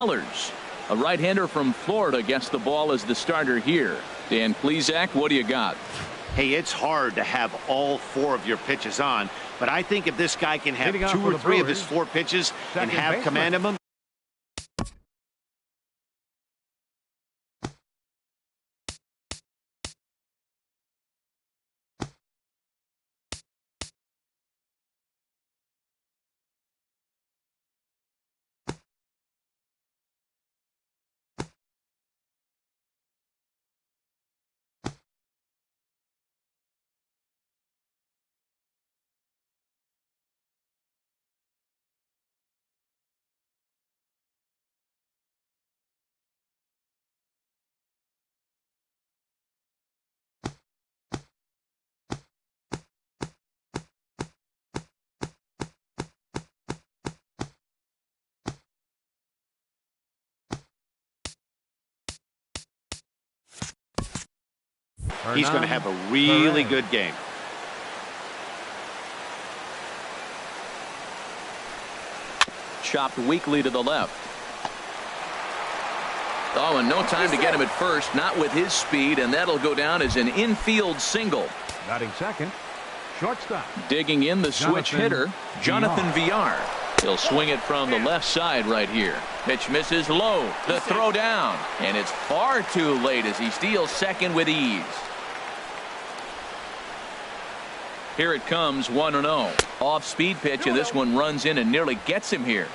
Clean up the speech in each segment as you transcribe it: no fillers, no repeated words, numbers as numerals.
A right-hander from Florida gets the ball as the starter here. Dan Plesac, what do you got? Hey, it's hard to have all 4 of your pitches on, but I think if this guy can have 2 or 3 of his 4 pitches and have command of them. He's going to have a really good game. Chopped weakly to the left. Oh, and no time to get him at first, not with his speed, and that'll go down as an infield single. Batting second, shortstop. Digging in the switch hitter, Jonathan Villar. He'll swing it from the left side right here. Pitch misses low. The throw down. And it's far too late as he steals second with ease. Here it comes, 1-0. Off-speed pitch, and this one runs in and nearly gets him here.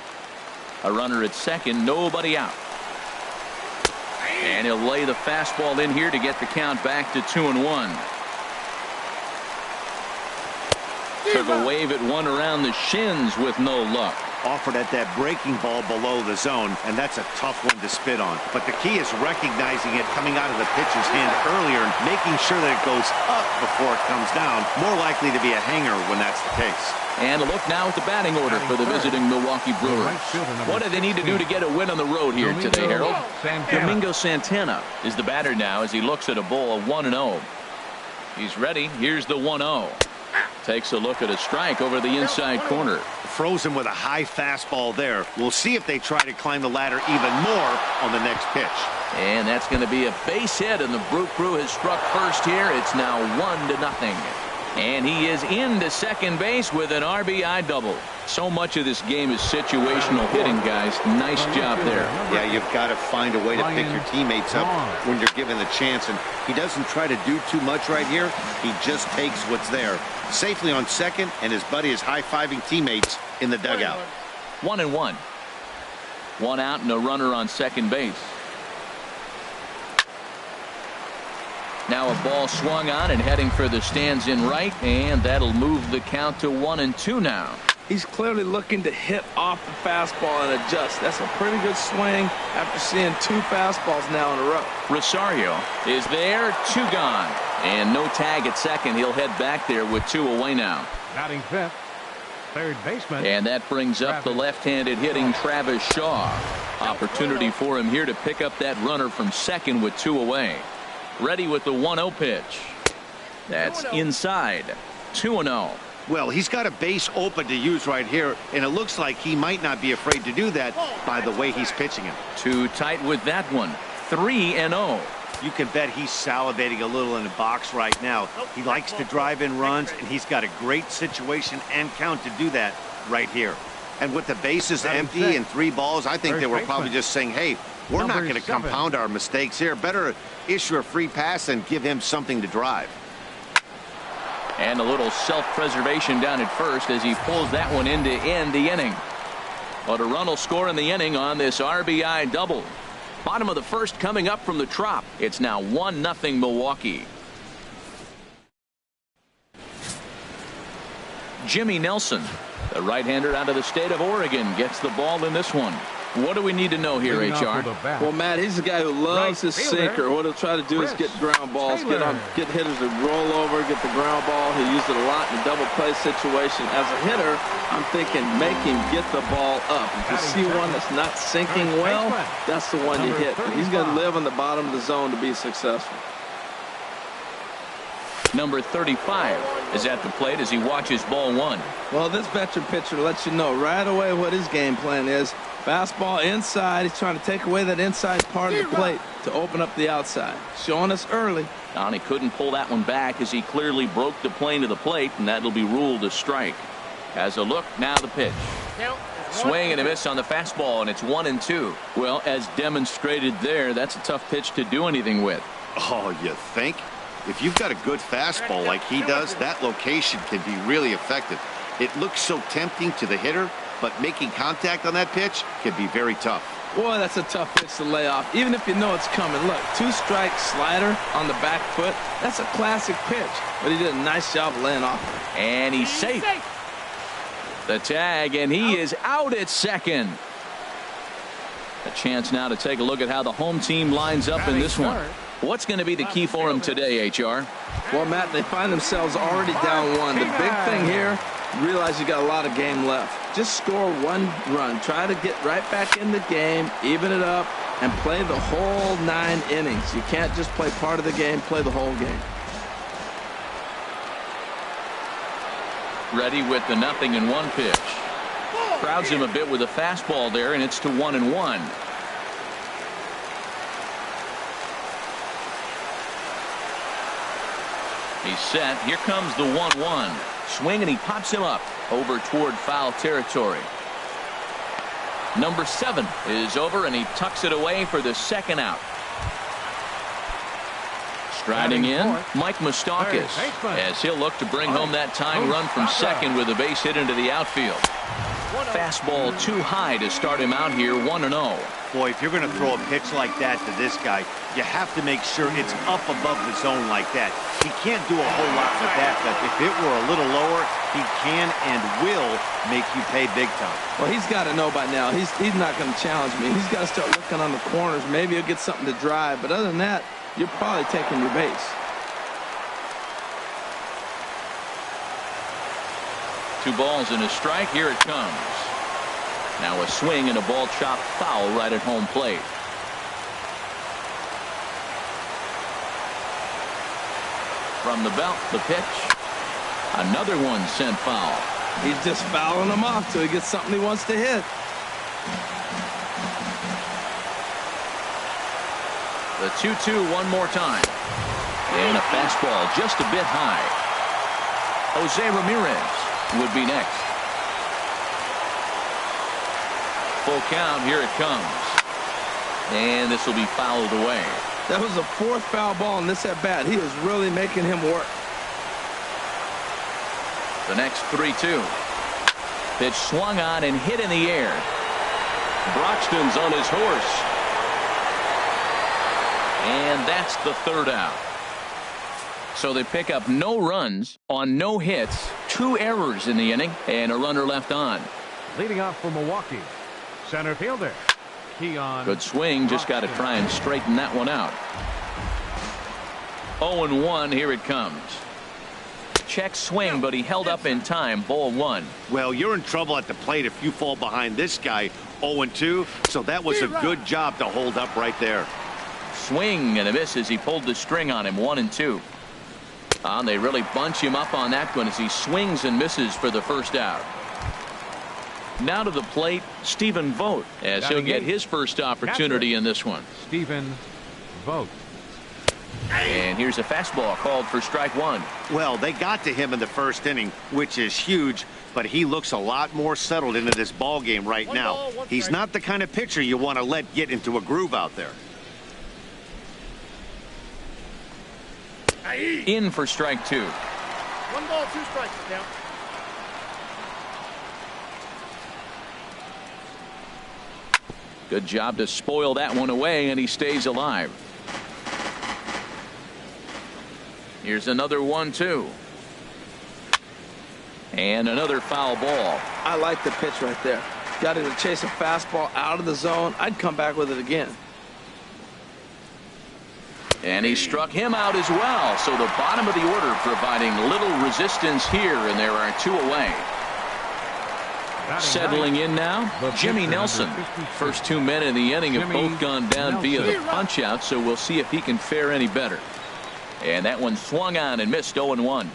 A runner at second, nobody out. And he'll lay the fastball in here to get the count back to 2-1. Took a wave at one around the shins with no luck. Offered at that breaking ball below the zone, and that's a tough one to spit on. But the key is recognizing it coming out of the pitcher's hand earlier and making sure that it goes up before it comes down. More likely to be a hanger when that's the case. And a look now at the batting order for the visiting Milwaukee Brewers. What do they need to do to get a win on the road here today, Harold? Domingo Santana is the batter now as he looks at a ball of 1-0. He's ready. Here's the 1-0. Takes a look at a strike over the inside corner. Froze him with a high fastball there. We'll see if they try to climb the ladder even more on the next pitch. And that's going to be a base hit, and the Brew Crew has struck first here. It's now 1-0. And he is into second base with an RBI double. So much of this game is situational hitting, guys. Nice job there. Yeah, you've got to find a way to pick your teammates up when you're given the chance. And he doesn't try to do too much right here. He just takes what's there. Safely on second, and his buddy is high-fiving teammates in the dugout. 1-1. One out and a runner on second base. Now a ball swung on and heading for the stands in right, and that'll move the count to 1-2 now. He's clearly looking to hit off the fastball and adjust. That's a pretty good swing after seeing 2 fastballs now in a row. Rosario is there, 2 gone. And no tag at second. He'll head back there with 2 away now. Batting fifth, third baseman. And that brings up the left-handed hitting Travis Shaw. Opportunity for him here to pick up that runner from second with 2 away. Ready with the 1-0 pitch. That's inside. 2-0. Well, he's got a base open to use right here, and it looks like he might not be afraid to do that by the way he's pitching him. Too tight with that one. 3-0. You can bet he's salivating a little in the box right now. He likes to drive in runs, and he's got a great situation and count to do that right here. And with the bases empty and 3 balls, I think they were probably just saying, hey, we're not going to compound our mistakes here. Better issue a free pass and give him something to drive. And a little self-preservation down at first as he pulls that one in to end the inning. But a run will score in the inning on this RBI double. Bottom of the first coming up from the Trop. It's now 1-0 Milwaukee. Jimmy Nelson, the right-hander out of the state of Oregon, gets the ball in this one. What do we need to know here, HR? Well, Matt, he's a guy who loves his sinker. What he'll try to do is get ground balls, get hitters to roll over, get the ground ball. He'll use it a lot in a double play situation. As a hitter, I'm thinking make him get the ball up. If you see one that's not sinking well, that's the one you hit. But he's going to live on the bottom of the zone to be successful. Number 35 is at the plate as he watches ball 1. Well, this veteran pitcher lets you know right away what his game plan is. Fastball inside. He's trying to take away that inside part of the plate to open up the outside. Showing us early. And he couldn't pull that one back as he clearly broke the plane to the plate, and that'll be ruled a strike. As a look, now the pitch. Swing and a miss on the fastball, and it's 1-2. Well, as demonstrated there, that's a tough pitch to do anything with. Oh, you think? If you've got a good fastball like he does, that location can be really effective. It looks so tempting to the hitter, but making contact on that pitch can be very tough. Boy, that's a tough pitch to lay off, even if you know it's coming. Look, 2-strike slider on the back foot. That's a classic pitch, but he did a nice job of laying off. And he's safe. The tag, and he is out at second. A chance now to take a look at how the home team lines up in this one. What's going to be the key for him today, HR? Well, Matt, they find themselves already down 1. The big thing here, realize you got a lot of game left. Just score 1 run. Try to get right back in the game, even it up, and play the whole 9 innings. You can't just play part of the game, play the whole game. Ready with the 0-1 pitch. Crowds him a bit with a fastball there, and it's to 1-1. He's set. Here comes the 1-1. Swing, and he pops him up over toward foul territory. Number 7 is over, and he tucks it away for the second out. Striding in, Mike Moustakas, as he'll look to bring home that tying run from second with a base hit into the outfield. Fastball too high to start him out here, 1-0. Boy, if you're going to throw a pitch like that to this guy, you have to make sure it's up above the zone like that. He can't do a whole lot with that, but if it were a little lower, he can and will make you pay big time. Well, he's got to know by now. He's not going to challenge me. He's got to start looking on the corners. Maybe he'll get something to drive, but other than that, you're probably taking your base. 2 balls and a strike. Here it comes. Now a swing and a ball chopped foul right at home plate. From the belt, the pitch. Another one sent foul. He's just fouling them off till he gets something he wants to hit. The 2-2 one more time. And a fastball just a bit high. Jose Ramirez would be next. Full count. Here it comes. And this will be fouled away. That was the 4th foul ball in this at bat. He is really making him work. The next 3-2. Pitch swung on and hit in the air. Broxton's on his horse. And that's the 3rd out. So they pick up no runs on no hits, 2 errors in the inning, and a runner left on. Leading off for Milwaukee, center fielder, Keon. Good swing, just got to try and straighten that one out. 0-1, here it comes. Check swing, but he held up in time, ball 1. Well, you're in trouble at the plate if you fall behind this guy, 0-2, so that was a good job to hold up right there. Swing and a miss as he pulled the string on him, 1-2. They really bunch him up on that one as he swings and misses for the first out. Now to the plate, Stephen Vogt, as he'll get his first opportunity in this one. Stephen Vogt. And here's a fastball called for strike 1. Well, they got to him in the first inning, which is huge, but he looks a lot more settled into this ball game right now. He's not the kind of pitcher you want to let get into a groove out there. In for strike 2. 1 ball, 2 strikes now. Good job to spoil that one away, and he stays alive. Here's another 1-2. And another foul ball. I like the pitch right there. Got him to chase a fastball out of the zone. I'd come back with it again. And he struck him out as well. So the bottom of the order providing little resistance here, and there are 2 away. Settling in now, Jimmy Nelson. First 2 men in the inning have both gone down via the punch-out, so we'll see if he can fare any better. And that one swung on and missed, 0-1.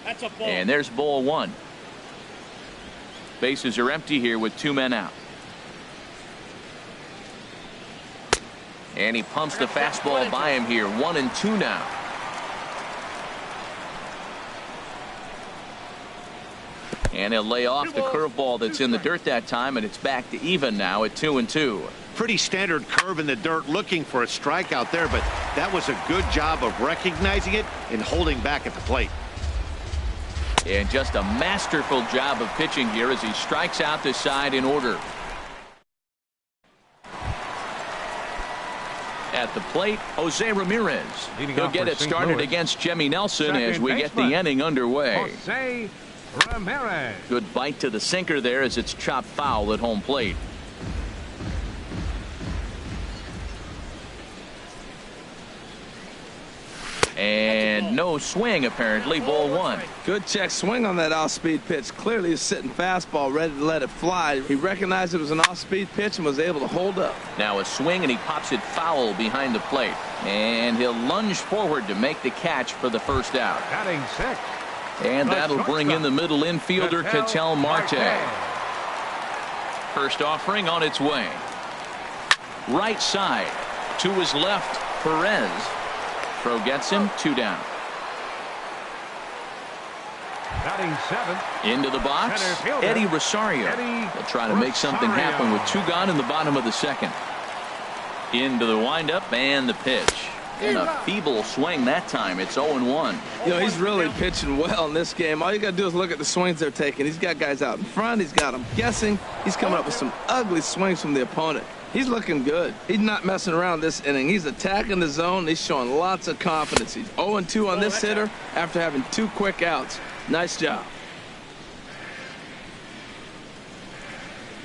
That's a ball. And there's ball 1. Bases are empty here with 2 men out. And he pumps the fastball by him here. 1-2 now. And he'll lay off the curveball that's in the dirt that time, and it's back to even now at 2-2. Pretty standard curve in the dirt, looking for a strikeout there, but that was a good job of recognizing it and holding back at the plate. And just a masterful job of pitching here as he strikes out the side in order. At the plate, Jose Ramirez. He'll get it started against Jimmy Nelson as we get the inning underway. Jose Ramirez. Good bite to the sinker there as it's chopped foul at home plate. And no swing, apparently. Ball 1. Good check swing on that off-speed pitch. Clearly a sitting fastball ready to let it fly. He recognized it was an off-speed pitch and was able to hold up. Now a swing, and he pops it foul behind the plate. And he'll lunge forward to make the catch for the first out. Batting 6. And that'll bring in the middle infielder, Ketel Marte. First offering on its way. Right side. To his left, Perez. Throw gets him, 2 down. Batting 7. Into the box, Eddie Rosario. They'll try to make something happen with 2 gone in the bottom of the second. Into the windup and the pitch. And a feeble swing that time. It's 0-1. You know, he's really pitching well in this game. All you got to do is look at the swings they're taking. He's got guys out in front. He's got them guessing. He's coming up with some ugly swings from the opponent. He's looking good. He's not messing around this inning. He's attacking the zone. He's showing lots of confidence. He's 0-2 on this hitter after having 2 quick outs. Nice job.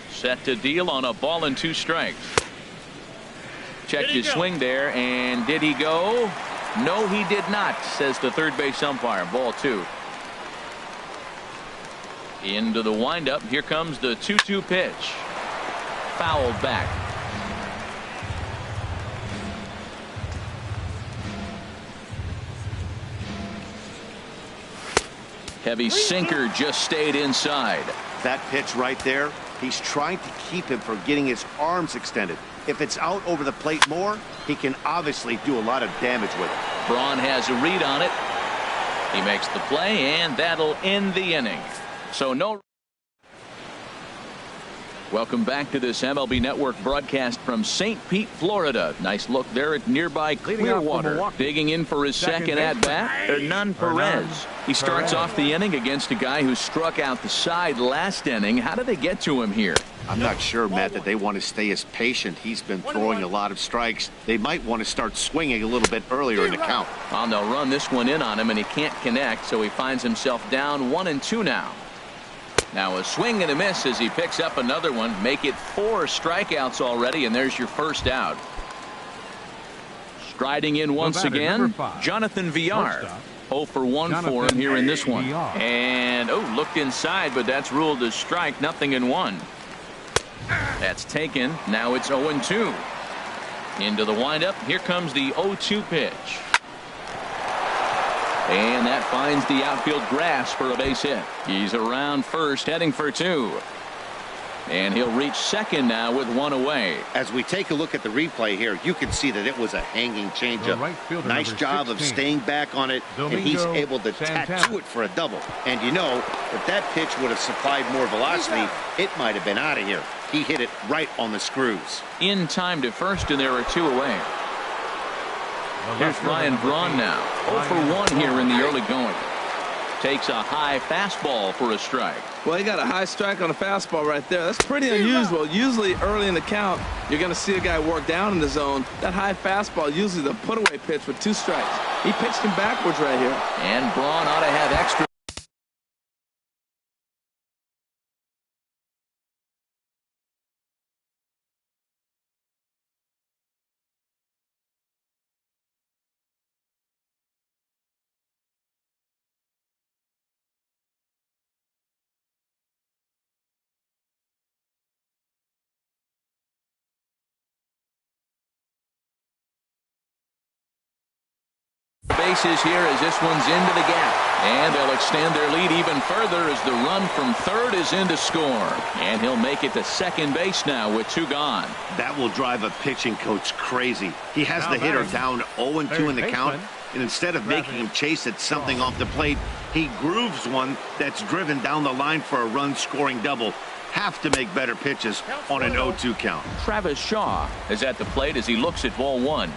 Set to deal on a ball and 2 strikes. Checked his swing there, and did he go? No, he did not, says the third base umpire. Ball 2. Into the windup. Here comes the 2-2 pitch. Fouled back. Heavy sinker just stayed inside. That pitch right there, he's trying to keep him from getting his arms extended. If it's out over the plate more, he can obviously do a lot of damage with it. Braun has a read on it. He makes the play, and that'll end the inning. So no. Welcome back to this MLB Network broadcast from St. Pete, Florida. Nice look there at nearby Clearwater. Digging in for his second at-bat, Hernan Perez. He starts off the inning against a guy who struck out the side last inning. How did they get to him here? I'm not sure, Matt, that they want to stay as patient. He's been throwing a lot of strikes. They might want to start swinging a little bit earlier in the count. Well, they'll run this one in on him, and he can't connect, so he finds himself down 1-2 now. Now a swing and a miss as he picks up another one. Make it 4 strikeouts already, and there's your first out. Striding in once again, Jonathan Villar. 0 for 1 for him here in this one. And, looked inside, but that's ruled a strike. 0-1. That's taken. Now it's 0-2. Into the windup. Here comes the 0-2 pitch. And that finds the outfield grass for a base hit. He's around first, heading for 2. And he'll reach second now with 1 away. As we take a look at the replay here, you can see that it was a hanging changeup. Right, nice job of staying back on it, and he's able to tattoo it for a double. And you know, if that pitch would have supplied more velocity, it might have been out of here. He hit it right on the screws. In time to first, and there are 2 away. Here's Ryan Braun now. 0 for 1 here in the early going. Takes a high fastball for a strike. Well, he got a high strike on a fastball right there. That's pretty unusual. Usually early in the count, you're going to see a guy work down in the zone. That high fastball, usually the put-away pitch with 2 strikes. He pitched him backwards right here. And Braun ought to have extra. Bases here as this one's into the gap. And they'll extend their lead even further as the run from third is in to score. And he'll make it to second base now with 2 gone. That will drive a pitching coach crazy. He has the hitter down 0-2 in the count, and instead of making him chase at something off the plate, he grooves one that's driven down the line for a run-scoring double. Have to make better pitches on an 0-2 count. Travis Shaw is at the plate as he looks at ball 1.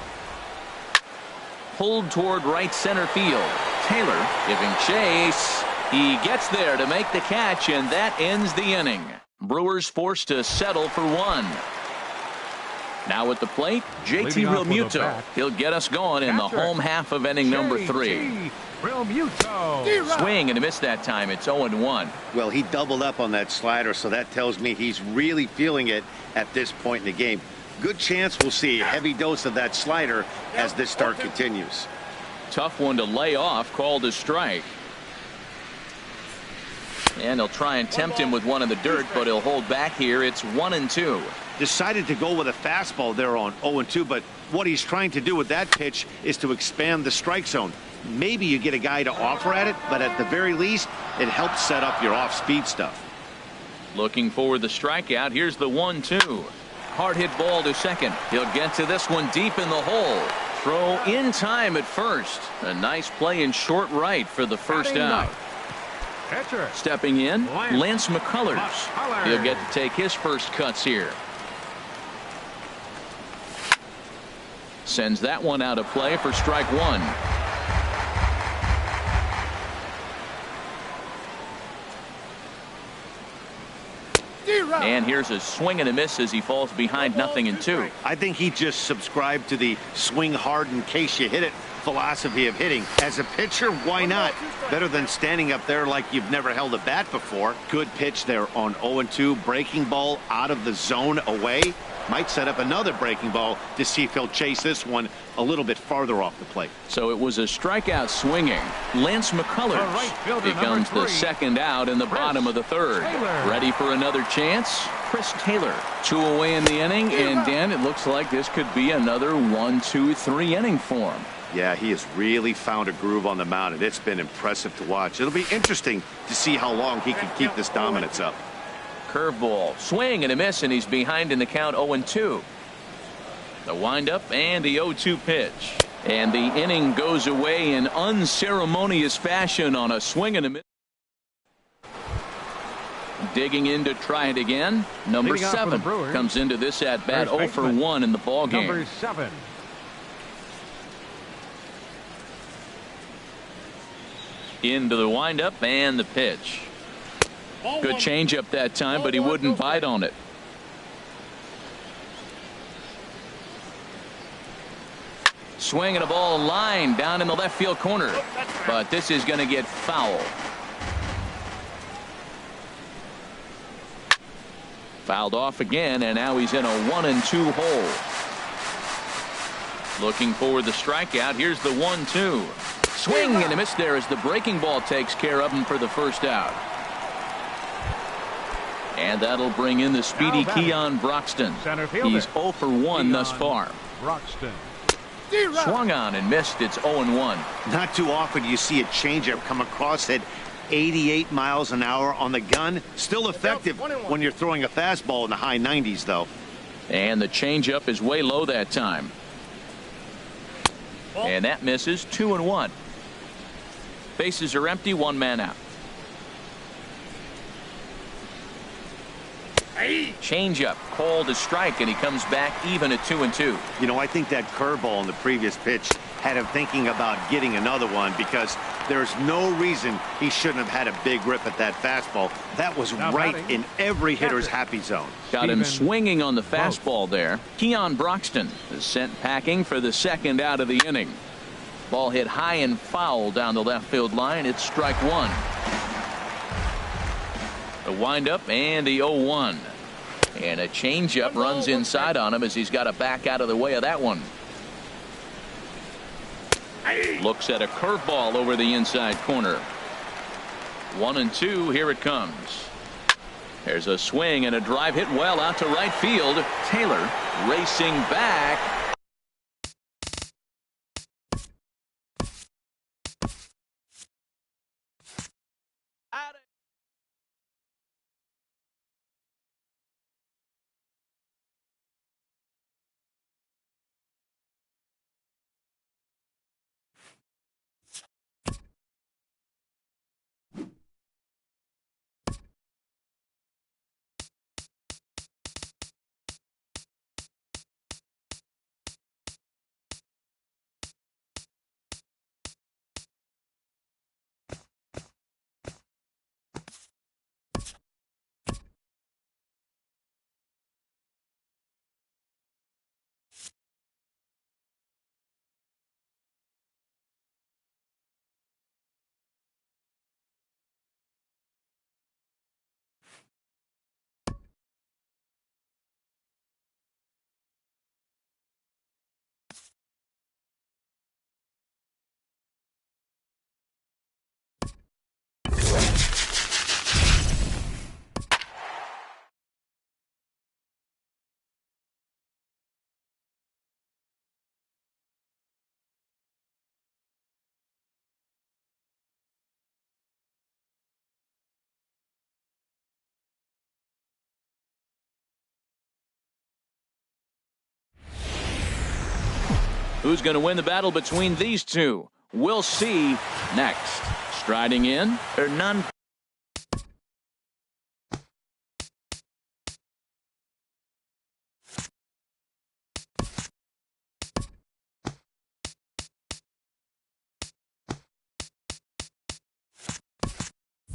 Pulled toward right center field. Taylor giving chase. He gets there to make the catch, and that ends the inning. Brewers forced to settle for 1. Now at the plate, JT Realmuto. He'll get us going in the home half of inning number 3. Swing and a miss that time. It's 0-1. Well, he doubled up on that slider, so that tells me he's really feeling it at this point in the game. Good chance we'll see a heavy dose of that slider as this start continues. Tough one to lay off, called a strike. And they'll try and tempt him with one in the dirt, but he'll hold back here. It's 1-2. Decided to go with a fastball there on 0-2, but what he's trying to do with that pitch is to expand the strike zone. Maybe you get a guy to offer at it, but at the very least, it helps set up your off-speed stuff. Looking for the strikeout. Here's the 1-2. Hard hit ball to second. He'll get to this one deep in the hole. Throw in time at first. A nice play in short right for the first out. Stepping in, Lance McCullers. He'll get to take his first cuts here. Sends that one out of play for strike 1. And here's a swing and a miss as he falls behind 0-2. I think he just subscribed to the swing hard in case you hit it philosophy of hitting. As a pitcher, why not? Better than standing up there like you've never held a bat before. Good pitch there on 0-2. Breaking ball out of the zone away. Might set up another breaking ball to see if he'll chase this one a little bit farther off the plate. So it was a strikeout swinging. Lance McCullers becomes the second out in the bottom of the third. Ready for another chance? Chris Taylor. 2 away in the inning, and Dan, it looks like this could be another 1-2-3 inning for him. Yeah, he has really found a groove on the mound, and it's been impressive to watch. It'll be interesting to see how long he can keep this dominance up. Curveball, swing and a miss, and he's behind in the count 0-2. The windup and the 0-2 pitch. And the inning goes away in unceremonious fashion on a swing and a miss. Digging in to try it again. Number 7 comes into this at bat 0 for 1 in the ball game. Number 7. Into the windup and the pitch. Good changeup that time, but he wouldn't bite on it. Swing and a ball line down in the left field corner, but this is going to get foul. Fouled off again, and now he's in a 1-2 hole. Looking for the strikeout. Here's the 1-2. Swing and a miss there as the breaking ball takes care of him for the first out. And that'll bring in the speedy Keon Broxton. He's 0 for 1 thus far. Broxton. Swung on and missed. It's 0-1. Not too often you see a changeup come across at 88 miles an hour on the gun. Still effective when you're throwing a fastball in the high 90s, though. And the changeup is way low that time. And that misses. 2-1. Bases are empty. 1 man out. Changeup called a strike, and he comes back even at 2-2. You know, I think that curveball in the previous pitch had him thinking about getting another one, because there's no reason he shouldn't have had a big rip at that fastball. That was right in every hitter's happy zone. Got him swinging on the fastball there. Keon Broxton is sent packing for the second out of the inning. Ball hit high and foul down the left field line. It's strike 1. The windup and the 0-1. And a changeup runs inside on him as he's got to back out of the way of that one. Looks at a curveball over the inside corner. 1-2. Here it comes. There's a swing and a drive hit well out to right field. Taylor racing back. Who's going to win the battle between these two? We'll see next. Striding in, none.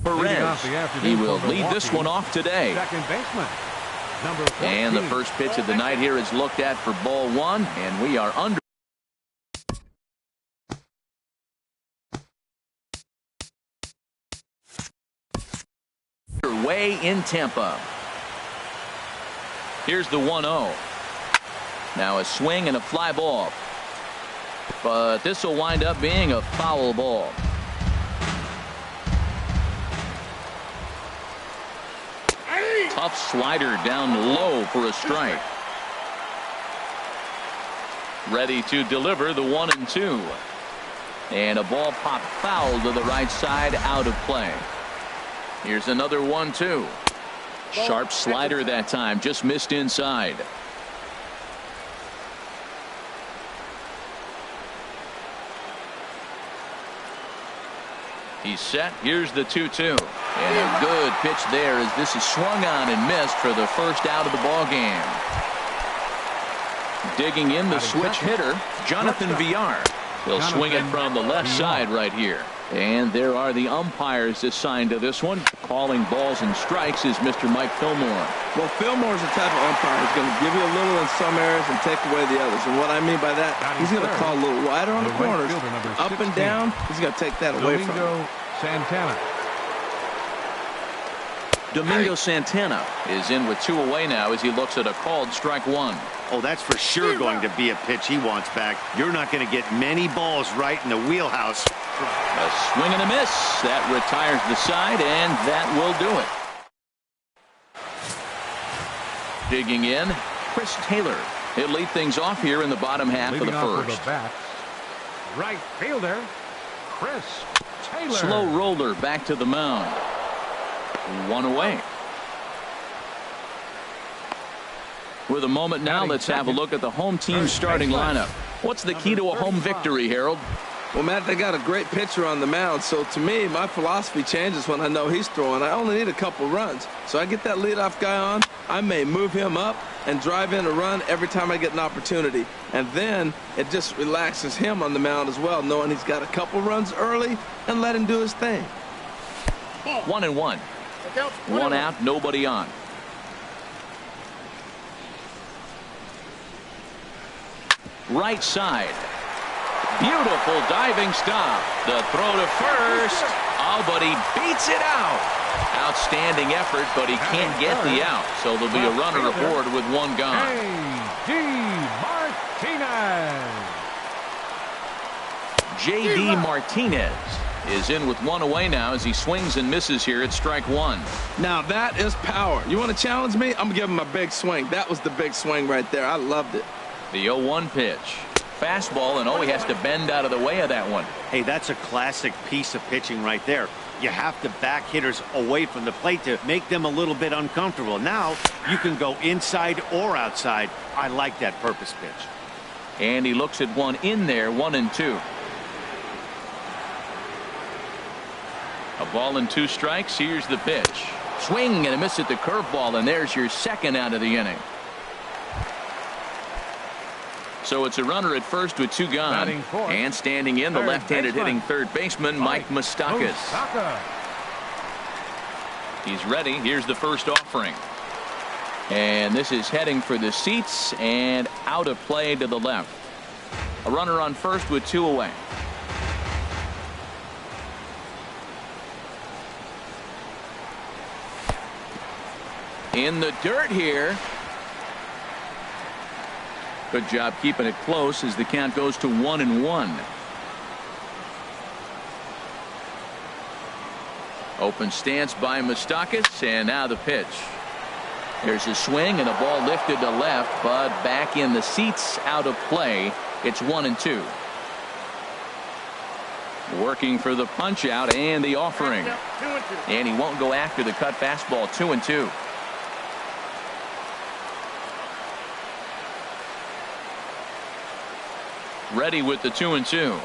Perez. He will lead this one off today. Second baseman, number 14. And the first pitch of the night here is looked at for ball one, and we are under. Way in Tampa. Here's the 1-0. Now a swing and a fly ball. But this will wind up being a foul ball. Tough slider down low for a strike. Ready to deliver the 1-2. And a ball popped foul to the right side, out of play. Here's another 1-2. Sharp slider that time, just missed inside. He's set. Here's the 2-2. And a good pitch there as this is swung on and missed for the first out of the ball game. Digging in the switch hitter, Jonathan Villar. He'll swing it from the left side right here. And there are the umpires assigned to this one. Calling balls and strikes is Mr. Mike Fillmore. Well, Fillmore's the type of umpire who's going to give you a little in some areas and take away the others. And what I mean by that, he's going to call a little wider on the corners, up and down. He's going to take that away from him. Santana. Domingo Santana is in with 2 away now as he looks at a called strike 1. Oh, that's for sure going to be a pitch he wants back. You're not going to get many balls right in the wheelhouse. A swing and a miss. That retires the side, and that will do it. Digging in, Chris Taylor. He'll lead things off here in the bottom half of the first. Right fielder, Chris Taylor. Slow roller back to the mound. 1 away. With a moment now, let's have a look at the home team's starting lineup. What's the key to a home victory, Harold? Well, Matt, they got a great pitcher on the mound, so to me, my philosophy changes when I know he's throwing. I only need a couple runs. So I get that leadoff guy on, I may move him up and drive in a run every time I get an opportunity. And then it just relaxes him on the mound as well, knowing he's got a couple runs early and let him do his thing. 1-1. 1 out, nobody on. Right side. Beautiful diving stop. The throw to first. Oh, but he beats it out. Outstanding effort, but he can't get the out. So there'll be a runner aboard with 1 gone. J.D. Martinez is in with 1 away now as he swings and misses here at strike 1. Now that is power. You want to challenge me? I'm going to give him a big swing. That was the big swing right there. I loved it. The 0-1 pitch. Fastball, and he has to bend out of the way of that one. Hey, that's a classic piece of pitching right there. You have to back hitters away from the plate to make them a little bit uncomfortable. Now you can go inside or outside. I like that purpose pitch. And he looks at one in there, 1-2. A ball and 2 strikes. Here's the pitch. Swing and a miss at the curveball, and there's your second out of the inning. So it's a runner at first with 2 gone. And standing in, the left-handed hitting third baseman, Mike Moustakas. He's ready. Here's the first offering. And this is heading for the seats and out of play to the left. A runner on first with 2 away. In the dirt here. Good job keeping it close as the count goes to 1-1. Open stance by Moustakas, and now the pitch. There's a swing and a ball lifted to left, but back in the seats, out of play. It's 1-2. Working for the punch out and the offering. And he won't go after the cut fastball. 2-2. Ready with the 2-2.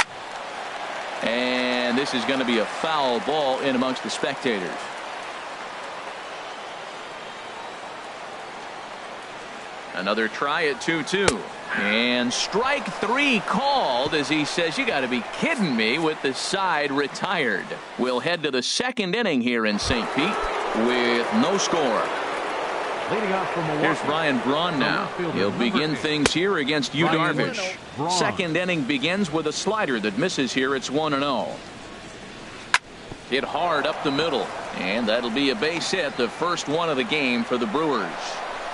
And this is going to be a foul ball in amongst the spectators. Another try at 2-2. And strike 3 called as he says, you got to be kidding me, with the side retired. We'll head to the second inning here in St. Pete with no score. Leading off from Milwaukee. Here's Ryan Braun now. He'll begin things here against Yu Darvish. Second inning begins with a slider that misses here. It's 1-0. Hit hard up the middle, and that'll be a base hit, the first one of the game for the Brewers.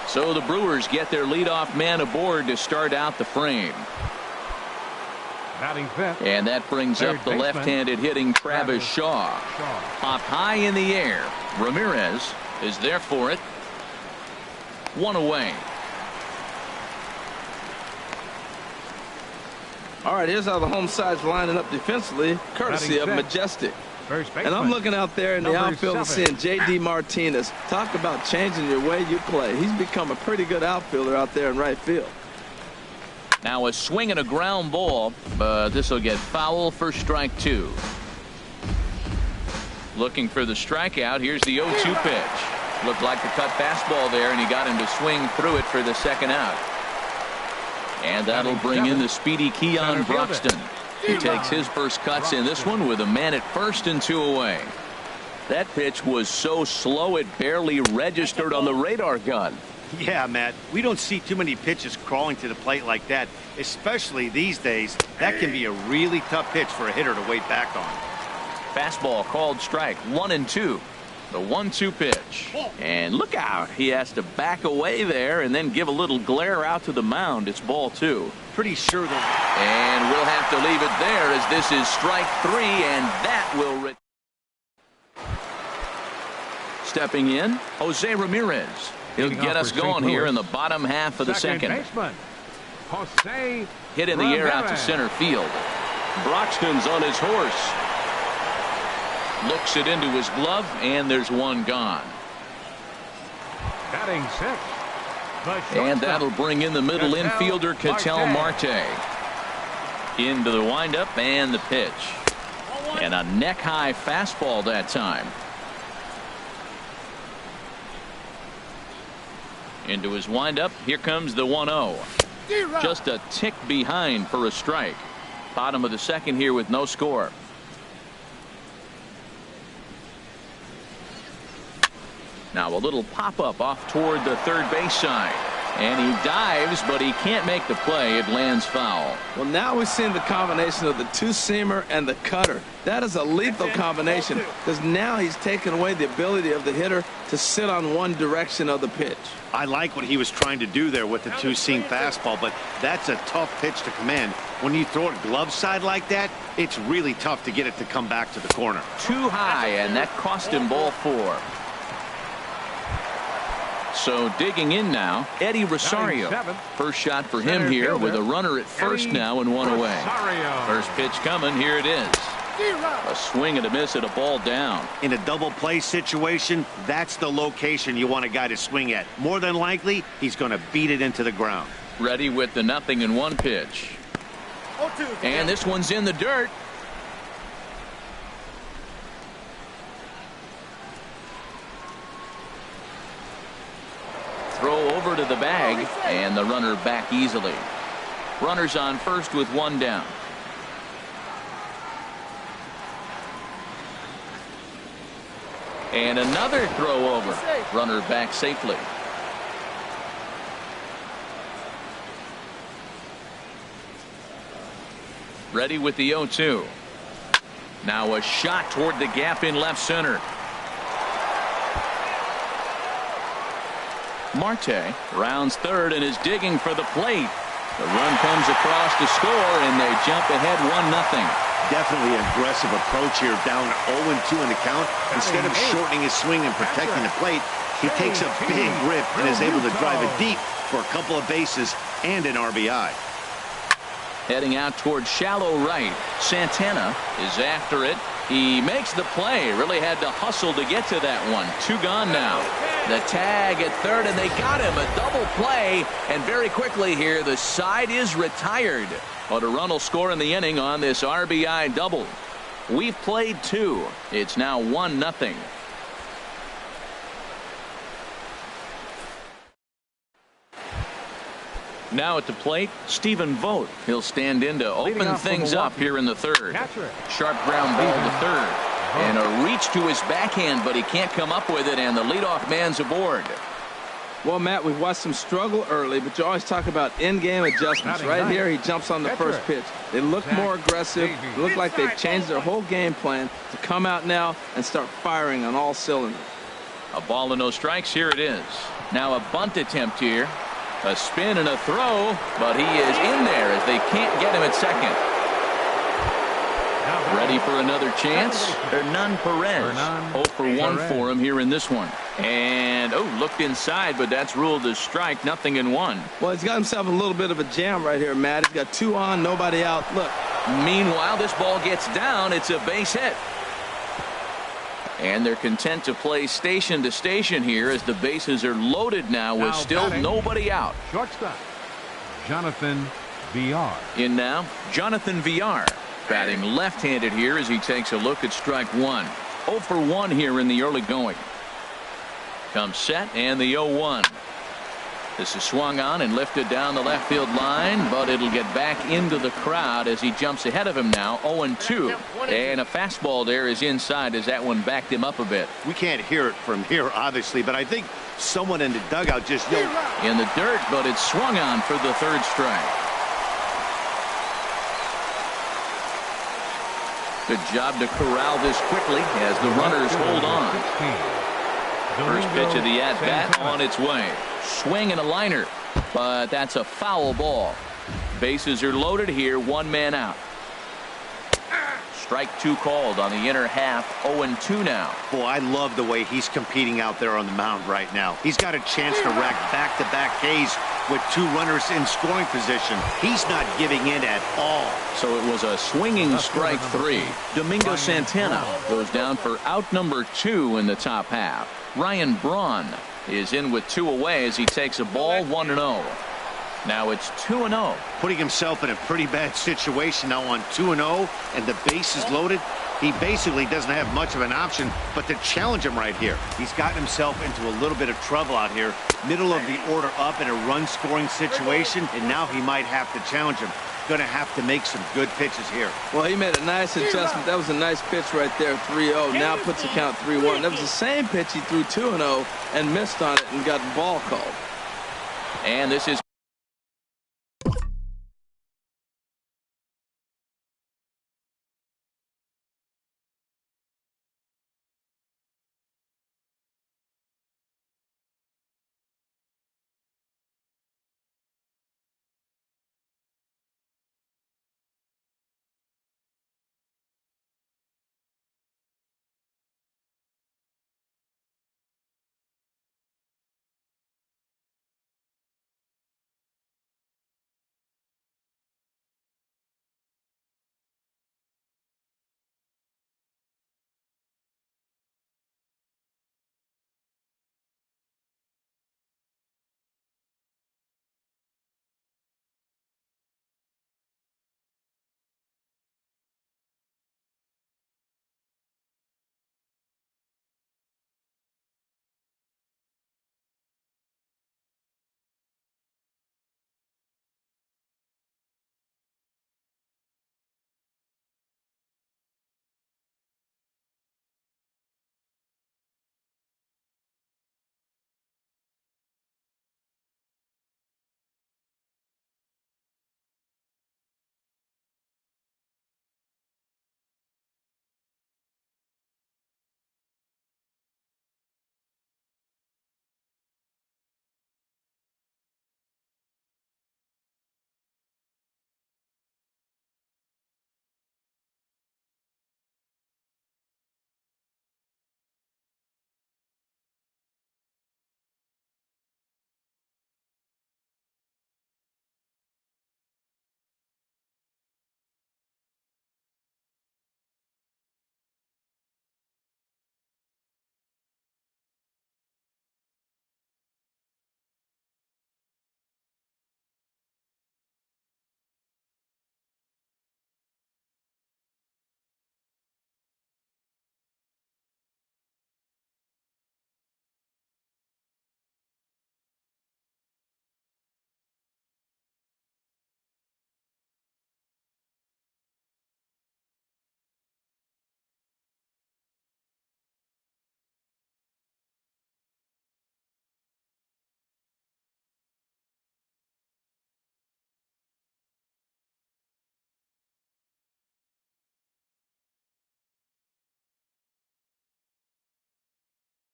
So the Brewers get their leadoff man aboard to start out the frame. Batting fifth. And that brings up the left-handed hitting Travis Shaw. Popped high in the air. Ramirez is there for it. One away. All right, here's how the home side's lining up defensively, courtesy of Majestic. And I'm looking out there in the outfield and seeing J.D. Martinez. Talk about changing your way you play. He's become a pretty good outfielder out there in right field. Now a swing and a ground ball, but this will get foul for strike 2. Looking for the strikeout. Here's the 0-2 pitch. Looked like the cut fastball there, and he got him to swing through it for the second out. And that'll bring in the speedy Keon Broxton. He takes his first cuts in this one with a man at first and 2 away. That pitch was so slow it barely registered on the radar gun. Yeah, Matt, we don't see too many pitches crawling to the plate like that, especially these days. That can be a really tough pitch for a hitter to wait back on. Fastball called strike 1-2. The 1-2 pitch. And look out. He has to back away there and then give a little glare out to the mound. It's ball 2. Pretty sure that. And we'll have to leave it there as this is strike 3, and that will. Stepping in, Jose Ramirez. He'll get us going here in the bottom half of the second. Jose hit in the air out to center field. Broxton's on his horse. Looks it into his glove, and there's one gone. Batting sixth. And that'll bring in the middle infielder, Ketel Marte. Into the windup and the pitch. And a neck-high fastball that time. Into his windup. Here comes the 1-0. Just a tick behind for a strike. Bottom of the second here with no score. Now a little pop-up off toward the third base side. And he dives, but he can't make the play. It lands foul. Well, now we're seeing the combination of the two-seamer and the cutter. That is a lethal combination because now he's taken away the ability of the hitter to sit on one direction of the pitch. I like what he was trying to do there with the two-seam fastball, but that's a tough pitch to command. When you throw it glove side like that, it's really tough to get it to come back to the corner. Too high, and that cost him ball 4. So digging in now, Eddie Rosario. First shot for him here with a runner at first now and one away. First pitch coming. Here it is. A swing and a miss at a ball down. In a double play situation, that's the location you want a guy to swing at. More than likely, he's going to beat it into the ground. Ready with the 0-1 pitch. And this one's in the dirt. Throw over to the bag, and the runner back easily. Runners on first with one down. And another throw over. Runner back safely. Ready with the 0-2. Now a shot toward the gap in left center. Marte rounds third and is digging for the plate. The run comes across to score, and they jump ahead 1-0. Definitely an aggressive approach here, down 0-2 in the count. Instead of shortening his swing and protecting the plate, he takes a big rip and is able to drive it deep for a couple of bases and an RBI. Heading out towards shallow right. Santana is after it. He makes the play. Really had to hustle to get to that one. 2 gone now. The tag at third, and they got him. A double play, and very quickly here, the side is retired. But a run will score in the inning on this RBI double. We've played 2. It's now 1-0. Now at the plate, Stephen Vogt. He'll stand in to open things up here in the third. Sharp ground ball to third. And a reach to his backhand, but he can't come up with it, and the leadoff man's aboard. Well, Matt, we've watched him struggle early, but you always talk about in-game adjustments. Right here, he jumps on the first pitch. They look more aggressive. They look like they've changed their whole game plan to come out now and start firing on all cylinders. A ball and no strikes. Here it is. Now a bunt attempt here. A spin and a throw, but he is in there as they can't get him at second. Ready for another chance? Hernan Perez. 0 for 1 for him here in this one. And, looked inside, but that's ruled as strike. 0-1. Well, he's got himself a little bit of a jam right here, Matt. He's got 2 on, nobody out. Look. Meanwhile, this ball gets down. It's a base hit. And they're content to play station to station here as the bases are loaded now with still nobody out. Shortstop, Jonathan Villar. In now, Jonathan Villar. Batting left-handed here as he takes a look at strike 1. 0 for 1 here in the early going. Comes set and the 0-1. This is swung on and lifted down the left field line, but it'll get back into the crowd as he jumps ahead of him now. 0-2. And a fastball there is inside as that one backed him up a bit. We can't hear it from here, obviously, but I think someone in the dugout just yelled in the dirt, but it's swung on for the 3rd strike. Good job to corral this quickly as the runners hold on. First pitch of the at-bat on its way. Swing and a liner, but that's a foul ball. Bases are loaded here, 1 man out. Strike 2 called on the inner half. 0-2 now. Boy, I love the way he's competing out there on the mound right now. He's got a chance to rack back-to-back Ks with 2 runners in scoring position. He's not giving in at all. So it was a swinging strike 3. Domingo Santana goes down for out number 2 in the top half. Ryan Braun is in with 2 away as he takes a ball. 1-0. Now it's 2-0. Putting himself in a pretty bad situation now on 2-0 and the base is loaded. He basically doesn't have much of an option but to challenge him right here. He's gotten himself into a little bit of trouble out here. Middle of the order up in a run scoring situation, and now he might have to challenge him. Going to have to make some good pitches here. Well, he made a nice adjustment. That was a nice pitch right there. 3-0. Now puts the count 3-1. That was the same pitch he threw 2-0 and missed on it and got the ball called. And this is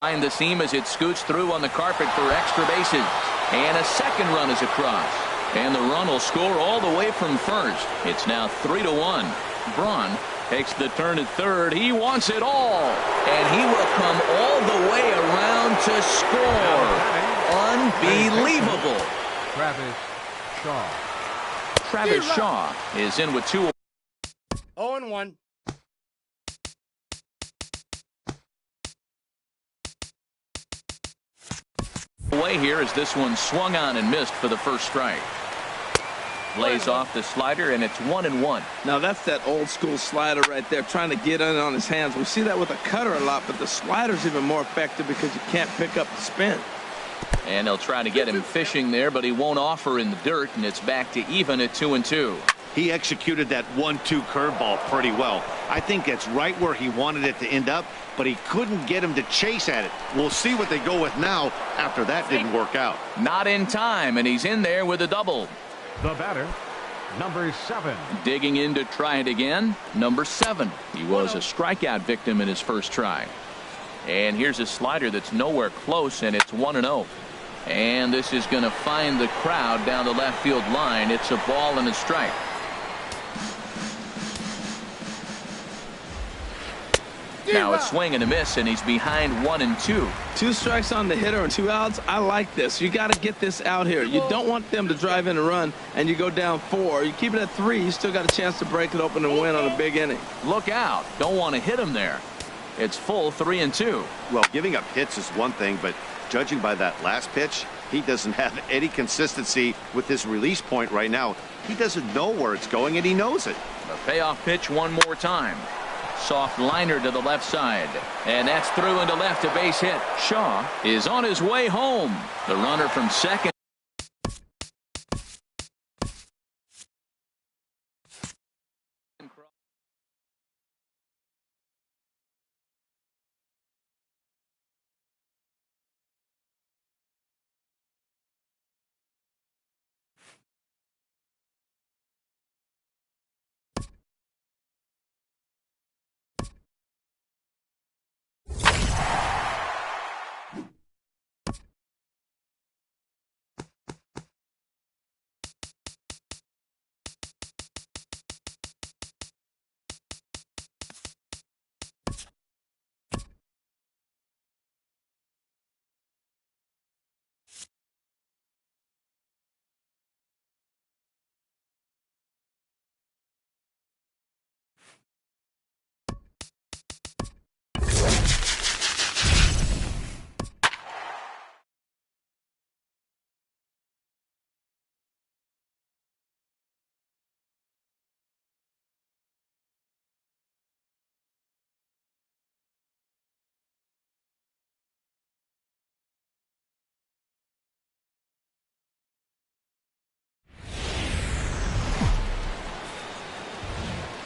Find the seam as it scoots through on the carpet for extra bases. And a second run is across. And the run will score all the way from first. It's now 3-1. Braun takes the turn at third. He wants it all. And he will come all the way around to score. Unbelievable. Travis Shaw. Travis Shaw is in with 2. 0-1. Away here as this one swung on and missed for the first strike. Lays off the slider, and it's 1-1. Now that's that old school slider right there, trying to get in on his hands. We see that with a cutter a lot, but the slider's even more effective because you can't pick up the spin. And they'll try to get him fishing there, but he won't offer in the dirt, and it's back to even at 2-2. He executed that 1-2 curveball pretty well. I think it's right where he wanted it to end up, but he couldn't get him to chase at it. We'll see what they go with now after that didn't work out. Not in time, and he's in there with a double. The batter, number 7. Digging in to try it again, number 7. He was a strikeout victim in his first try. And here's a slider that's nowhere close, and it's 1-0. And this is going to find the crowd down the left field line. It's a ball and a strike. Now a swing and a miss, and he's behind 1-2. 2 strikes on the hitter and 2 outs. I like this. You got to get this out here. You don't want them to drive in a run and you go down 4. You keep it at 3. You still got a chance to break it open and win on a big inning. Look out. Don't want to hit him there. It's full 3-2. Well, giving up hits is one thing, but judging by that last pitch, he doesn't have any consistency with his release point right now. He doesn't know where it's going, and he knows it. The payoff pitch one more time. Soft liner to the left side, and that's through into left, a base hit. Shaw is on his way home. The runner from second.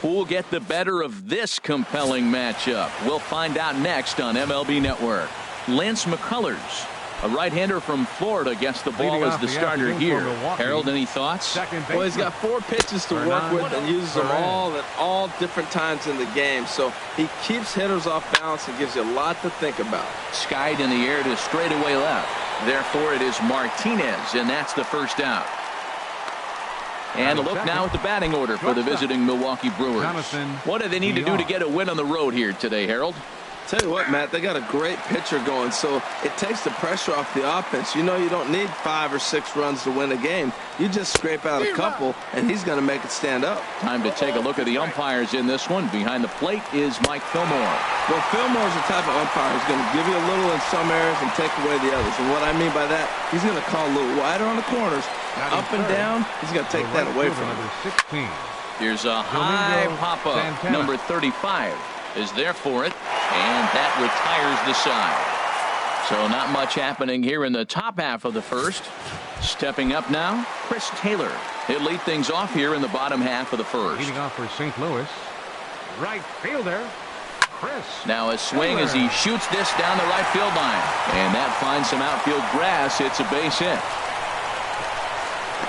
Who'll get the better of this compelling matchup? We'll find out next on MLB Network. Lance McCullers, a right-hander from Florida, gets the ball as the starter here. Harold, any thoughts? Well, he's got 4 pitches to work with and uses them all at all different times in the game. So he keeps hitters off balance and gives you a lot to think about. Skied in the air to straightaway left. Therefore, it is Martinez, and that's the first out. And a look now at the batting order for the visiting Milwaukee Brewers. What do they need to do to get a win on the road here today, Harold? Tell you what, Matt, they got a great pitcher going, so it takes the pressure off the offense. You know you don't need 5 or 6 runs to win a game. You just scrape out a couple, and he's going to make it stand up. Time to take a look at the umpires in this one. Behind the plate is Mike Fillmore. Well, Fillmore's the type of umpire who's going to give you a little in some areas and take away the others. And what I mean by that, he's going to call a little wider on the corners. Up and down, he's going to take that away from him. Here's a high pop-up. Number 35 is there for it, and that retires the side. So not much happening here in the top half of the first. Stepping up now, Chris Taylor. He'll lead things off here in the bottom half of the first. Leading off for St. Louis, right fielder Chris. Now a swing as he shoots this down the right field line, and that finds some outfield grass. It's a base hit.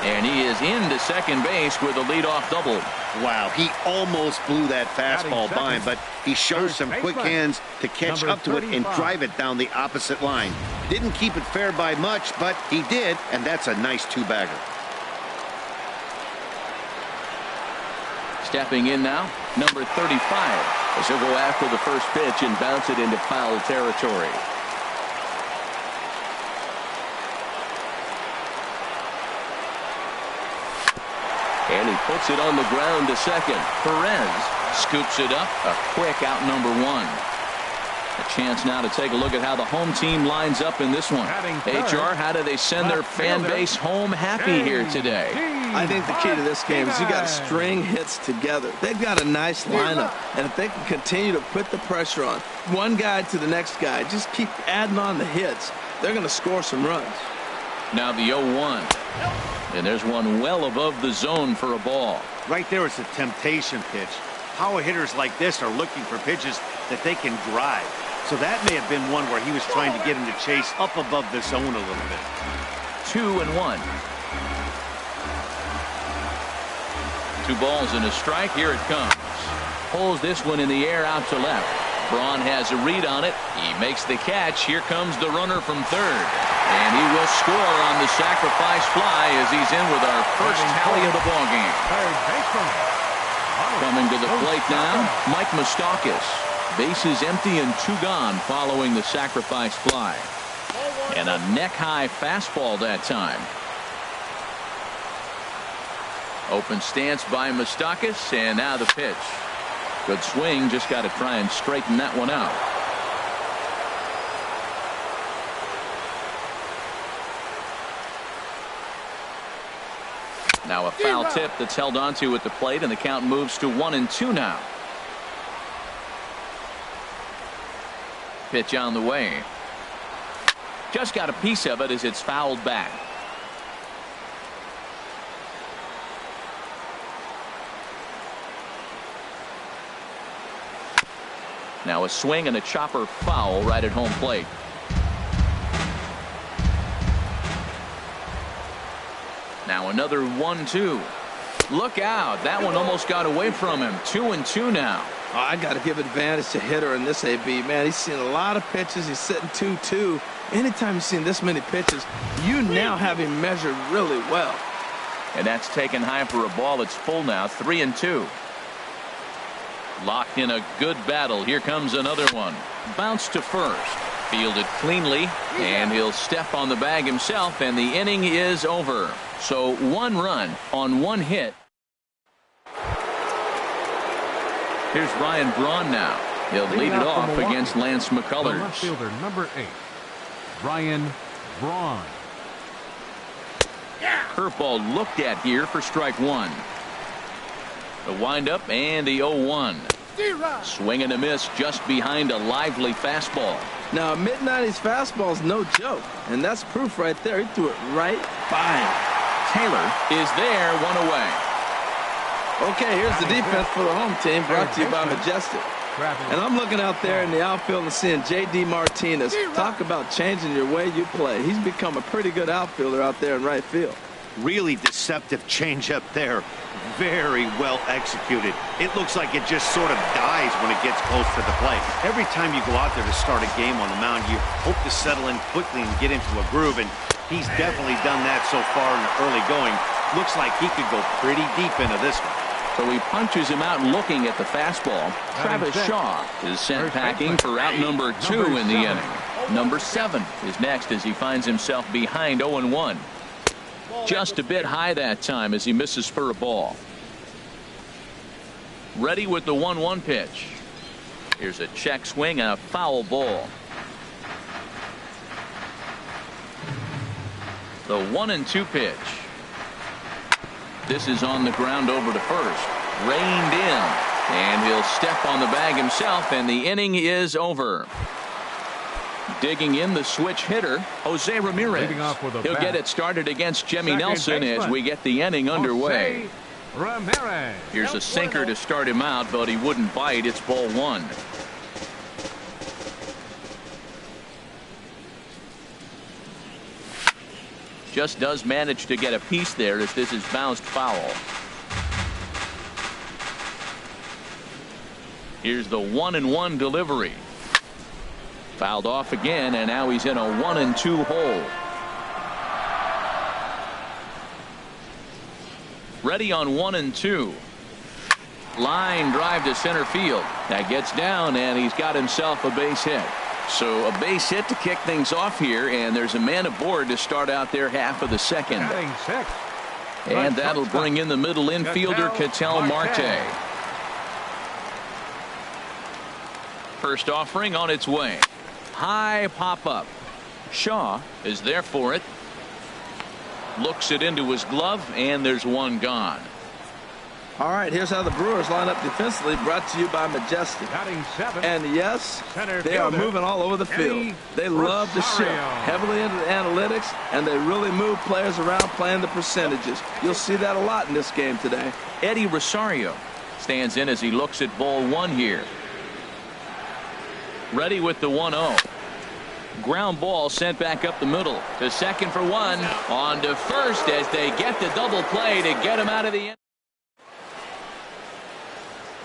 And he is into second base with a leadoff double. Wow, he almost blew that fastball by him, but he shows some quick hands to catch up to it and drive it down the opposite line. Didn't keep it fair by much, but he did, and that's a nice two-bagger. Stepping in now, number 35, as he'll go after the first pitch and bounce it into foul territory. And he puts it on the ground to second. Perez scoops it up. A quick out number one. A chance now to take a look at how the home team lines up in this one. HR, how do they send their fan base home happy here today? I think the key to this game is you got to string hits together. They've got a nice lineup, and if they can continue to put the pressure on one guy to the next guy, just keep adding on the hits, they're going to score some runs. Now the 0-1. And there's one well above the zone for a ball. Right there is a temptation pitch. Power hitters like this are looking for pitches that they can drive. So that may have been one where he was trying to get him to chase up above the zone a little bit. 2-1. 2 balls and a strike. Here it comes. Pulls this one in the air out to left. Braun has a read on it. He makes the catch. Here comes the runner from third. And he will score on the sacrifice fly as he's in with our first tally of the ballgame. Coming to the plate now, Mike Moustakas. Bases empty and 2 gone following the sacrifice fly. And a neck-high fastball that time. Open stance by Moustakas, and now the pitch. Good swing, just got to try and straighten that one out. Now a foul tip that's held onto at the plate, and the count moves to 1-2 now. Pitch on the way. Just got a piece of it as it's fouled back. Now a swing and a chopper foul right at home plate. Now another 1-2. Look out. That one almost got away from him. 2-2 now. Oh, I got to give advantage to hitter in this AB. Man, he's seen a lot of pitches. He's sitting 2-2. Anytime you've seen this many pitches, you now have him measured really well. And that's taken high for a ball. It's full now. 3-2. Locked in a good battle. Here comes another one. Bounce to first. Fielded cleanly, and he'll step on the bag himself, and the inning is over. So 1 run on 1 hit. Here's Ryan Braun now. He'll lead it off against Lance McCullers. Left fielder number 8, Ryan Braun. Curveball looked at here for strike 1. The windup and the 0-1. Swing and a miss just behind a lively fastball. Now, a mid-90s fastball is no joke, and that's proof right there. He threw it right by him. Taylor is there, 1 away. Okay, here's the defense for the home team, brought to you by Majestic. And I'm looking out there in the outfield and seeing J.D. Martinez. Talk about changing your way you play. He's become a pretty good outfielder out there in right field. Really deceptive changeup there. Very well executed. It looks like it just sort of dies when it gets close to the plate. Every time you go out there to start a game on the mound, you hope to settle in quickly and get into a groove, and he's definitely done that so far in the early going. Looks like he could go pretty deep into this one. So he punches him out looking at the fastball. Travis Shaw is sent packing for out number 2 in the inning. Number 7 is next as he finds himself behind 0-1. Just a bit high that time as he misses for a ball. Ready with the 1-1 pitch. Here's a check swing and a foul ball. The 1-2 pitch. This is on the ground over to first. Reined in. And he'll step on the bag himself, and the inning is over. Digging in the switch hitter, Jose Ramirez. He'll get it started against Jimmy Nelson as we get the inning underway. Here's a sinker to start him out, but he wouldn't bite. It's ball 1. Just does manage to get a piece there as this is bounced foul. Here's the 1-1 delivery. Fouled off again, and now he's in a 1-2 hole. Ready on 1-2. Line drive to center field. That gets down, and he's got himself a base hit. So a base hit to kick things off here, and there's a man aboard to start out their half of the second. And that'll bring in the middle infielder, Ketel Marte. First offering on its way. High pop-up. Shaw is there for it. Looks it into his glove, and there's one gone. All right, here's how the Brewers line up defensively, brought to you by Majestic. And yes, they are moving all over the field. They love to shift, heavily into the analytics, and they really move players around playing the percentages. You'll see that a lot in this game today. Eddie Rosario stands in as he looks at ball one here. Ready with the 1-0. Ground ball sent back up the middle to second for one. On to first as they get the double play to get him out of the end.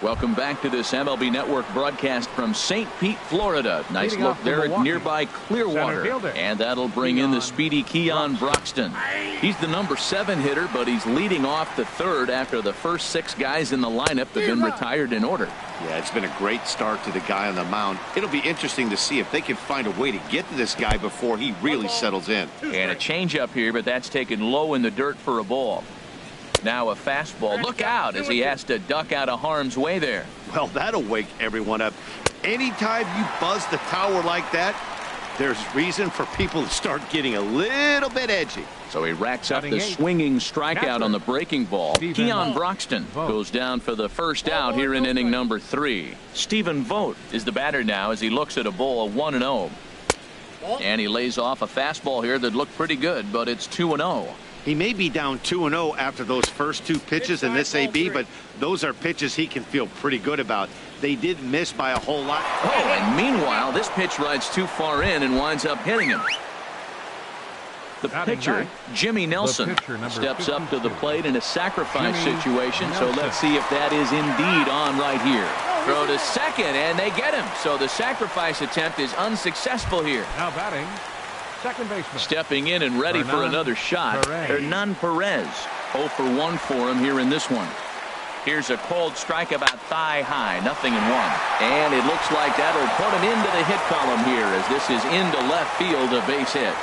Welcome back to this MLB Network broadcast from St. Pete, Florida. Nice look there at nearby Clearwater. And that'll bring in the speedy Keon Broxton. He's the number 7 hitter, but he's leading off the third after the first 6 guys in the lineup have been retired in order. Yeah, it's been a great start to the guy on the mound. It'll be interesting to see if they can find a way to get to this guy before he really settles in. And a changeup here, but that's taken low in the dirt for a ball. Now a fastball. Look out as he has to duck out of harm's way there. Well, that'll wake everyone up. Anytime you buzz the tower like that, there's reason for people to start getting a little bit edgy. So he racks up the swinging strikeout on the breaking ball. Keon Broxton goes down for the first out here in inning number 3. Stephen Vogt is the batter now as he looks at a ball of 1-0. And he lays off a fastball here that looked pretty good, but it's 2-0. He may be down 2-0 after those first 2 pitches in this AB, but those are pitches he can feel pretty good about. They did miss by a whole lot. Oh, and meanwhile, this pitch rides too far in and winds up hitting him. The pitcher, Jimmy Nelson, steps up to the plate in a sacrifice situation, so let's see if that is indeed on right here. Throw to second, and they get him. So the sacrifice attempt is unsuccessful here. Now batting, second baseman. Stepping in and ready for another shot, Hernan Perez. 0 for 1 for him here in this one. Here's a cold strike about thigh high, 0-1. And it looks like that'll put him into the hit column here as this is into left field, a base hit.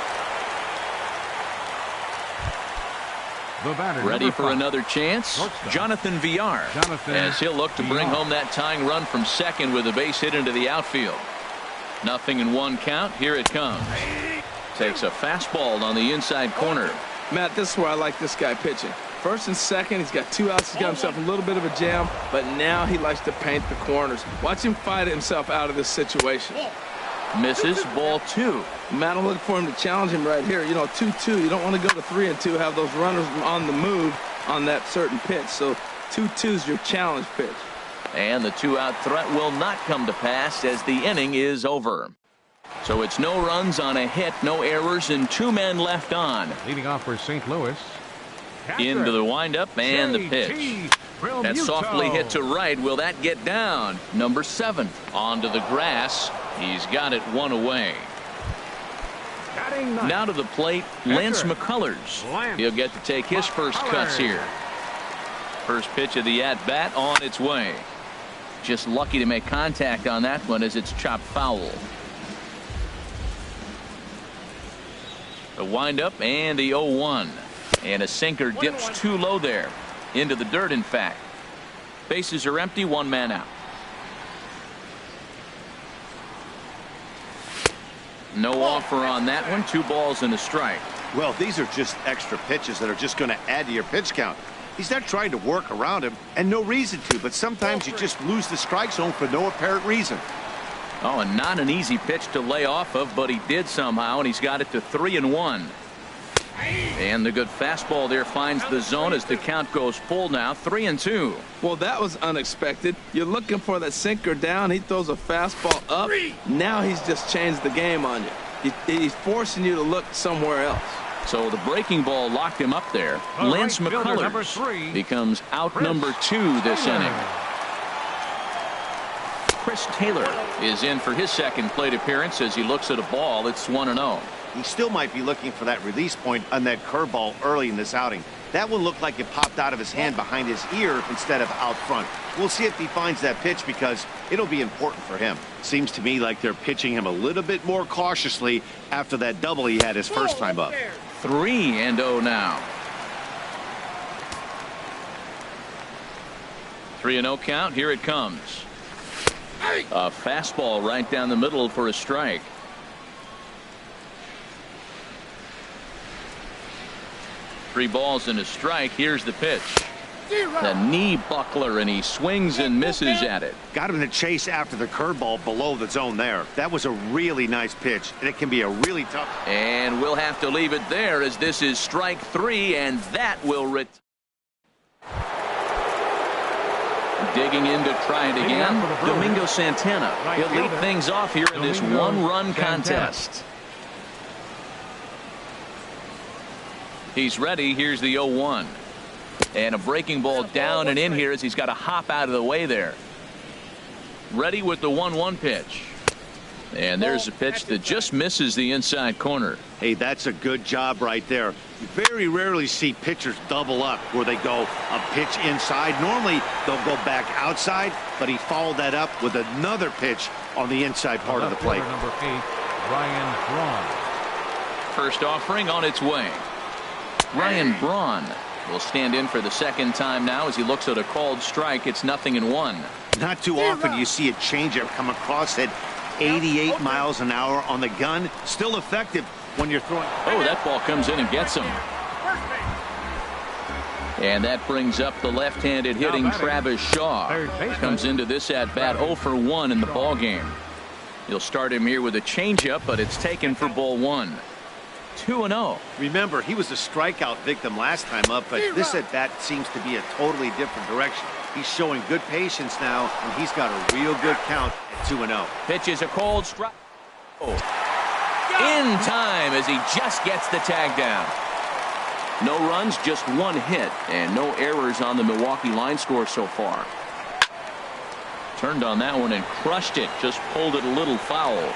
Ready for another chance, Jonathan Villar, as he'll look to bring home that tying run from second with a base hit into the outfield. 0-1 count. Here it comes. Takes a fastball on the inside corner. Matt, this is where I like this guy pitching. First and second, he's got 2 outs. He's got himself a little bit of a jam, but now he likes to paint the corners. Watch him fight himself out of this situation. Misses, ball 2. Matt, I'm looking for him to challenge him right here. You know, 2-2. You don't want to go to 3-2, have those runners on the move on that certain pitch. So 2-2 is your challenge pitch. And the 2-out threat will not come to pass as the inning is over. So it's no runs on a hit, no errors, and 2 men left on. Leading off for St. Louis. Into the windup and the pitch. That softly hit to right. Will that get down? Number 7 onto the grass. He's got it 1 away. Now to the plate, Lance McCullers. He'll get to take his first cuts here. First pitch of the at-bat on its way. Just lucky to make contact on that one as it's chopped foul. The windup and the 0-1. And a sinker dips too low there. Into the dirt, in fact. Bases are empty, 1 man out. No offer on that one. 2 balls and a strike. Well, these are just extra pitches that are just going to add to your pitch count. He's not trying to work around him, and no reason to, but sometimes you just lose the strike zone for no apparent reason. Oh, and not an easy pitch to lay off of, but he did somehow, and he's got it to 3-1. And the good fastball there finds the zone as the count goes full now, 3-2. Well, that was unexpected. You're looking for that sinker down. He throws a fastball up. Now he's just changed the game on you. He's forcing you to look somewhere else. So the breaking ball locked him up there. Lance McCullers becomes out number 2 this inning. Chris Taylor is in for his second plate appearance as he looks at a ball. It's 1-0. He still might be looking for that release point on that curveball early in this outing. That one looked like it popped out of his hand behind his ear instead of out front. We'll see if he finds that pitch because it'll be important for him. Seems to me like they're pitching him a little bit more cautiously after that double he had his first time up. 3-0 now. 3-0 count. Here it comes. A fastball right down the middle for a strike. Three balls and a strike. Here's the pitch. The knee buckler, and he swings and misses at it. Got him to chase after the curveball below the zone there. That was a really nice pitch, and it can be a really tough. And we'll have to leave it there as this is strike 3, and that will digging in to try it again. Domingo Santana. He'll lead things off here in this one-run contest. He's ready. Here's the 0-1. And a breaking ball down and in here as he's got to hop out of the way there. Ready with the 1-1 pitch. And there's a pitch that just misses the inside corner. Hey, that's a good job right there. You very rarely see pitchers double up where they go a pitch inside. Normally, they'll go back outside, but he followed that up with another pitch on the inside part of the plate. Number 8, Ryan Braun. First offering on its way. Ryan Braun will stand in for the second time now as he looks at a called strike. It's 0-1. Not too often you see a changeup come across at 88 miles an hour on the gun. Still effective when you're throwing. Oh, that ball comes in and gets him. And that brings up the left-handed hitting Travis Shaw. Comes into this at-bat 0 for 1 in the ball game. You'll start him here with a changeup, but it's taken for ball 1. 2-0. Remember, he was a strikeout victim last time up, but this at-bat seems to be a totally different direction. He's showing good patience now, and he's got a real good count at 2-0. Pitch is a cold strike. Oh. In time as he just gets the tag down. No runs, just one hit, and no errors on the Milwaukee line score so far. Turned on that one and crushed it. Just pulled it a little foul.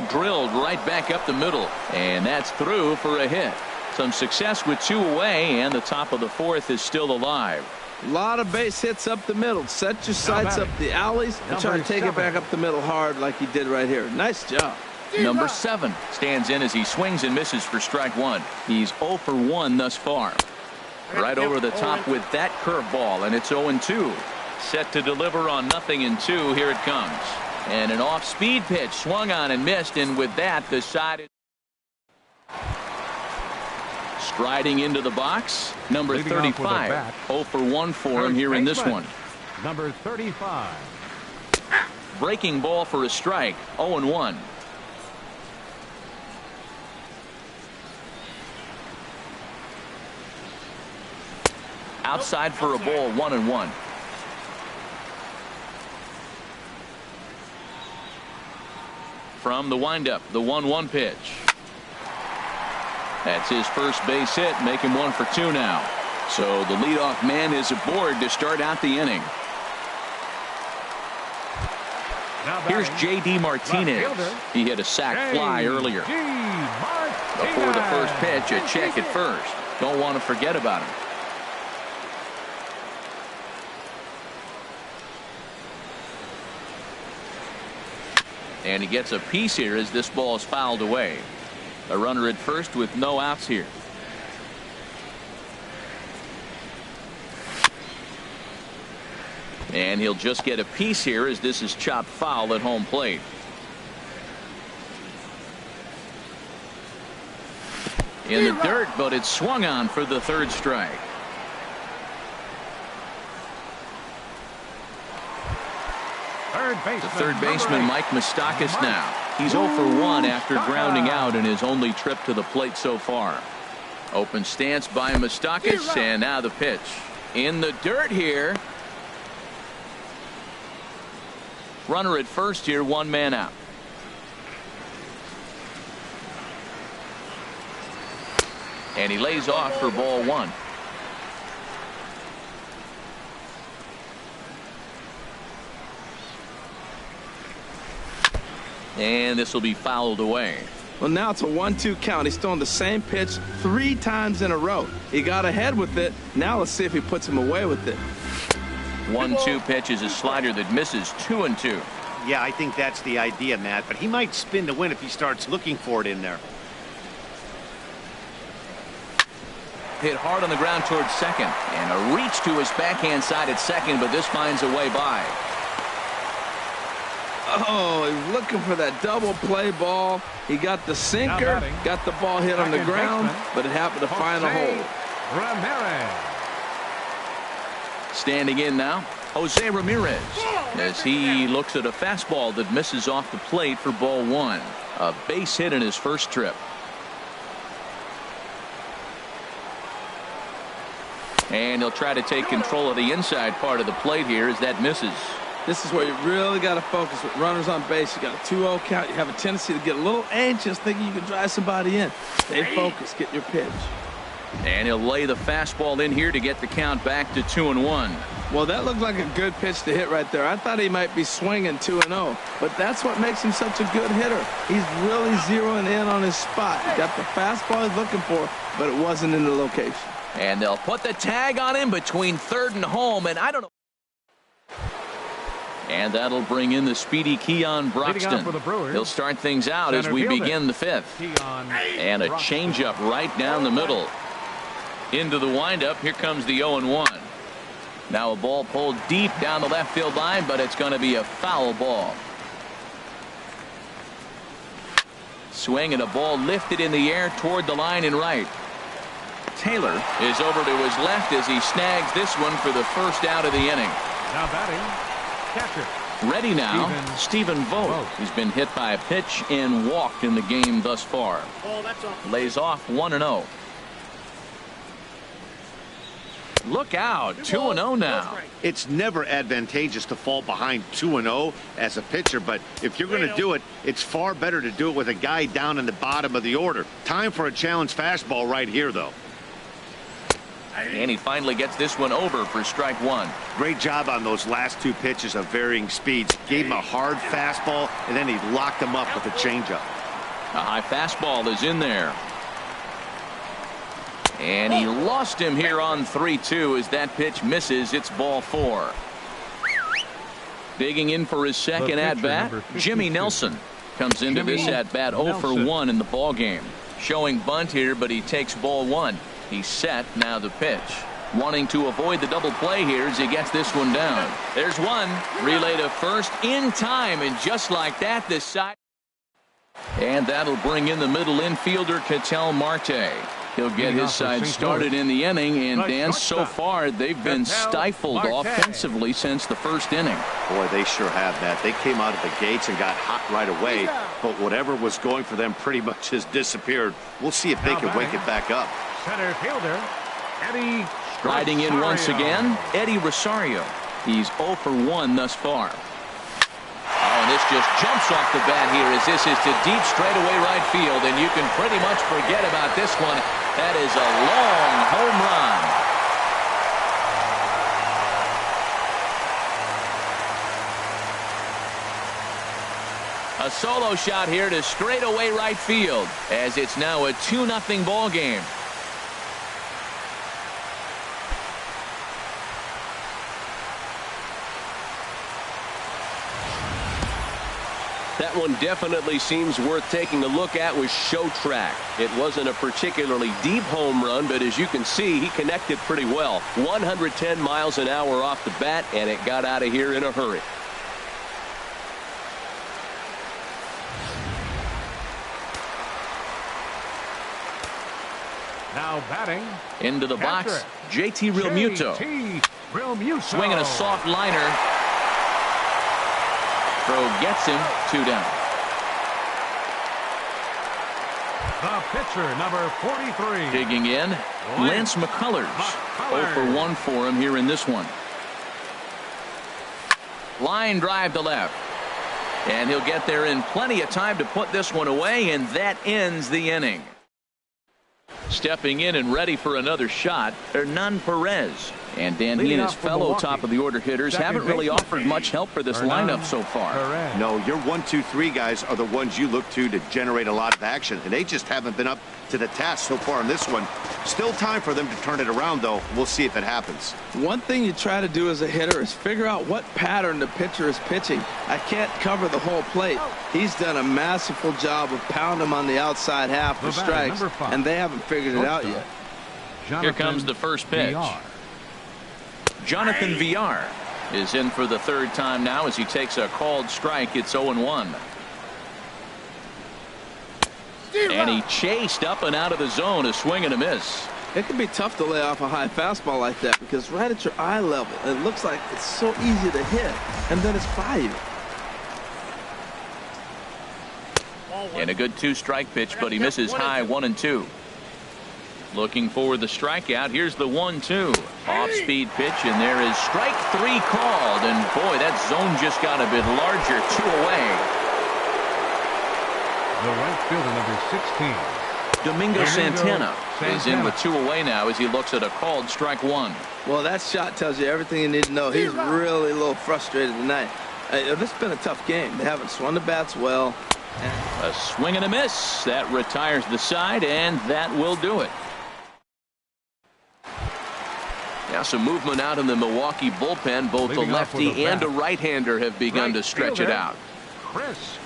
Drilled right back up the middle, and that's through for a hit. Some success with 2 away, and the top of the 4th is still alive. A lot of base hits up the middle. Set your sights up the alleys and try to take it back up the middle hard like he did right here. Nice job. Number 7 stands in as he swings and misses for strike 1. He's 0 for 1 thus far. Right over the top with that curveball, and it's 0-2. Set to deliver on 0-2. Here it comes. And an off-speed pitch swung on and missed, and with that, the side is striding into the box. Number 35. 0 for 1 for him here in this one. Number 35. Breaking ball for a strike. 0-1. Outside for a ball. 1-1. From the windup, the 1-1 pitch. That's his first base hit, make him 1 for 2 now. So the leadoff man is aboard to start out the inning. Here's J.D. Martinez. He hit a sac fly earlier. Before the first pitch, a check at first. Don't want to forget about him. And he gets a piece here as this ball is fouled away. A runner at first with no outs here. And he'll just get a piece here as this is chopped foul at home plate. In the dirt, but it's swung on for the 3rd strike. The third baseman, Mike Moustakas now. He's 0 for 1 after grounding out in his only trip to the plate so far. Open stance by Moustakas, and now the pitch. In the dirt here. Runner at first here, 1 man out. And he lays off for ball 1. And this will be fouled away. Well, now it's a 1-2 count. He's throwing the same pitch 3 times in a row. He got ahead with it. Now let's see if he puts him away with it. 1-2 pitch is a slider that misses. 2-2. Yeah, I think that's the idea, Matt. But he might spin to win if he starts looking for it in there. Hit hard on the ground towards second. And a reach to his backhand side at second, but this finds a way by. Oh, he's looking for that double play ball. He got the sinker, got the ball hit on the ground, but it happened to find a hole. Ramirez. Standing in now, Jose Ramirez, as he looks at a fastball that misses off the plate for ball 1. A base hit in his first trip. And he'll try to take control of the inside part of the plate here as that misses. This is where you really got to focus with runners on base. You got a 2-0 count. You have a tendency to get a little anxious thinking you can drive somebody in. Stay focused. Get your pitch. And he'll lay the fastball in here to get the count back to 2-1. Well, that looked like a good pitch to hit right there. I thought he might be swinging 2-0, but that's what makes him such a good hitter. He's really zeroing in on his spot. He got the fastball he's looking for, but it wasn't in the location. And they'll put the tag on him between third and home, and I don't know. And that'll bring in the speedy Keon Broxton. He'll start things out as we begin the 5th. And a changeup right down the middle. Into the windup. Here comes the 0-1. Now a ball pulled deep down the left field line, but it's going to be a foul ball. Swing and a ball lifted in the air toward the line and right. Taylor is over to his left as he snags this one for the first out of the inning. Now batting. Catcher. Ready now, Stephen Vogt. He's been hit by a pitch and walked in the game thus far. Lays off 1-0. Look out, 2-0 now. It's never advantageous to fall behind 2-0 as a pitcher, but if you're going to do it, it's far better to do it with a guy down in the bottom of the order. Time for a challenge fastball right here, though. And he finally gets this one over for strike 1. Great job on those last 2 pitches of varying speeds. Gave him a hard fastball, and then he locked him up with a changeup. A high fastball is in there. And he lost him here on 3-2 as that pitch misses. It's ball 4. Digging in for his second at-bat, Jimmy Nelson comes into this at-bat 0 for 1 in the ball game. Showing bunt here, but he takes ball 1. He's set. Now the pitch. Wanting to avoid the double play here as he gets this one down. There's one. Relay to first in time, and just like that, this side. And that'll bring in the middle infielder, Ketel Marte. He'll get his side started in the inning, and Dan, so far they've been stifled offensively since the first inning. Boy, they sure have, Matt. They came out of the gates and got hot right away, but whatever was going for them pretty much has disappeared. We'll see if they can wake it back up. Center fielder, Eddie. Striding in once again, Eddie Rosario. He's 0 for 1 thus far. Oh, and this just jumps off the bat here as this is to deep straightaway right field, and you can pretty much forget about this one. That is a long home run. A solo shot here to straightaway right field as it's now a 2-0 ball game. That one definitely seems worth taking a look at with Show Track. It wasn't a particularly deep home run, but as you can see, he connected pretty well. 110 miles an hour off the bat, and it got out of here in a hurry. Now batting. Into the box, JT Realmuto. Swinging a soft liner. Throw gets him 2 down. The pitcher, number 43. Digging in, Lance McCullers. 0 for 1 for him here in this one. Line drive to left. And he'll get there in plenty of time to put this one away, and that ends the inning. Stepping in and ready for another shot, Hernan Perez. And Dan, he and his fellow top-of-the-order hitters haven't really offered much help for this lineup so far. No, your 1, 2, 3 guys are the ones you look to generate a lot of action, and they just haven't been up to the task so far in this one. Still time for them to turn it around, though. We'll see if it happens. One thing you try to do as a hitter is figure out what pattern the pitcher is pitching. I can't cover the whole plate. He's done a masterful job of pounding him on the outside half for strikes, and they haven't figured it out yet. Here comes the first pitch. Jonathan Villar is in for the third time now as he takes a called strike. It's 0-1. And he chased up and out of the zone, a swing and a miss. It can be tough to lay off a high fastball like that because right at your eye level, it looks like it's so easy to hit, and then it's by you. And a good 2-strike pitch, but he misses high 1-2. Looking for the strikeout. Here's the 1-2. Off-speed pitch, and there is strike 3 called. And boy, that zone just got a bit larger. 2 away. The right fielder, number 16. Domingo Santana is in with 2 away now as he looks at a called strike 1. Well, that shot tells you everything you need to know. He's really a little frustrated tonight. This has been a tough game. They haven't swung the bats well. A swing and a miss. That retires the side, and that will do it. Now some movement out in the Milwaukee bullpen. Both the lefty and a right-hander have begun to stretch it out. Chris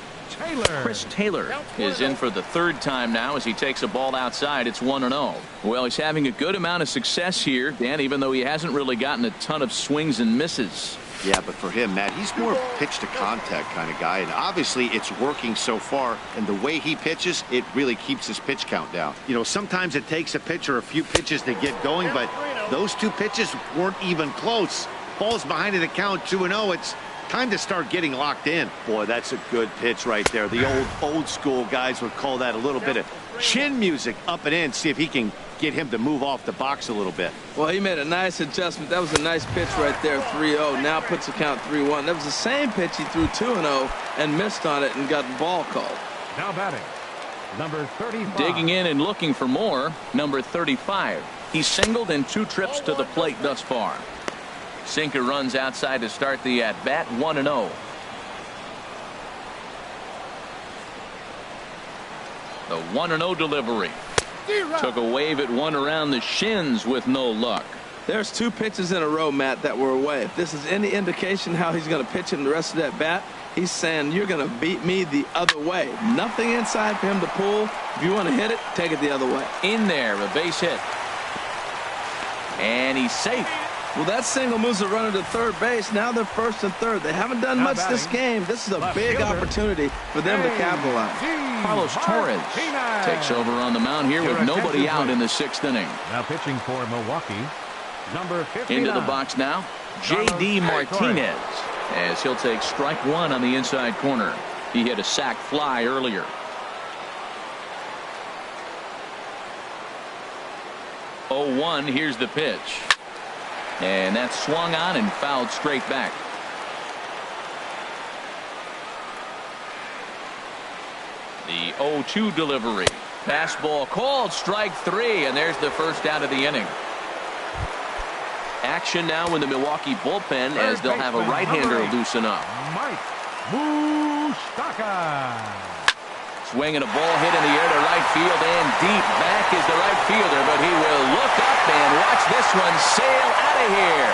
Taylor is in for the third time now as he takes a ball outside. It's 1-0. Well, he's having a good amount of success here, Dan, even though he hasn't really gotten a ton of swings and misses. Yeah, but for him, Matt, he's more pitch to contact kind of guy, and obviously it's working so far, and the way he pitches, it really keeps his pitch count down. You know, sometimes it takes a pitcher a few pitches to get going, but those 2 pitches weren't even close. Ball's behind in the count, 2-0. It's time to start getting locked in. Boy, that's a good pitch right there. The old school guys would call that a little bit of chin music up and in. See if he can get him to move off the box a little bit. Well, he made a nice adjustment. That was a nice pitch right there, 3-0. Now puts the count 3-1. That was the same pitch he threw 2-0 and missed on it and got the ball called. Now batting, number 35. Digging in and looking for more, number 35. He's singled in 2 trips to the plate thus far. Sinker runs outside to start the at-bat, 1-0. The 1-0 delivery. Took a wave at one around the shins with no luck. There's 2 pitches in a row, Matt, that were away. If this is any indication how he's going to pitch in the rest of that bat, he's saying you're going to beat me the other way. Nothing inside for him to pull. If you want to hit it, take it the other way. In there, a base hit. And he's safe. Well, that single moves the runner to third base. Now they're first and third. They haven't done much this game. This is a big opportunity for them to capitalize. Carlos Torres takes over on the mound here with nobody out in the 6th inning. Now pitching for Milwaukee, number 59. Into the box now, J.D. Martinez, as he'll take strike 1 on the inside corner. He hit a sac fly earlier. Oh, 1, here's the pitch. And that's swung on and fouled straight back. The 0-2 delivery. Fastball called, strike 3, and there's the first out of the inning. Action now in the Milwaukee bullpen as they'll have a right-hander loosen up. Mike Moustakas. Swing and a ball hit in the air to right field and deep. Back is the right fielder, but he will look up and watch this one sail out of here.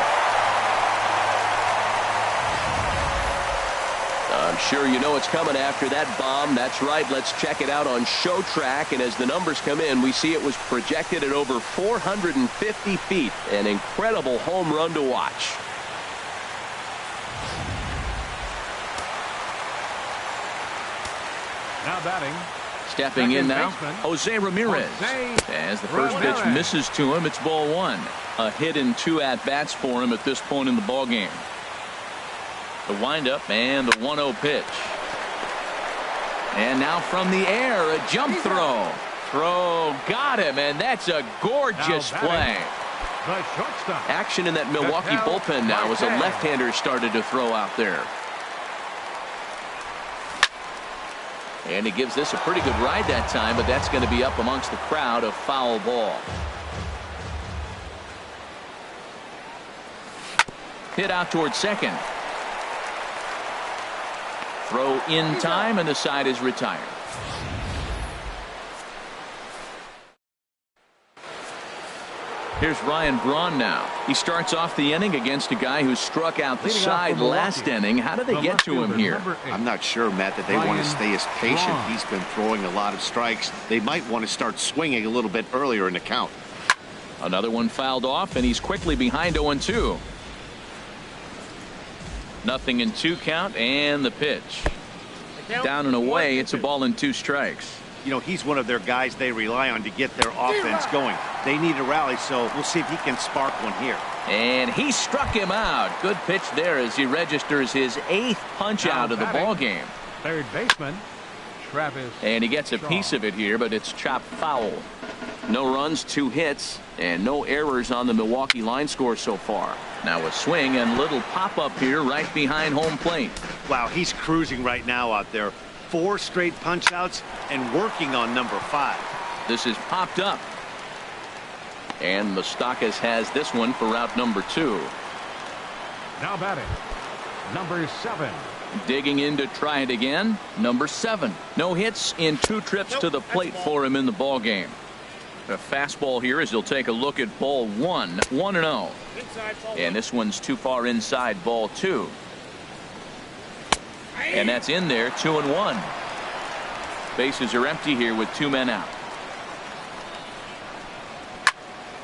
I'm sure you know what's coming after that bomb. That's right. Let's check it out on Show Track. And as the numbers come in, we see it was projected at over 450 feet. An incredible home run to watch. Now batting. Stepping in now, Jose Ramirez. As the first pitch misses to him, it's ball 1. A hit and 2 at-bats for him at this point in the ball game. The windup and the 1-0 pitch. And now from the air, a jump throw. Throw got him, and that's a gorgeous play. Action in that Milwaukee bullpen now as a left-hander started to throw out there. And he gives this a pretty good ride that time, but that's going to be up amongst the crowd. A foul ball. Hit out towards second. Throw in time, and the side is retired. Here's Ryan Braun now. He starts off the inning against a guy who struck out the side last inning. How did they get to him here? I'm not sure, Matt, that they want to stay as patient. He's been throwing a lot of strikes. They might want to start swinging a little bit earlier in the count. Another one fouled off, and he's quickly behind 0-2. 0-2 count, and the pitch. Down and away, it's a ball and 2 strikes. You know, he's one of their guys they rely on to get their offense going. They need a rally, so we'll see if he can spark one here. And he struck him out. Good pitch there as he registers his 8th punch out of the ball game. Third baseman, Travis. And he gets a piece of it here, but it's chopped foul. No runs, 2 hits, and no errors on the Milwaukee line score so far. Now a swing and little pop-up here right behind home plate. Wow, he's cruising right now out there. 4 straight punch-outs and working on number 5. This is popped up. And Moustakas has this one for route number 2. Now batting, number 7. Digging in to try it again, number 7. No hits in 2 trips to the plate for him in the ball game. A fastball here as he'll take a look at ball 1, 1-0. And this one's too far inside, ball 2. And that's in there, 2-1. Bases are empty here with 2 men out.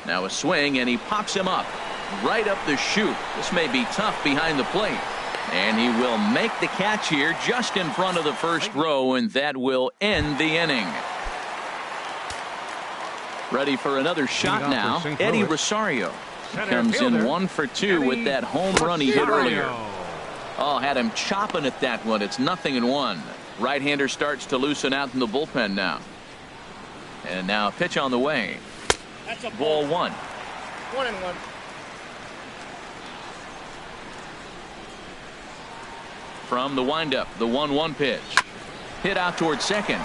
Now a swing, and he pops him up right up the chute. This may be tough behind the plate. And he will make the catch here just in front of the first row, and that will end the inning. Ready for another shot now, Eddie Rosario. He comes in 1 for 2 with that home run he hit earlier. Oh, had him chopping at that one. It's 0-1. Right-hander starts to loosen out in the bullpen now. And now a pitch on the way. That's a ball 1. 1-1. From the windup, the 1-1 pitch. Hit out towards second.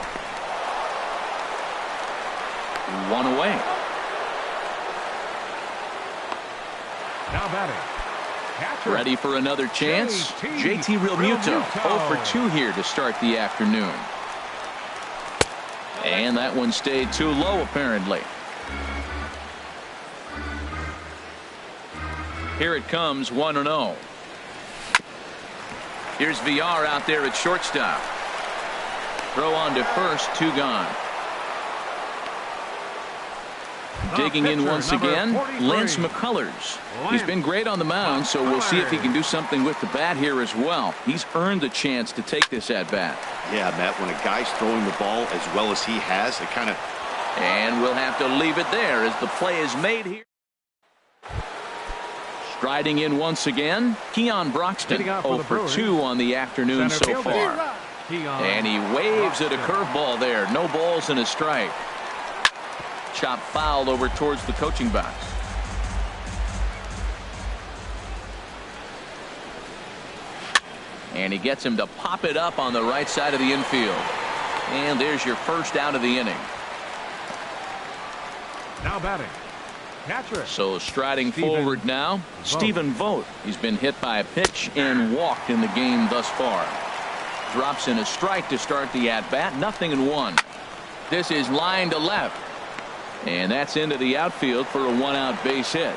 1 away. Now batting, catcher. Ready for another chance? JT Realmuto 0 for 2 here to start the afternoon. And that one stayed too low apparently. Here it comes, 1-0. Here's VR out there at shortstop. Throw on to first, 2 gone. Digging in once again, Lance McCullers. He's been great on the mound, so we'll see if he can do something with the bat here as well. He's earned the chance to take this at bat. Yeah, Matt, when a guy's throwing the ball as well as he has, it kind of... And we'll have to leave it there as the play is made here. Striding in once again, Keon Broxton 0 for 2 on the afternoon so far. And he waves at a curveball there. No balls and a strike. Chop foul over towards the coaching box. And he gets him to pop it up on the right side of the infield. And there's your first out of the inning. Now batting, catcher. So striding forward now, Stephen Vogt. He's been hit by a pitch and walked in the game thus far. Drops in a strike to start the at-bat, 0-1. This is line to left. And that's into the outfield for a 1-out base hit.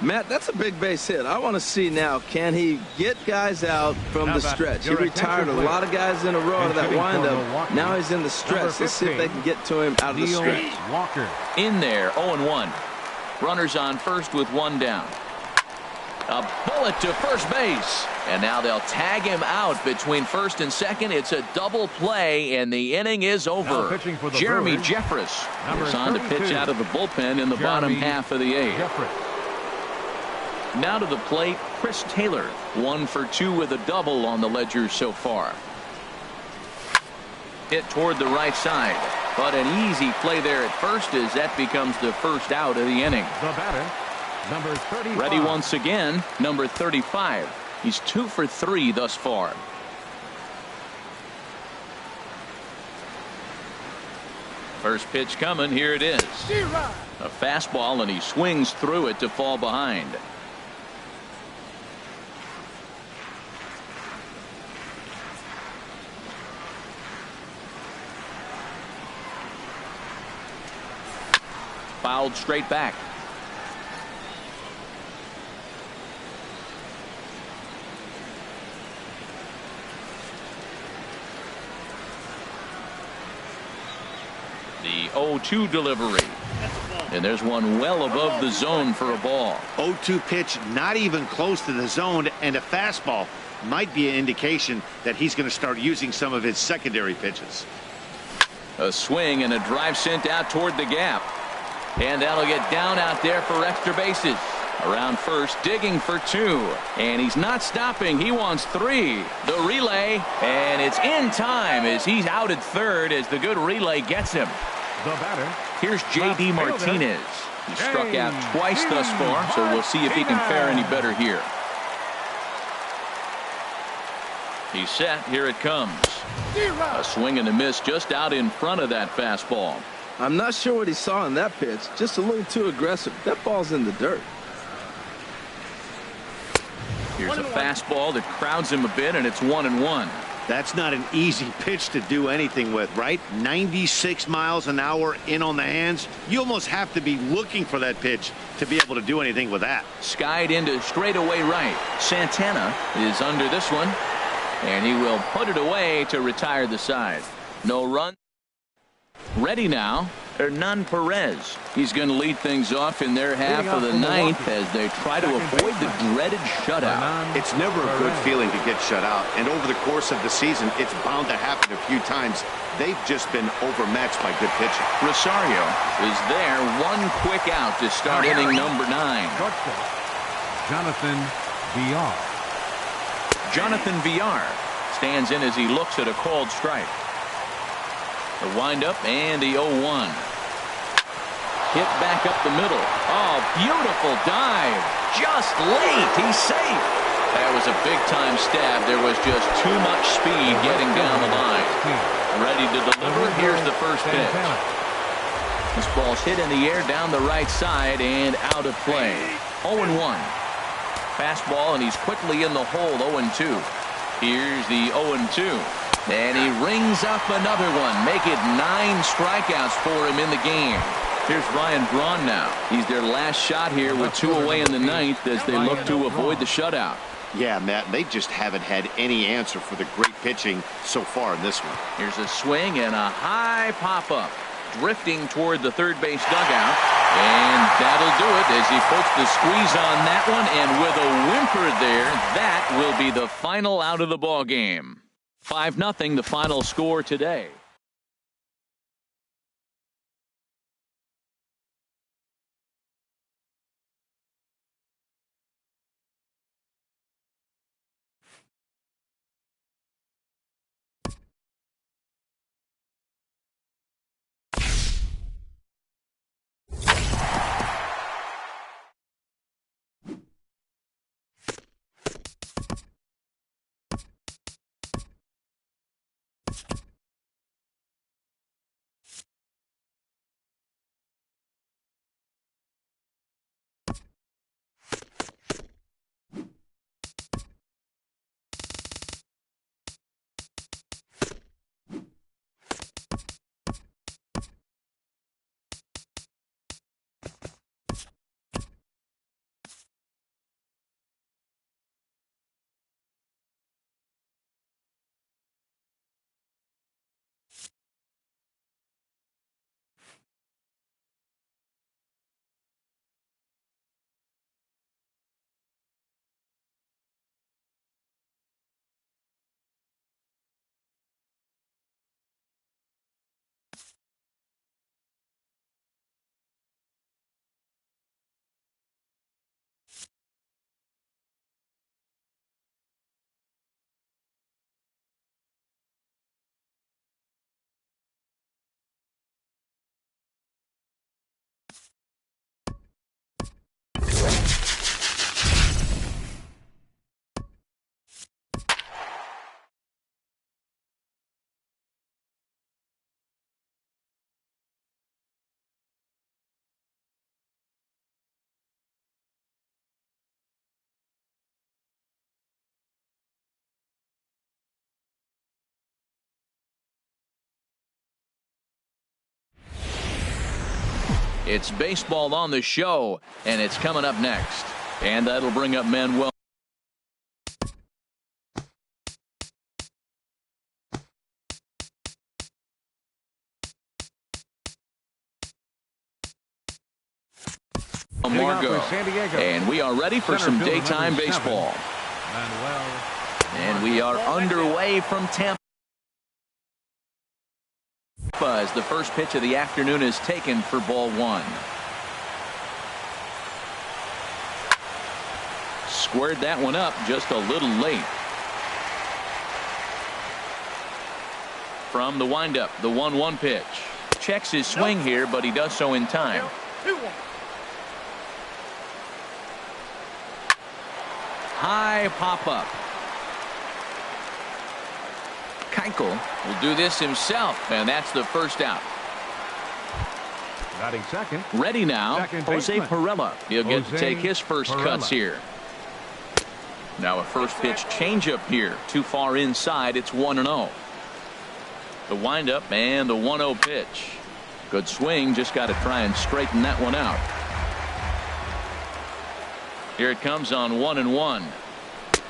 Matt, that's a big base hit. I want to see now, can he get guys out from the stretch? He retired a lot of guys in a row out of that windup. Now he's in the stretch. Let's see if they can get to him out of the stretch. Walker. In there, 0-1. Runners on first with 1 down. A bullet to first base. And now they'll tag him out between first and second. It's a double play, and the inning is over. Jeremy Jeffress is on to pitch out of the bullpen in the bottom half of the 8th. Now to the plate, Chris Taylor. 1 for 2 with a double on the ledger so far. Hit toward the right side. But an easy play there at first as that becomes the first out of the inning. The batter, number 35. Ready once again, number 35. He's 2 for 3 thus far. First pitch coming. Here it is. A fastball, and he swings through it to fall behind. Fouled straight back. The 0-2 delivery. And there's one well above the zone for a ball. 0-2 pitch, not even close to the zone, and a fastball might be an indication that he's going to start using some of his secondary pitches. A swing and a drive sent out toward the gap. And that'll get down out there for extra bases. Around first, digging for 2. And he's not stopping. He wants 3. The relay, and it's in time as he's out at third as the good relay gets him. The batter. Here's J.D. Martinez. He struck out twice thus far, so we'll see if he can fare any better here. He's set. Here it comes. A swing and a miss just out in front of that fastball. I'm not sure what he saw in that pitch. Just a little too aggressive. That ball's in the dirt. Here's a fastball that crowds him a bit, and it's 1-1. That's not an easy pitch to do anything with, right? 96 miles an hour in on the hands. You almost have to be looking for that pitch to be able to do anything with that. Skied into straightaway right. Santana is under this one, and he will put it away to retire the side. No run. Ready now, Hernan Perez. He's going to lead things off in their half of the ninth as they try to avoid the dreaded shutout. It's never a good feeling to get shut out, and over the course of the season, it's bound to happen a few times. They've just been overmatched by good pitching. Rosario is there, one quick out to start inning number 9. Jonathan Villar. Jonathan Villar stands in as he looks at a called strike. The windup and the 0-1. Hit back up the middle. Oh, beautiful dive. Just late. He's safe. That was a big-time stab. There was just too much speed getting down the line. Ready to deliver. Here's the first pitch. This ball's hit in the air down the right side and out of play. 0-1. Fastball, and he's quickly in the hole. 0-2. Here's the 0-2. And he rings up another one. Make it 9 strikeouts for him in the game. Here's Ryan Braun now. He's their last shot here with 2 away in the ninth as they look to avoid the shutout. Yeah, Matt, they just haven't had any answer for the great pitching so far in this one. Here's a swing and a high pop-up. Drifting toward the third base dugout. And that'll do it as he puts the squeeze on that one. And with a whimper there, that will be the final out of the ball game. 5-0 the final score today. It's baseball on the show, and it's coming up next. And that'll bring up Manuel. Margot. And we are ready for some daytime baseball. And we are underway from Tampa as the first pitch of the afternoon is taken for ball one. Squared that one up just a little late. From the windup, the 1-1 pitch. Checks his swing here, but he does so in time. 2-1. High pop-up. Keuchel will do this himself, and that's the first out. Batting second. Ready now, Jose baseman. Perella. He'll get to Jose take his first cuts Perella. here. Now a first pitch changeup here. Too far inside, it's 1-0. The windup and the 1-0 pitch. Good swing, just got to try and straighten that one out. Here it comes on 1-1.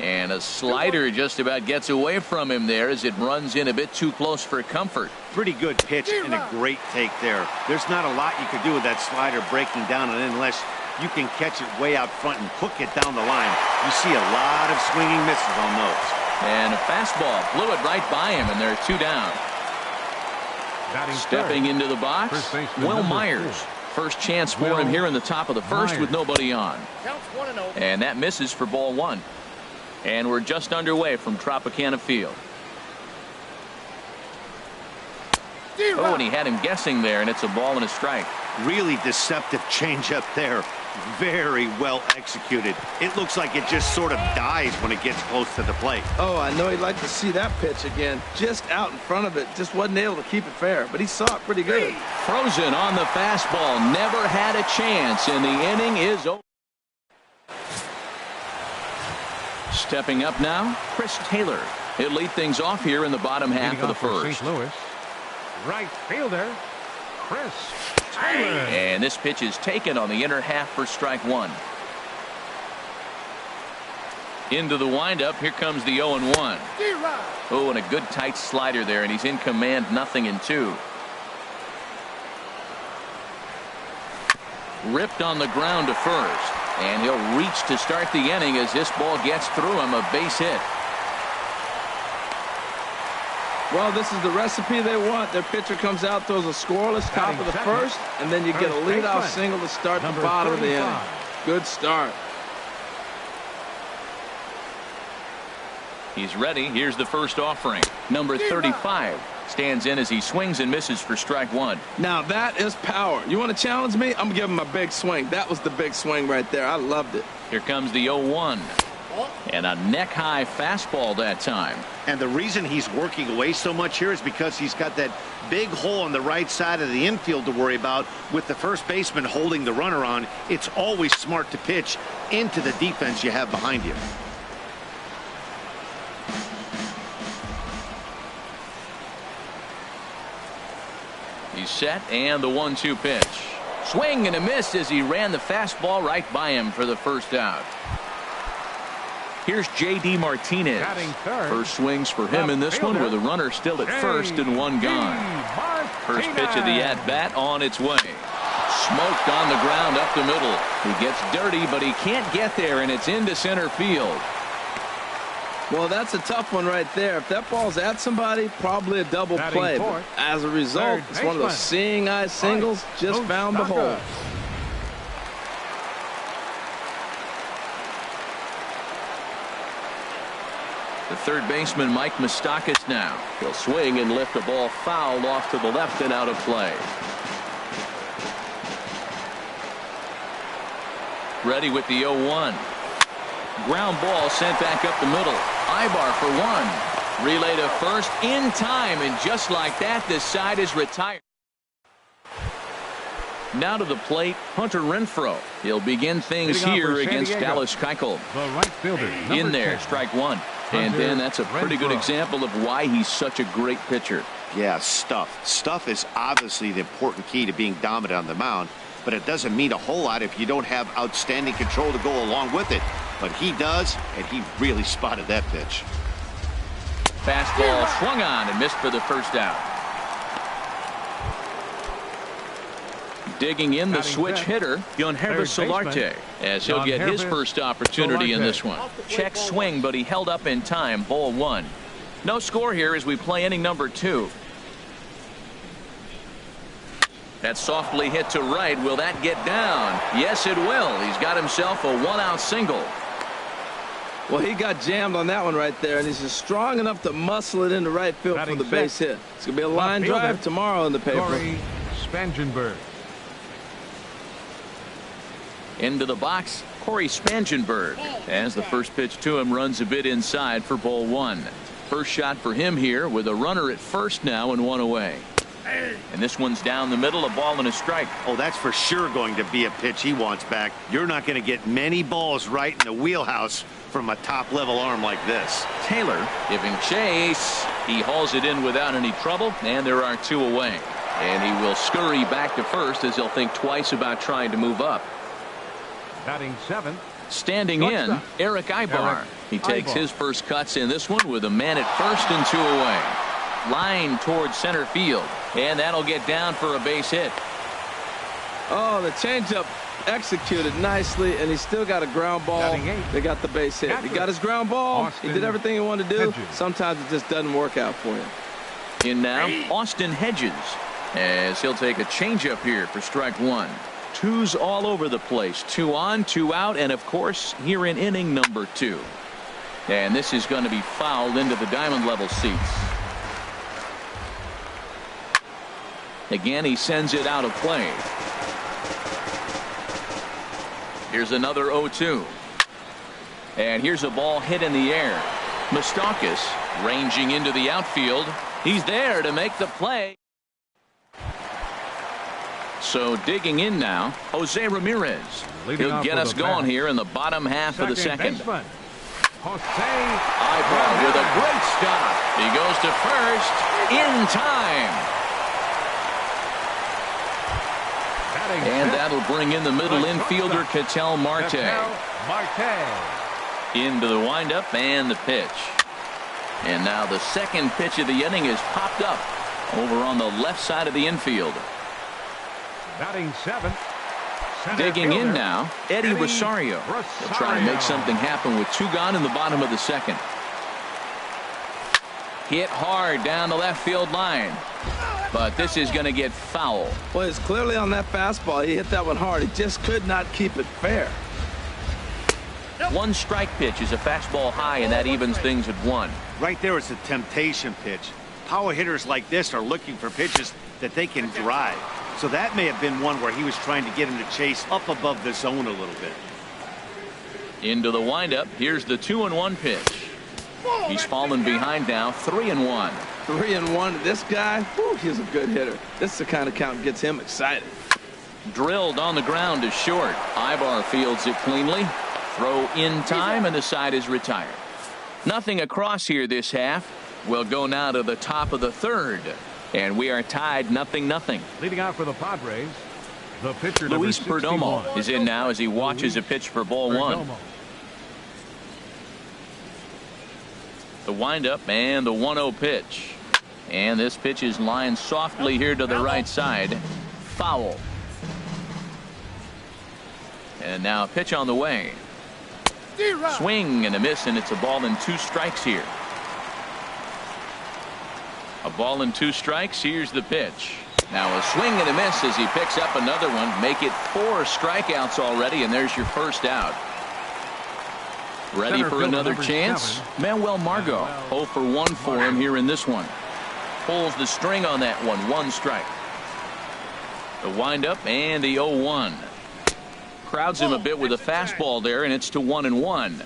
And a slider just about gets away from him there as it runs in a bit too close for comfort. Pretty good pitch and a great take there. There's not a lot you could do with that slider breaking down unless you can catch it way out front and hook it down the line. You see a lot of swinging misses on those. And a fastball blew it right by him, and there are two down. Stepping into the box, Will Myers. First chance for him here in the top of the first with nobody on. Counts 1-0. And that misses for ball one. And we're just underway from Tropicana Field. Oh, and he had him guessing there, and it's a ball and a strike. Really deceptive changeup there. Very well executed. It looks like it just sort of dies when it gets close to the plate. Oh, I know he'd like to see that pitch again. Just out in front of it. Just wasn't able to keep it fair, but he saw it pretty good. Frozen on the fastball. Never had a chance, and the inning is over. Stepping up now, Chris Taylor. He'll lead things off here in the bottom half of the first. St. Louis. Right fielder, Chris Taylor. And this pitch is taken on the inner half for strike one. Into the windup. Here comes the 0-1. Oh, and a good tight slider there, and he's in command, 0-2. Ripped on the ground to first. And he'll reach to start the inning as this ball gets through him, a base hit. Well, this is the recipe they want. Their pitcher comes out, throws a scoreless top of the first, and then you get a leadoff single to start the bottom of the inning. Good start. He's ready. Here's the first offering. Number 35 stands in as he swings and misses for strike one. Now that is power. You want to challenge me? I'm going to give him a big swing. That was the big swing right there. I loved it. Here comes the 0-1. And a neck-high fastball that time. And the reason he's working away so much here is because he's got that big hole on the right side of the infield to worry about with the first baseman holding the runner on. It's always smart to pitch into the defense you have behind you. He's set, and the 1-2 pitch. Swing and a miss as he ran the fastball right by him for the first out. Here's J.D. Martinez. First swings for him in this one with a runner still at first and one gone. First pitch of the at-bat on its way. Smoked on the ground up the middle. He gets dirty, but he can't get there, and it's into center field. Well, that's a tough one right there. If that ball's at somebody, probably a double play. But as a result, it's one of those seeing eye singles. Just found the hole. The third baseman, Mike Moustakas, now. He'll swing and lift a ball foul off to the left and out of play. Ready with the 0-1. Ground ball sent back up the middle. Ibar for one. Relay to first in time, and just like that, the side is retired. Now to the plate, Hunter Renfroe. He'll begin things here against Dallas Keuchel. The right fielder, In there, strike one. And then that's a pretty good example of why he's such a great pitcher. Yeah, stuff. Stuff is obviously the important key to being dominant on the mound. but it doesn't mean a whole lot if you don't have outstanding control to go along with it. But he does, and he really spotted that pitch. Fastball swung on and missed for the first out. Digging in the switch hitter, Yonhervis Solarte, as he'll get his first opportunity in this one. Check swing, but he held up in time. Ball 1. No score here as we play inning number 2. That's softly hit to right. Will that get down? Yes, it will. He's got himself a 1-out single. Well, he got jammed on that one right there, and he's just strong enough to muscle it into right field for the base hit. It's going to be a line drive tomorrow in the paper. Corey Spangenberg. Into the box, Corey Spangenberg, as the first pitch to him runs a bit inside for ball 1. First shot for him here with a runner at first now and 1 away. And this one's down the middle, a ball and a strike. Oh, that's for sure going to be a pitch he wants back. You're not going to get many balls right in the wheelhouse from a top-level arm like this. Taylor giving chase. He hauls it in without any trouble, and there are 2 away. And he will scurry back to first as he'll think twice about trying to move up. Batting 7th. Standing in, Eric Ibar. He takes his first cuts in this one with a man at first and 2 away. Line towards center field, and that'll get down for a base hit. Oh, the changeup executed nicely, and he's still got a ground ball. They got the base hit. He got his ground ball. He did everything he wanted to do. Sometimes it just doesn't work out for him. In now, Austin Hedges, as he'll take a changeup here for strike 1. 2's all over the place. 2 on, 2 out, and of course here in inning number 2. And this is going to be fouled into the diamond level seats. Again, he sends it out of play. Here's another 0-2. And here's a ball hit in the air. Moustakas ranging into the outfield. He's there to make the play. So digging in now, Jose Ramirez. He'll get us going here in the bottom half of the second. Ibar with a great stop. He goes to first in time. And that'll bring in the middle infielder, Ketel Marte. Into the windup and the pitch. And now the second pitch of the inning is popped up over on the left side of the infield. Batting 7th. Digging in now, Eddie Rosario. He'll try to make something happen with 2 gone in the bottom of the second. Hit hard down the left field line. But this is going to get foul. Well, it's clearly on that fastball. He hit that one hard. He just could not keep it fair. 1 strike pitch is a fastball high, and that evens things at 1. Right there is a temptation pitch. Power hitters like this are looking for pitches that they can drive. So that may have been one where he was trying to get him to chase up above the zone a little bit. Into the windup. Here's the 2-1 pitch. He's fallen behind now, 3-1. 3-1. This guy, whew, he's a good hitter. This is the kind of count that gets him excited. Drilled on the ground to short. Ibar fields it cleanly. Throw in time, and the side is retired. Nothing across here this half. We'll go now to the top of the 3rd. And we are tied 0-0. Leading out for the Padres, the pitcher Luis Perdomo is in now as he watches a pitch for ball 1. The windup and the 1-0 pitch. And this pitch is lined softly here to the right side. Foul. And now a pitch on the way. Swing and a miss, and it's a ball and 2 strikes here. A ball and 2 strikes. Here's the pitch. Now a swing and a miss as he picks up another one. Make it 4 strikeouts already, and there's your first out. Ready for another chance? Manuel Margot. 0 for 1 for him here in this one. Pulls the string on that one. 1 strike. The windup and the 0-1. Crowds him a bit with a fastball there, and it's to 1-1.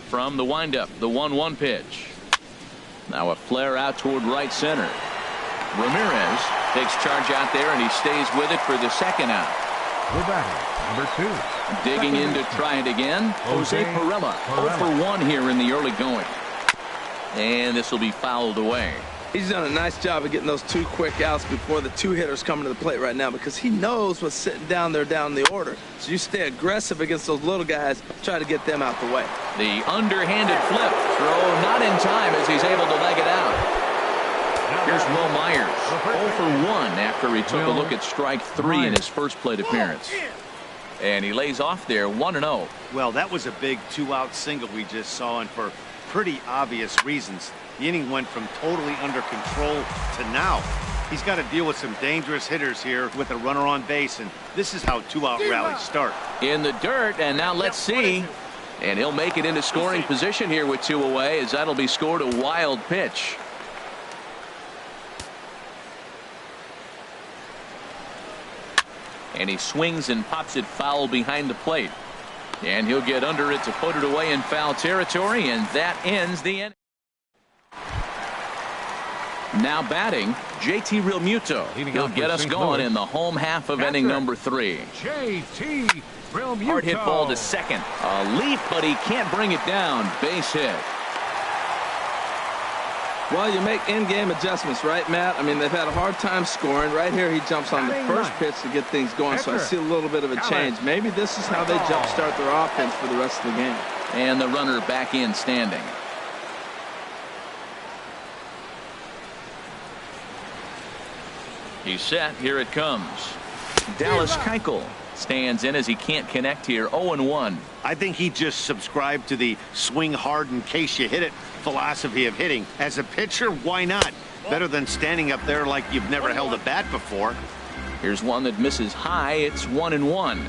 From the windup, the 1-1 pitch. Now a flare out toward right center. Ramirez takes charge out there, and he stays with it for the second out. We're back. Number 2. Digging in to try it again. Jose Pirela. 0 for 1 here in the early going. And this will be fouled away. He's done a nice job of getting those 2 quick outs before the 2 hitters coming to the plate right now, because he knows what's sitting down there down the order. So you stay aggressive against those little guys, try to get them out the way. The underhanded flip throw not in time as he's able to leg it out. Here's Will Myers, 0 for 1 after he took a look at strike 3 in his first plate appearance. And he lays off there 1-0. Well, that was a big 2-out single we just saw, and for pretty obvious reasons. The inning went from totally under control to now. He's got to deal with some dangerous hitters here with a runner on base, and this is how 2-out rallies start. In the dirt, and now let's see. And he'll make it into scoring position here with 2 away, as that'll be scored a wild pitch. And he swings and pops it foul behind the plate. And he'll get under it to put it away in foul territory, and that ends the inning. Now batting, JT Realmuto. He'll get us going in the home half of inning number 3. JT Realmuto. Hard hit ball to second. A leap, but he can't bring it down. Base hit. Well, you make in-game adjustments, right, Matt? I mean, they've had a hard time scoring. Right here, he jumps on the first pitch to get things going, so I see a little bit of a change. Maybe this is how they jumpstart their offense for the rest of the game. And the runner back in standing. He's set. Here it comes. Dallas Keuchel stands in as he can't connect here. 0-1. I think he just subscribed to the swing hard in case you hit it philosophy of hitting. As a pitcher, why not? Better than standing up there like you've never held a bat before. Here's one that misses high. It's 1-1.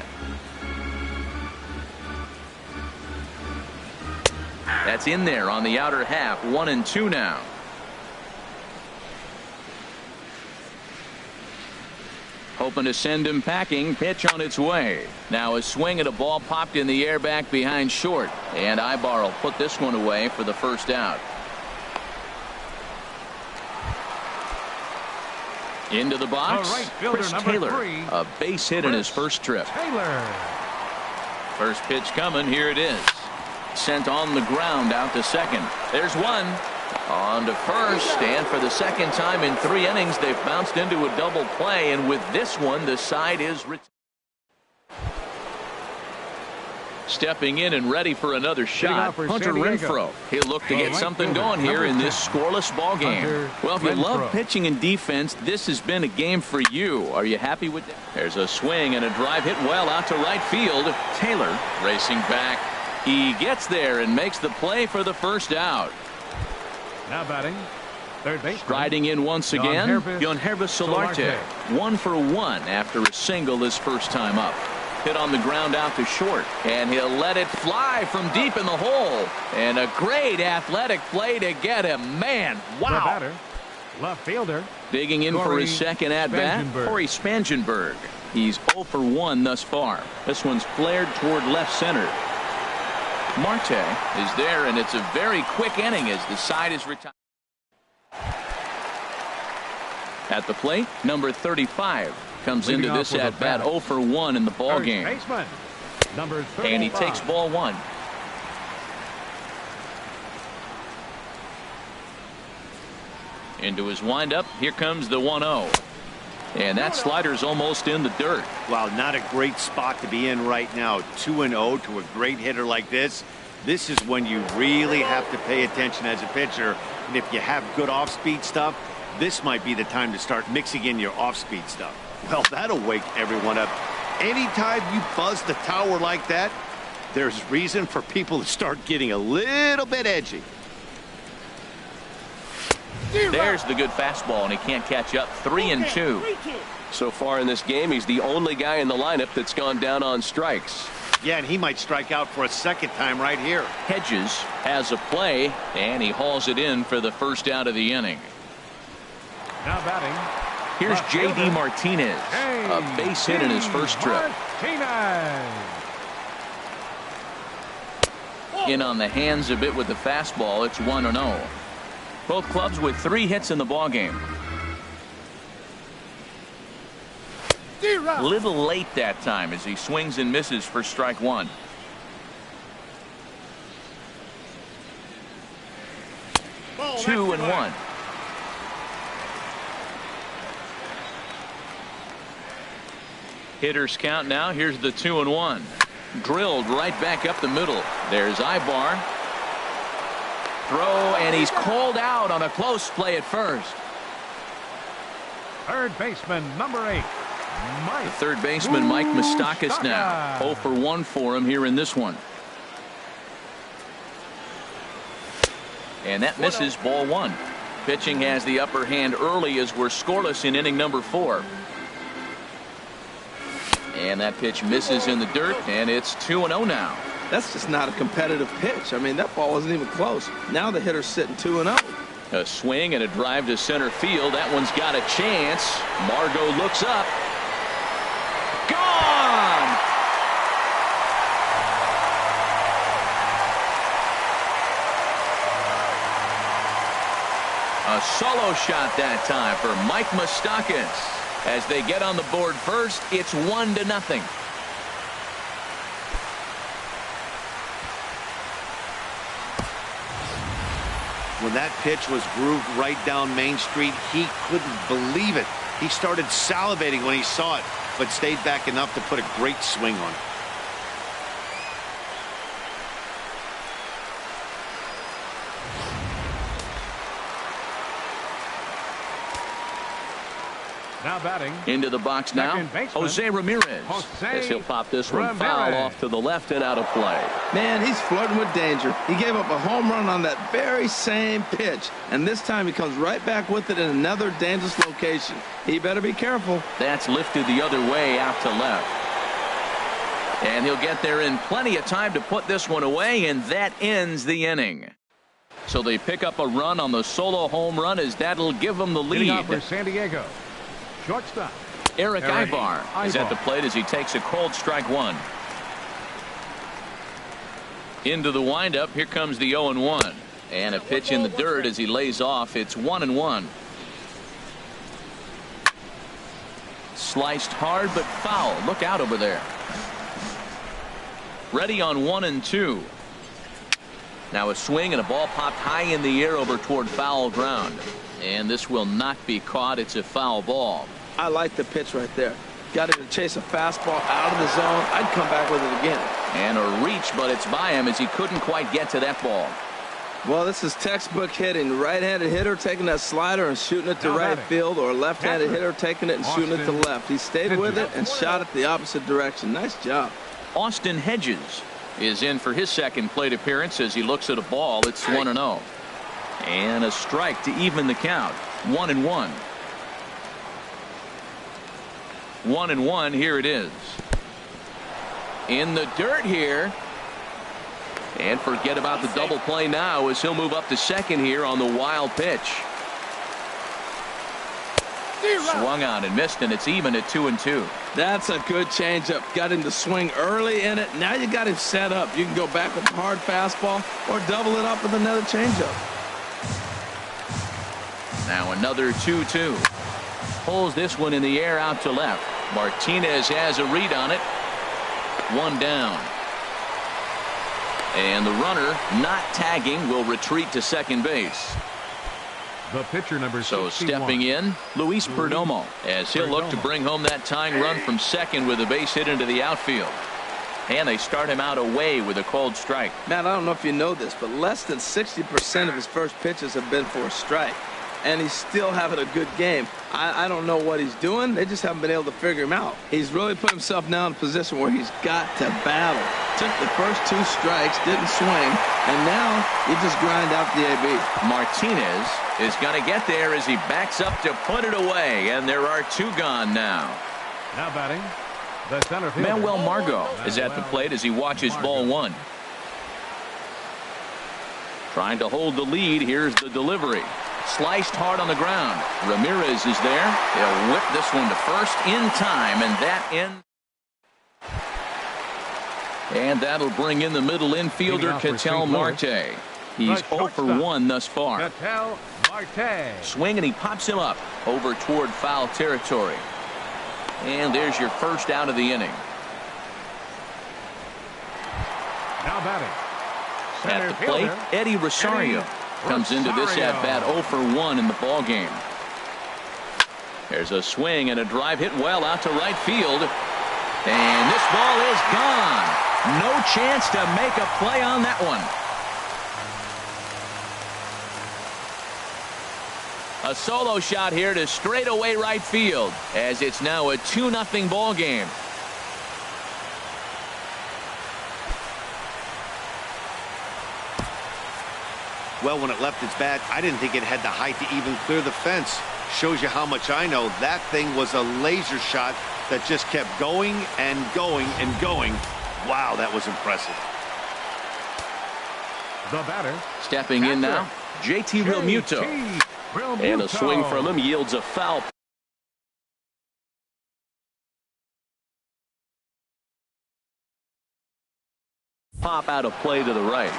That's in there on the outer half. 1-2 now. Hoping to send him packing. Pitch on its way. Now a swing at a ball popped in the air back behind short. And Ibar will put this one away for the first out. Into the box. Chris Taylor. A base hit in his first trip. First pitch coming. Here it is. Sent on the ground out to second. There's one. On to first, and for the second time in 3 innings, they've bounced into a double play, and with this one, the side is stepping in and ready for another shot. Hunter Renfroe. He'll look to get something going here in this scoreless ball game. Well, if you love pitching and defense, this has been a game for you. Are you happy with that? There's a swing and a drive hit well out to right field. Taylor racing back. He gets there and makes the play for the first out. Now batting, third base. Striding in once again, Yonhervis Solarte. 1 for 1 after a single his first time up. Hit on the ground out to short, and he'll let it fly from deep in the hole. And a great athletic play to get him. Man, wow. Batter, left fielder. Digging in for his second at-bat, Corey Spangenberg. He's 0 for 1 thus far. This one's flared toward left center. Marte is there, and it's a very quick inning as the side is retired. At the plate, number 35 comes into this at-bat 0 for 1 in the ball game. And he takes ball 1. Into his windup. Here comes the 1-0. And that slider's almost in the dirt. Wow, not a great spot to be in right now. 2-0 to a great hitter like this. This is when you really have to pay attention as a pitcher. And if you have good off-speed stuff, this might be the time to start mixing in your off-speed stuff. Well, that'll wake everyone up. Anytime you buzz the tower like that, there's reason for people to start getting a little bit edgy. There's the good fastball, and he can't catch up. 3-2. So far in this game, he's the only guy in the lineup that's gone down on strikes. Yeah, and he might strike out for a second time right here. Hedges has a play, and he hauls it in for the first out of the inning. Now batting. Here's J.D. Martinez, a base hit in his first trip. In on the hands a bit with the fastball. It's 1-0. Both clubs with 3 hits in the ballgame. Little late that time as he swings and misses for strike 1. Ball, 2-1. Hitters count now. Here's the 2-1. Drilled right back up the middle. There's Ibar. Throw, and he's called out on a close play at first. Third baseman, number 8. The third baseman, Mike Moustakas, now 0 for 1 for him here in this one. And that misses, ball 1. Pitching has the upper hand early as we're scoreless in inning number 4. And that pitch misses in the dirt, and it's 2-0 now. That's just not a competitive pitch. I mean, that ball wasn't even close. Now the hitter's sitting 2-0. A swing and a drive to center field. That one's got a chance. Margot looks up. Gone! A solo shot that time for Mike Moustakas. As they get on the board first, it's 1-0. When that pitch was grooved right down Main Street, he couldn't believe it. He started salivating when he saw it, but stayed back enough to put a great swing on it. Now batting. Into the box now, Jose Ramirez. As he'll pop this one foul off to the left and out of play. Man, he's flirting with danger. He gave up a home run on that very same pitch, and this time he comes right back with it in another dangerous location. He better be careful. That's lifted the other way out to left. And he'll get there in plenty of time to put this one away, and that ends the inning. So they pick up a run on the solo home run, as that'll give them the lead. For San Diego. Shortstop. Eric Ibar is at the plate as he takes a cold strike 1. Into the windup. Here comes the 0-1. And a pitch in the dirt as he lays off. It's 1-1. Sliced hard but foul. Look out over there. Ready on 1-2. Now a swing and a ball popped high in the air over toward foul ground. And this will not be caught. It's a foul ball. I like the pitch right there. Got him to chase a fastball out of the zone. I'd come back with it again. And a reach, but it's by him as he couldn't quite get to that ball. Well, this is textbook hitting. Right-handed hitter taking that slider and shooting it to right field, or a left-handed hitter taking it and shooting it to left. He stayed with it and shot it the opposite direction. Nice job. Austin Hedges is in for his second plate appearance as he looks at a ball. It's 1-0. And a strike to even the count. 1-1. 1-1. Here it is. In the dirt here. And forget about the double play now as he'll move up to second here on the wild pitch. Swung on and missed, and it's even at 2-2. That's a good changeup. Got him to swing early in it. Now you got him set up. You can go back with a hard fastball or double it up with another changeup. Now another 2-2. Pulls this one in the air out to left. Martinez has a read on it. One down. And the runner, not tagging, will retreat to second base. The pitcher, number 61. So stepping in, Luis Perdomo, as he'll look to bring home that tying run from second with a base hit into the outfield. And they start him out away with a cold strike. Matt, I don't know if you know this, but less than 60% of his first pitches have been for a strike. And he's still having a good game. I don't know what he's doing. They just haven't been able to figure him out. He's really put himself now in a position where he's got to battle. Took the first 2 strikes, didn't swing, and now he just grind out the AB. Martinez is going to get there as he backs up to put it away, and there are 2 gone now. Now batting, the center fielder. Manuel Margot is at the plate as he watches ball 1. Trying to hold the lead. Here's the delivery. Sliced hard on the ground. Ramirez is there. He'll whip this one to first in time, and that ends. And that'll bring in the middle infielder, Ketel Marte. He's 0 for 1 thus far. Ketel Marte. Swing, and he pops him up over toward foul territory. And there's your first out of the inning. Now batting. At the plate, Eddie Rosario comes into this at-bat 0 for 1 in the ball game. There's a swing and a drive hit well out to right field. And this ball is gone. No chance to make a play on that one. A solo shot here to straightaway right field, as it's now a 2-0 ball game. Well, when it left its bat, I didn't think it had the height to even clear the fence. Shows you how much I know. That thing was a laser shot that just kept going and going and going. Wow, that was impressive. The batter. Stepping in now, JT Realmuto. And a swing from him yields a foul. Pop out of play to the right.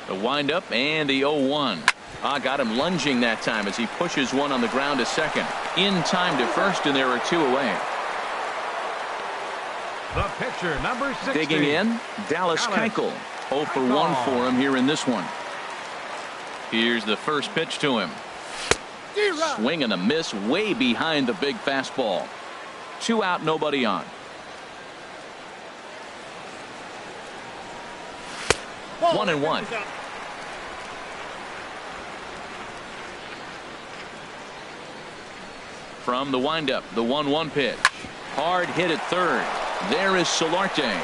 The windup and the 0-1. Got him lunging that time as he pushes one on the ground to second. In time to first, and there are 2 away. The pitcher, number 60. Digging in, Dallas Keuchel. 0 for 1 for him here in this one. Here's the first pitch to him. Swing and a miss way behind the big fastball. 2 out, nobody on. Ball, 1-1. From the windup, the 1-1 pitch. Hard hit at third. There is Solarte.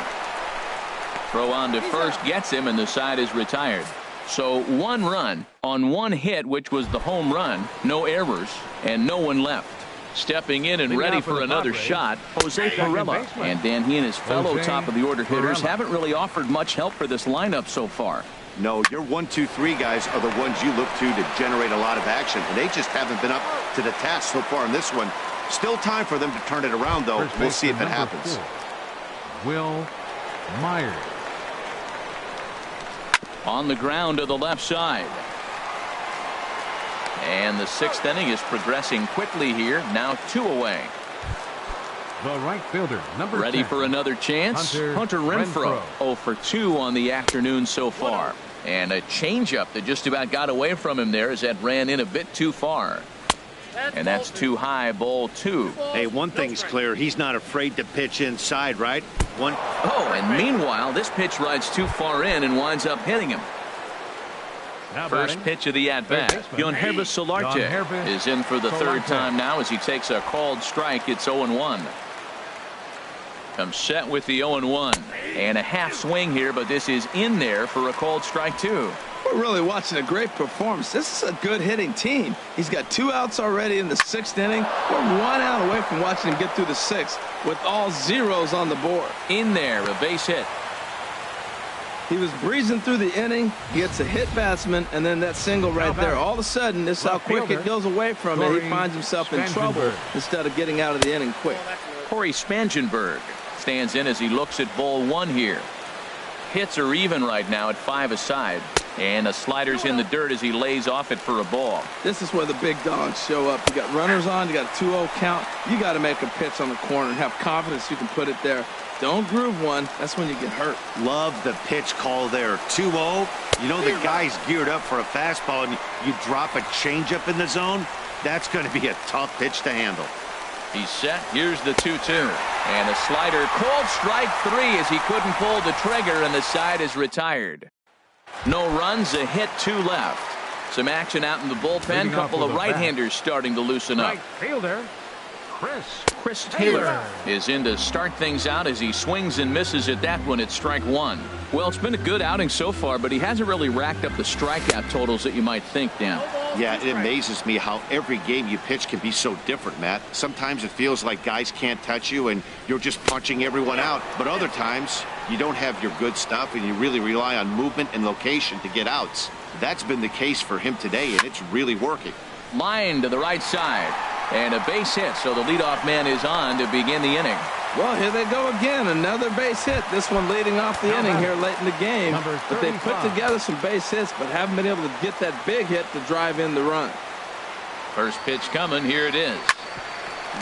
Throw on to first gets him, and the side is retired. So 1 run on 1 hit, which was the home run. No errors and no one left. Stepping in and ready for another shot, Jose Pirela. And Dan, he and his fellow top-of-the-order hitters haven't really offered much help for this lineup so far. No, your 1, 2, 3 guys are the ones you look to generate a lot of action, and they just haven't been up to the task so far in this one. Still time for them to turn it around, though. We'll see if it happens. 4, Will Myers. On the ground to the left side. And the 6th inning is progressing quickly here. Now 2 away. The right fielder, number Ready 10. for another chance. Hunter Renfroe. 0 for 2 on the afternoon so far. And a changeup that just about got away from him there as that ran in a bit too far. And that's too high, ball 2. Hey, one thing's clear. He's not afraid to pitch inside, right? And meanwhile, this pitch rides too far in and winds up hitting him. Now First batting, pitch of the at-bat. Yohannes Solarte is in for the 3rd time now as he takes a called strike. It's 0-1. Comes set with the 0-1. And a half swing here, but this is in there for a called strike 2. We're really watching a great performance. This is a good hitting team. He's got 2 outs already in the 6th inning. We're 1 out away from watching him get through the 6th with all zeros on the board. In there, a base hit. He was breezing through the inning. He gets a hit batsman, and then that single right there. All of a sudden, this is how quick it goes away from him. He finds himself in trouble instead of getting out of the inning quick. Corey Spangenberg stands in as he looks at ball 1 here. Hits are even right now at 5 aside. And a slider's in the dirt as he lays off it for a ball. This is where the big dogs show up. You got runners on, you got a 2-0 count. You got to make a pitch on the corner and have confidence you can put it there. Don't groove one. That's when you get hurt. Love the pitch call there. 2-0. You know the guy's geared up for a fastball, and you drop a changeup in the zone. That's going to be a tough pitch to handle. He's set. Here's the 2-2. And a slider. Called strike 3 as he couldn't pull the trigger, and the side is retired. No runs, a hit, 2 left. Some action out in the bullpen. Couple of right-handers starting to loosen up. Right fielder, Chris Taylor is in to start things out as he swings and misses at that one at strike 1. Well, it's been a good outing so far, but he hasn't really racked up the strikeout totals that you might think, Dan. Yeah, it amazes me how every game you pitch can be so different, Matt. Sometimes it feels like guys can't touch you and you're just punching everyone out. But other times, you don't have your good stuff and you really rely on movement and location to get outs. That's been the case for him today, and it's really working. Line to the right side. And a base hit, so the leadoff man is on to begin the inning. Well, here they go again. Another base hit. This one leading off the inning here late in the game. But they put together some base hits, but haven't been able to get that big hit to drive in the run. First pitch coming. Here it is.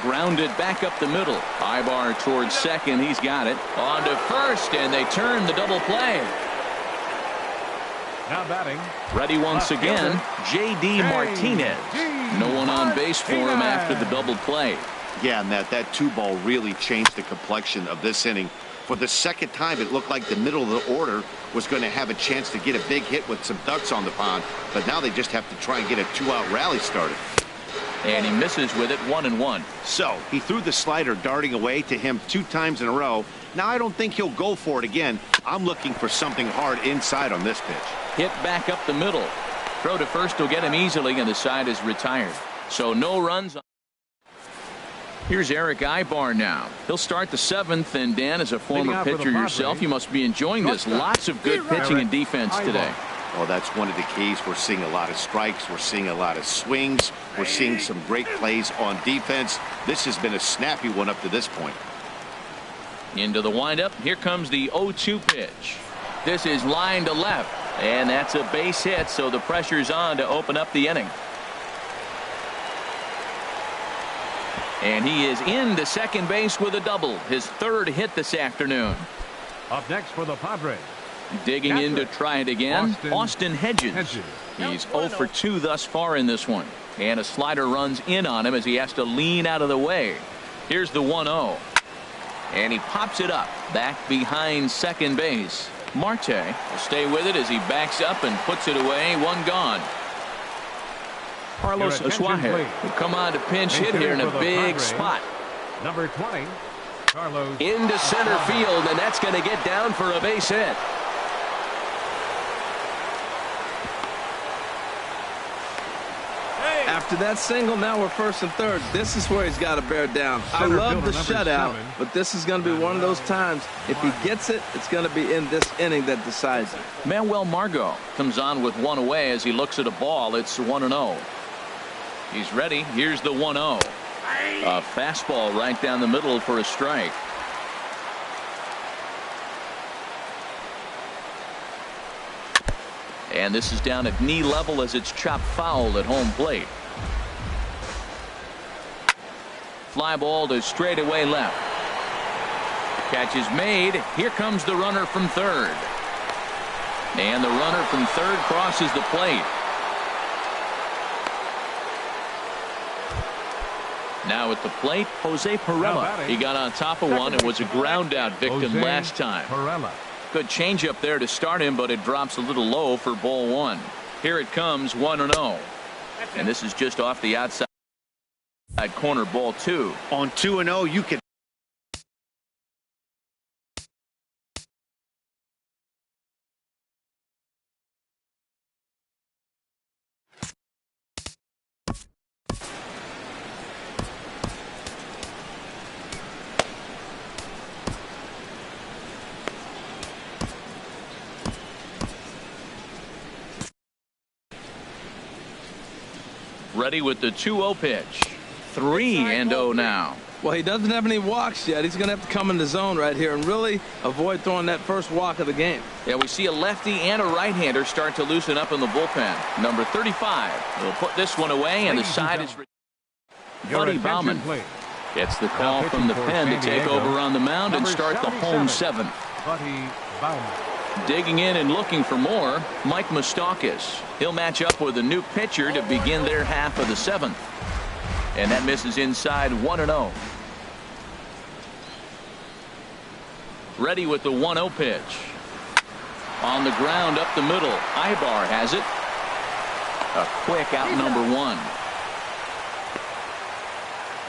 Grounded back up the middle. Ibar towards second. He's got it. On to first, and they turn the double play. Now batting. Ready once again, J.D. Martinez. No one on base for him after the double play. Yeah, Matt, that 2-ball really changed the complexion of this inning. For the second time, it looked like the middle of the order was going to have a chance to get a big hit with some ducks on the pond, but now they just have to try and get a 2-out rally started. And he misses with it, 1-1. So he threw the slider darting away to him 2 times in a row. Now I don't think he'll go for it again. I'm looking for something hard inside on this pitch. Hit back up the middle. Throw to first will get him easily, and the side is retired. So no runs. Here's Eric Ibar now. He'll start the 7th, and Dan, as a former pitcher yourself, you must be enjoying this. Lots of good pitching and defense today. Well, that's one of the keys. We're seeing a lot of strikes. We're seeing a lot of swings. We're seeing some great plays on defense. This has been a snappy one up to this point. Into the windup. Here comes the 0-2 pitch. This is line to left, and that's a base hit, so the pressure's on to open up the inning. And he is into second base with a double, his 3rd hit this afternoon. Up next for the Padres. Digging in to try it again, Austin Hedges. He's 0 for 2 thus far in this one. And a slider runs in on him as he has to lean out of the way. Here's the 1-0. And he pops it up back behind second base. Marte will stay with it as he backs up and puts it away. 1 gone. Carlos Asuaje will come on to pinch hit here in a big spot. Number 20, Carlos. Into center field, and that's going to get down for a base hit. After that single, now we're 1st and 3rd. This is where he's got to bear down. I love the shutout, but this is going to be one of those times. If he gets it, it's going to be in this inning that decides it. Manuel Margot comes on with 1 away as he looks at a ball. It's 1-0. He's ready. Here's the 1-0. A fastball right down the middle for a strike. And this is down at knee level as it's chopped foul at home plate. Fly ball to straightaway left. Catch is made. Here comes the runner from third. And the runner from third crosses the plate. Now at the plate, Jose Pirela. He got on top of one and was a ground out victim last time. Good changeup there to start him, but it drops a little low for ball 1. Here it comes, 1-0. And this is just off the outside corner, ball 2. On 2-0, you can. Ready with the 2-0 pitch. 3-0 now. Well, he doesn't have any walks yet. He's going to have to come in the zone right here and really avoid throwing that first walk of the game. Yeah, we see a lefty and a right-hander start to loosen up in the bullpen. Number 35 will put this one away, and the side is Buddy Bauman gets the call from the pen to take over on the mound and start the home 7th. Buddy Bauman. Digging in and looking for more, Mike Moustakas. He'll match up with a new pitcher to begin their half of the 7th. And that misses inside, 1-0. Ready with the 1-0 pitch. On the ground up the middle. Ibar has it. A quick out number 1.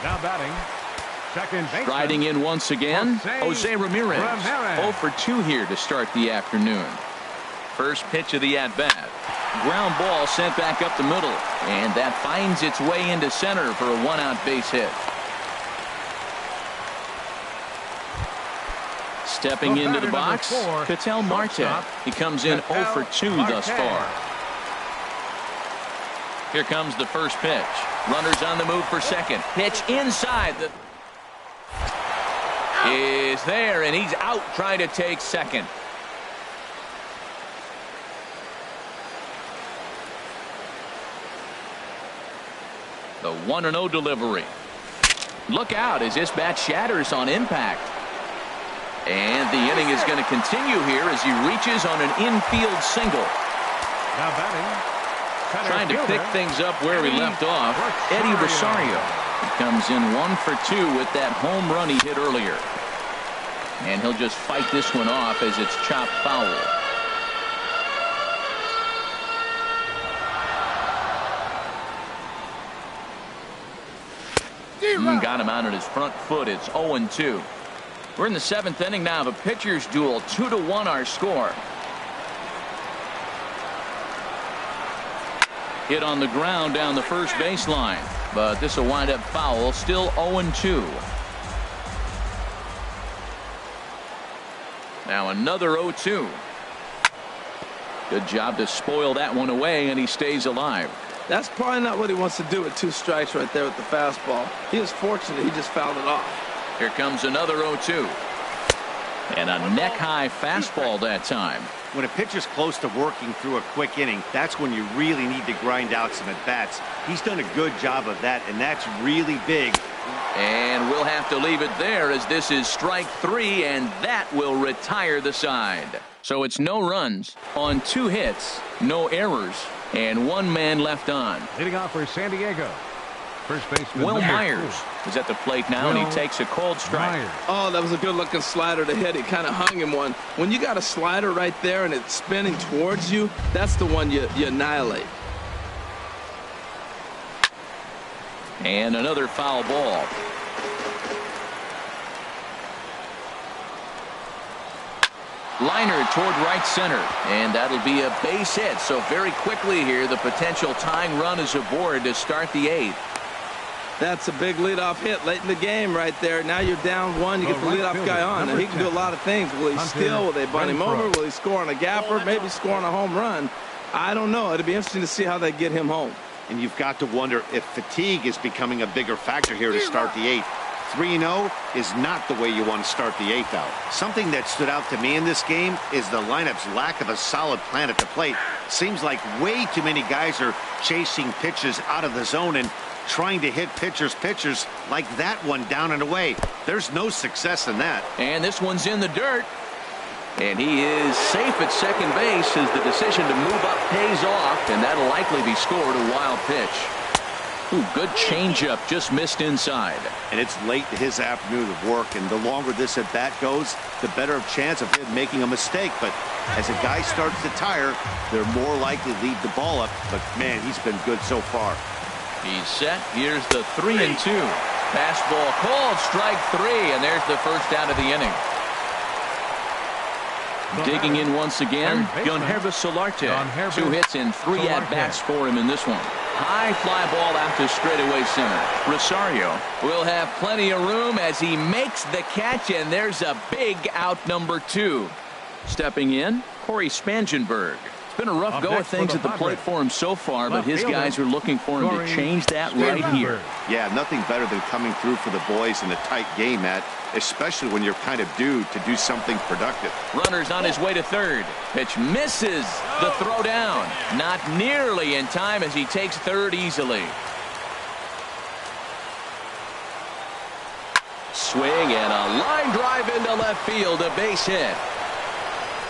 Now batting. Second baseman. Striding in once again, Jose Ramirez. 0 for 2 here to start the afternoon. First pitch of the at-bat. Ground ball sent back up the middle, and that finds its way into center for a 1-out base hit. Stepping into the box, Ketel Marte. He comes in 0 for 2 thus far. Here comes the first pitch. Runners on the move for second. Pitch inside. Is there, and he's out trying to take second. The 1-0 delivery. Look out as this bat shatters on impact. And the inning is going to continue here as he reaches on an infield single. Now batting. Trying to pick things up where he left off. Eddie Rosario. He comes in 1 for 2 with that home run he hit earlier. And he'll just fight this one off as it's chopped foul. Got him out on his front foot. It's 0-2. We're in the 7th inning now of a pitcher's duel. 2-1 our score. Hit on the ground down the first baseline, but this will wind up foul. Still 0-2. Now another 0-2. Good job to spoil that one away, and he stays alive. That's probably not what he wants to do with 2 strikes right there with the fastball. He was fortunate he just fouled it off. Here comes another 0-2. And a neck-high fastball that time. When a pitcher's close to working through a quick inning, that's when you really need to grind out some at-bats. He's done a good job of that, and that's really big. And we'll have to leave it there as this is strike 3, and that will retire the side. So it's no runs on 2 hits, no errors, and 1 man left on. Leading off for San Diego. First baseman Will Myers is at the plate now, and he takes a cold strike. Oh, that was a good-looking slider to hit. He kind of hung him one. When you got a slider right there and it's spinning towards you, that's the one you annihilate. And another foul ball. Liner toward right center, and that'll be a base hit. So very quickly here, the potential tying run is aboard to start the 8th. That's a big leadoff hit late in the game right there. Now you're down 1. You get the leadoff guy on, and he can do a lot of things. Will he steal? Will they bunt him over? Will he score on a gapper? Maybe score on a home run. I don't know. It'll be interesting to see how they get him home. And you've got to wonder if fatigue is becoming a bigger factor here to start the 8th. 3-0 is not the way you want to start the 8th out. Something that stood out to me in this game is the lineup's lack of a solid plan at the plate. Seems like way too many guys are chasing pitches out of the zone and trying to hit pitchers like that one down and away. There's no success in that. And this one's in the dirt. And he is safe at second base as the decision to move up pays off, and that'll likely be scored. A wild pitch. Ooh, good changeup, just missed inside. And it's late in his afternoon of work, and the longer this at bat goes, the better chance of him making a mistake. But as a guy starts to tire, they're more likely to leave the ball up. But man, he's been good so far. He's set. Here's the 3-2. Fastball called, strike 3, and there's the first out of the inning. Digging in once again, Guilherme Solarte. 2 hits and 3 at-bats for him in this one. High fly ball out to straightaway center. Rosario will have plenty of room as he makes the catch, and there's a big out number 2. Stepping in, Corey Spangenberg. It's been a rough go of things at the plate for him so far, but his guys are looking for him to change that right here. Yeah, nothing better than coming through for the boys in a tight game, Matt, especially when you're kind of due to do something productive. Runner's on his way to third. Pitch misses the throw down. Not nearly in time as he takes third easily. Swing and a line drive into left field, a base hit.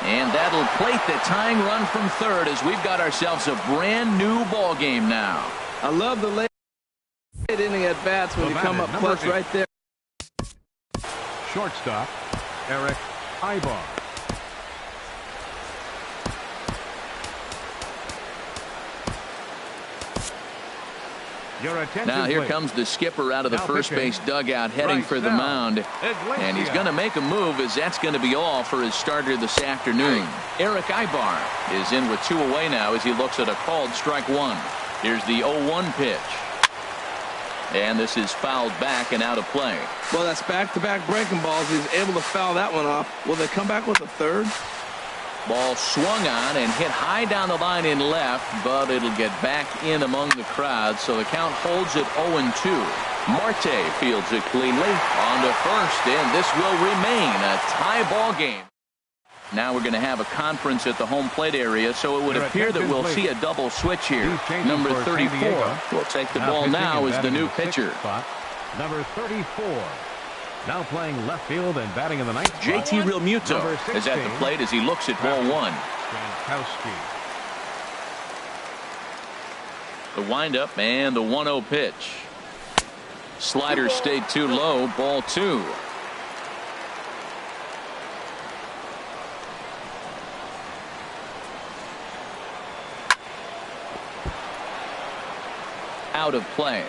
And that'll plate the tying run from third as we've got ourselves a brand new ball game now. I love the late inning at bats when you come up clutch right there. Shortstop, Eric Ibar. Now here comes the skipper out of the first base dugout heading for the mound. And he's going to make a move as that's going to be all for his starter this afternoon. Eric Ibar is in with 2 away now as he looks at a called strike 1. Here's the 0-1 pitch. And this is fouled back and out of play. Well, that's back-to-back breaking balls. He's able to foul that one off. Will they come back with a third? Ball swung on and hit high down the line in left, but it'll get back in among the crowd, so the count holds at 0-2. Marte fields it cleanly on to first, and this will remain a tie ball game. Now we're going to have a conference at the home plate area, so it would appear that we'll see a double switch here. Number 34 will take the ball now as the new pitcher. Number 34. Now playing left field and batting in the ninth. JT Realmuto is at the plate as he looks at ball 1. The windup and the 1-0 pitch. Slider stayed too low. Ball 2. Out of play.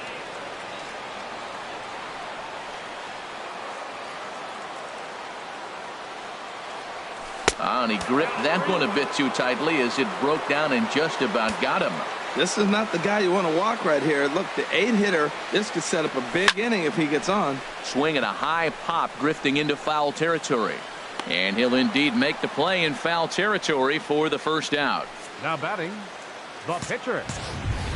And he gripped that one a bit too tightly as it broke down and just about got him. This is not the guy you want to walk right here. Look, the 8-hitter, this could set up a big inning if he gets on. Swing and a high pop drifting into foul territory. And he'll indeed make the play in foul territory for the first out. Now batting, the pitcher,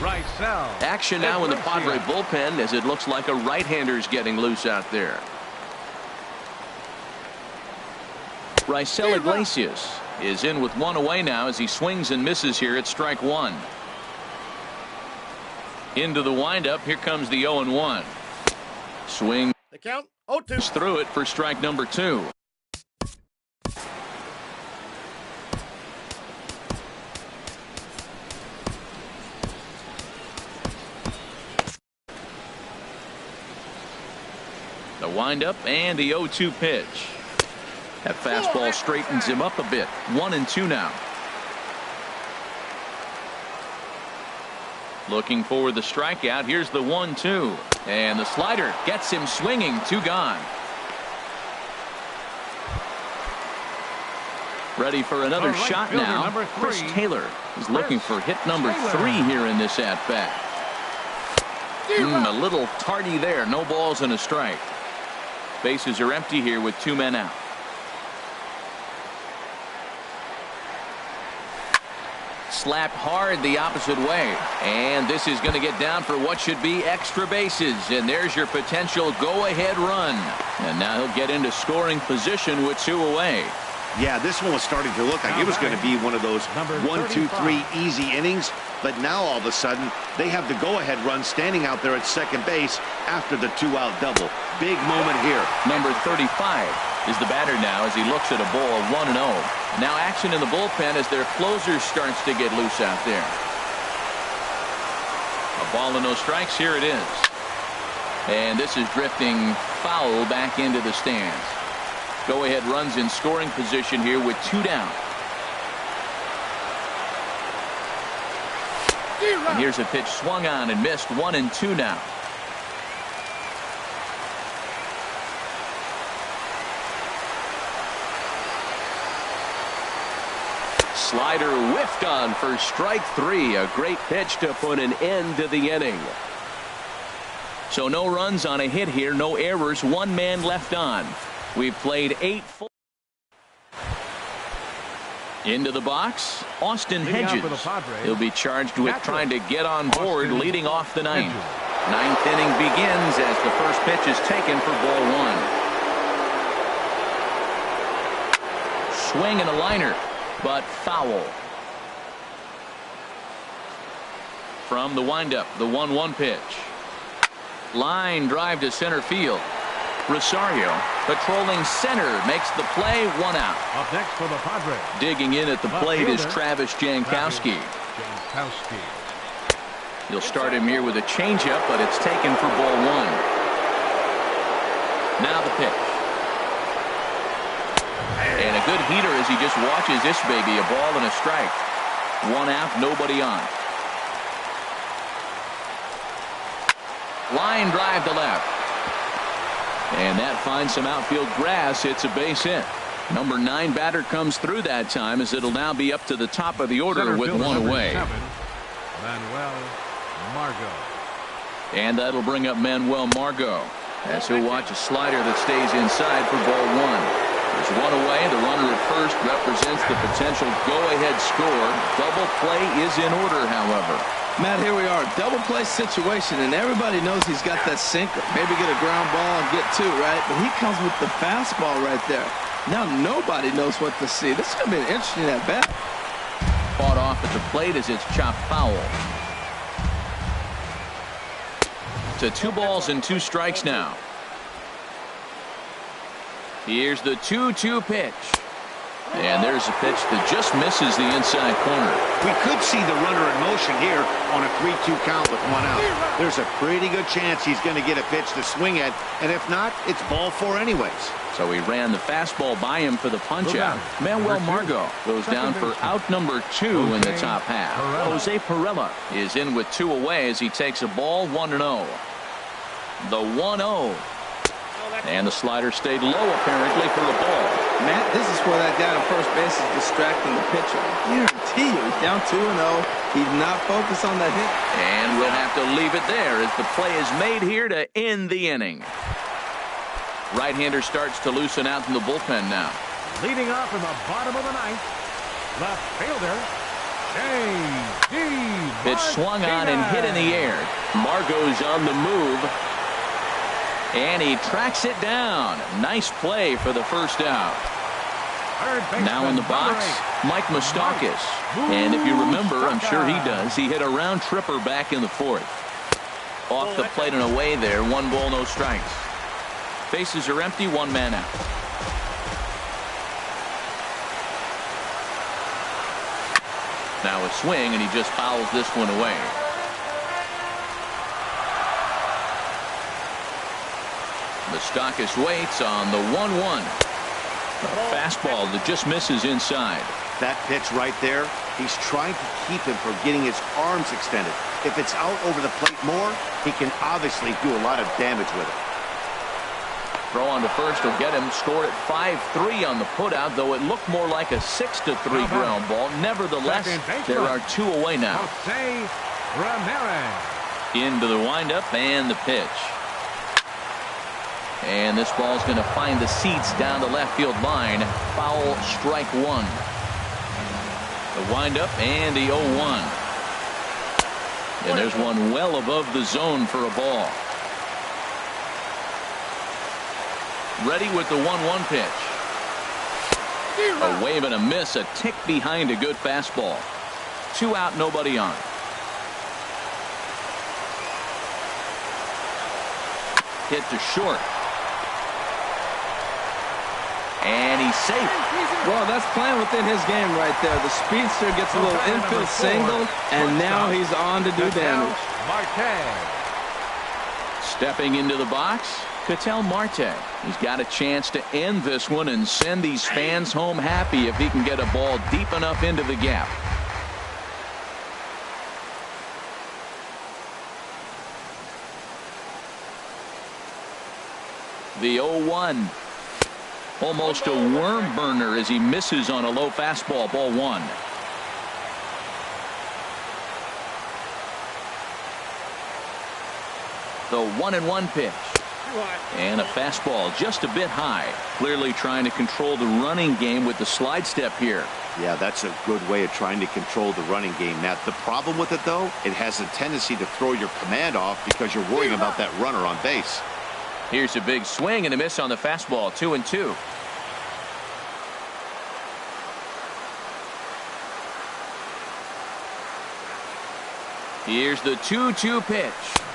Raisel. Action now in the Padre bullpen as it looks like a right-hander's getting loose out there. Raisel Iglesias is in with one away now as he swings and misses here at strike 1. Into the windup. Here comes the 0-1. Swing. The count 0-2. Through it for strike number 2. The windup and the 0-2 pitch. That fastball straightens him up a bit. 1-2 now. Looking for the strikeout. Here's the 1-2. And the slider gets him swinging. 2 gone. Ready for another Right shot fielder, now. number 3. Chris Taylor is looking for hit number 3 here in this at-bat. A little tardy there. No balls and a strike. Bases are empty here with 2 men out. Slapped hard the opposite way. And this is going to get down for what should be extra bases. And there's your potential go-ahead run. And now he'll get into scoring position with 2 away. Yeah, this one was starting to look like it was going to be one of those 1, 2, 3 easy innings. But now all of a sudden, they have the go-ahead run standing out there at second base after the 2-out double. Big moment here. Number 35 is the batter now as he looks at a ball 1-0. Now action in the bullpen as their closer starts to get loose out there. A ball and no strikes. Here it is. And this is drifting foul back into the stands. Go-ahead runs in scoring position here with 2 down. And here's a pitch swung on and missed. 1-2 now. Slider whiffed on for strike 3. A great pitch to put an end to the inning. So no runs on a hit here, no errors, 1 man left on. We've played 8 full. Into the box, Austin Hedges. He'll be charged with trying to get on board leading off the 9th. 9th inning begins as the first pitch is taken for ball 1. Swing and a liner, but foul. From the windup, the 1-1 pitch. Line drive to center field. Rosario patrolling center makes the play. 1 out. Up next for the Padres. Digging in at the plate is Travis Jankowski. He'll start him here with a changeup, but it's taken for ball 1. Now the pitch. And a good heater as he just watches this baby. A ball and a strike. 1 out, nobody on. Line drive to left. And that finds some outfield grass. Hits a base hit. Number 9 batter comes through that time as it'll now be up to the top of the order with 1 away. 7, Manuel Margot. And that'll bring up Manuel Margot as he'll watch a slider that stays inside for ball 1. There's 1 away. The runner at first represents the potential go-ahead score. Double play is in order, however. Matt, here we are, double play situation, and everybody knows he's got that sinker. Maybe get a ground ball and get 2, right? But he comes with the fastball right there. Now nobody knows what to see. This is going to be an interesting at bat. Fought off at the plate as it's chopped foul. To 2 balls and 2 strikes now. Here's the 2-2 pitch. And there's a pitch that just misses the inside corner. We could see the runner in motion here on a 3-2 count with 1 out. There's a pretty good chance he's going to get a pitch to swing at, and if not, it's ball 4 anyways. So he ran the fastball by him for the punch-out. Manuel Margot goes down for out number 2 in the top half. Jose Perella is in with 2 away as he takes a ball 1-0. The 1-0. And the slider stayed low, apparently, for the ball. Matt, this is where that guy on first base is distracting the pitcher. I guarantee you, he's down 2-0. He's not focused on the hit. And we'll have to leave it there as the play is made here to end the inning. Right-hander starts to loosen out in the bullpen now. Leading off in the bottom of the 9th, left fielder, J.D. Pitch swung on and hit in the air. Margot's on the move. And he tracks it down. Nice play for the first out. Now in the box, Mike Moustakas. And if you remember, I'm sure he does, he hit a round tripper back in the 4th. Off the plate and away there. 1 ball, no strikes. Bases are empty, 1 man out. Now a swing, and he just fouls this one away. Moustakas waits on the 1-1. A fastball that just misses inside. That pitch right there, he's trying to keep him from getting his arms extended. If it's out over the plate more, he can obviously do a lot of damage with it. Throw on to first will get him. Scored at 5-3 on the putout, though it looked more like a 6-3 ground ball. Nevertheless, there are 2 away now. Into the windup and the pitch. And this ball's going to find the seats down the left field line. Foul, strike 1. The windup and the 0-1. And there's one well above the zone for a ball. Ready with the 1-1 pitch. A wave and a miss, a tick behind a good fastball. 2 out, nobody on. Hit to short. And he's safe. Well, that's playing within his game right there. The speedster gets a little infield single, and now he's on to do damage. Stepping into the box, Ketel Marte. He's got a chance to end this one and send these fans home happy if he can get a ball deep enough into the gap. The 0-1. Almost a worm burner as he misses on a low fastball. Ball 1. The 1-1 pitch. And a fastball just a bit high. Clearly trying to control the running game with the slide step here. Yeah, that's a good way of trying to control the running game, Matt. The problem with it, though, it has a tendency to throw your command off because you're worrying about that runner on base. Here's a big swing and a miss on the fastball. 2-2. Here's the 2-2 pitch.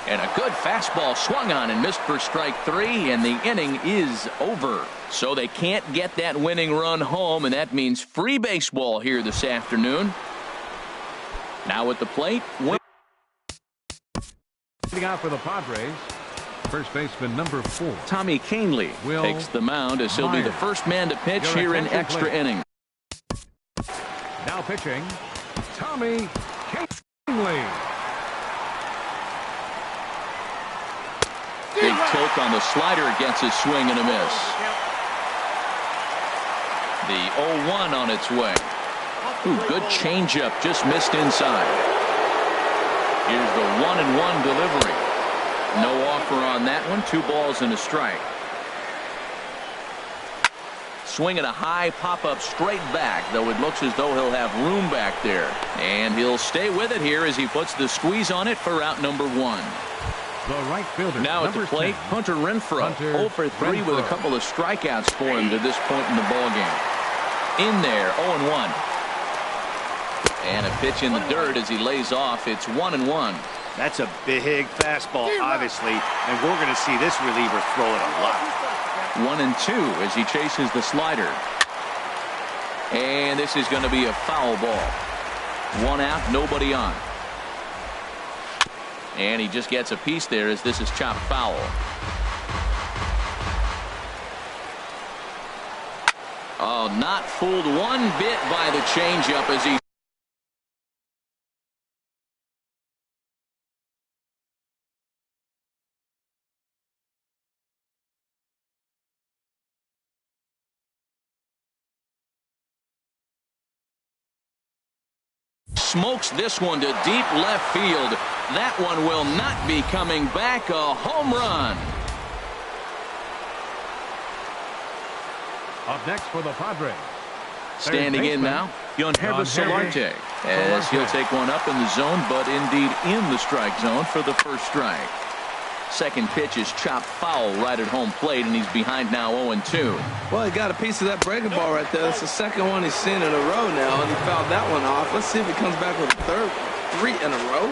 And a good fastball swung on and missed for strike 3, and the inning is over. So they can't get that winning run home, and that means free baseball here this afternoon. Now at the plate. Leading out for the Padres, first baseman number 4. Tommy Kahnle takes the mound as he'll be the first man to pitch here in extra innings. Now pitching, Tommy Kahnle. Big tilt on the slider, gets a swing and a miss. The 0-1 on its way. Ooh, good changeup, just missed inside. Here's the 1-1 delivery. No offer on that one. 2 balls and a strike. Swinging a high pop-up straight back, though it looks as though he'll have room back there. And he'll stay with it here as he puts the squeeze on it for out number 1. The right fielder, now at the plate, 10. Hunter Renfroe. 0 for 3 with a couple of strikeouts for him to this point in the ballgame. In there, 0-1. And a pitch in the dirt as he lays off. It's 1-1. That's a big fastball, obviously, and we're going to see this reliever throw it a lot. 1-2 as he chases the slider. And this is going to be a foul ball. 1 out, nobody on. And he just gets a piece there as this is chopped foul. Oh, not fooled one bit by the changeup as he smokes this one to deep left field. That one will not be coming back. A home run. Up next for the Padres. Standing in now, Yangervis Solarte, as he'll take one up in the zone, but indeed in the strike zone for the first strike. Second pitch is chopped foul right at home plate, and he's behind now 0-2. Well, he got a piece of that breaking ball right there. That's the second one he's seen in a row now, and he fouled that one off. Let's see if he comes back with a third, 3 in a row.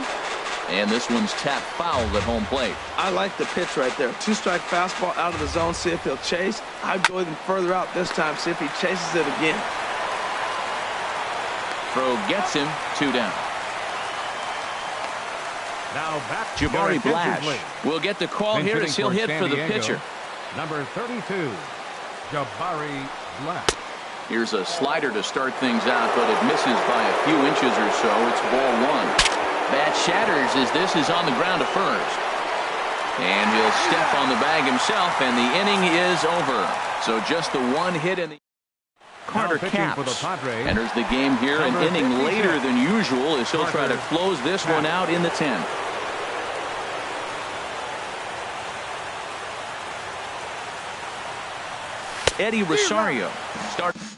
And this one's tapped foul at home plate. I like the pitch right there. 2-strike fastball out of the zone, see if he'll chase. I'd go even further out this time, see if he chases it again. Throw gets him, 2 down. Now back Jabari Blash will get the call here as he'll hit for the pitcher. Number 32, Jabari Blash. Here's a slider to start things out, but it misses by a few inches or so. It's ball 1. Bat shatters as this is on the ground to first. And he'll step on the bag himself, and the inning is over. So just the 1 hit in the... Carter Capps enters the game here an inning later than usual as he'll try to close this one out in the 10th. Eddie Rosario starts.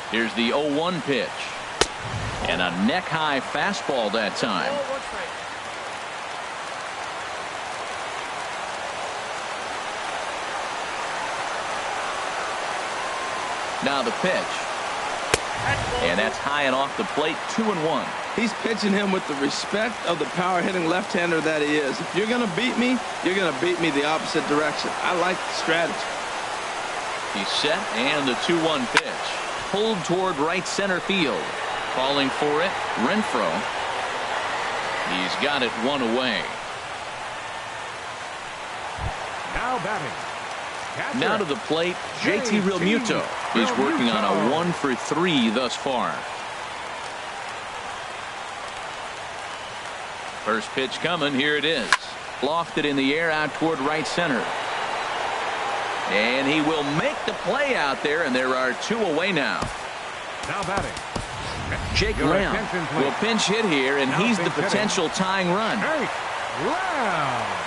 Here's the 0-1 pitch. And a neck-high fastball that time. Now the pitch. And that's high and off the plate, 2-1. He's pitching him with the respect of the power-hitting left-hander that he is. If you're going to beat me, you're going to beat me the opposite direction. I like the strategy. He's set, and the 2-1 pitch. Pulled toward right center field. Calling for it, Renfroe. He's got it 1 away. Now batting. Catcher. Now to the plate, JT Realmuto. He's working on a 1 for 3 thus far. First pitch coming, here it is. Lofted in the air out toward right center. And he will make the play out there, and there are 2 away now. Now batting. Jake Lamb will pinch hit here, and he's the potential tying run. Jake Lamb.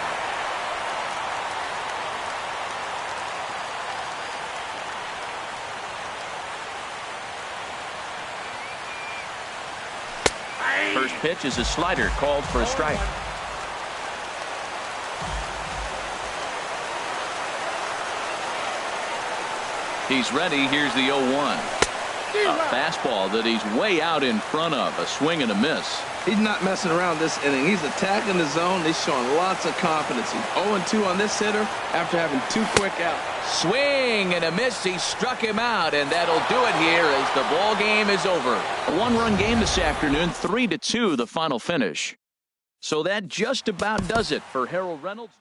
First pitch is a slider called for a strike. He's ready. Here's the 0-1. A fastball that he's way out in front of. A swing and a miss. He's not messing around this inning. He's attacking the zone. He's showing lots of confidence. He's 0-2 on this hitter after having 2 quick outs. Swing and a miss. He struck him out, and that'll do it here as the ball game is over. A 1-run game this afternoon, 3-2 the final finish. So that just about does it for Harold Reynolds.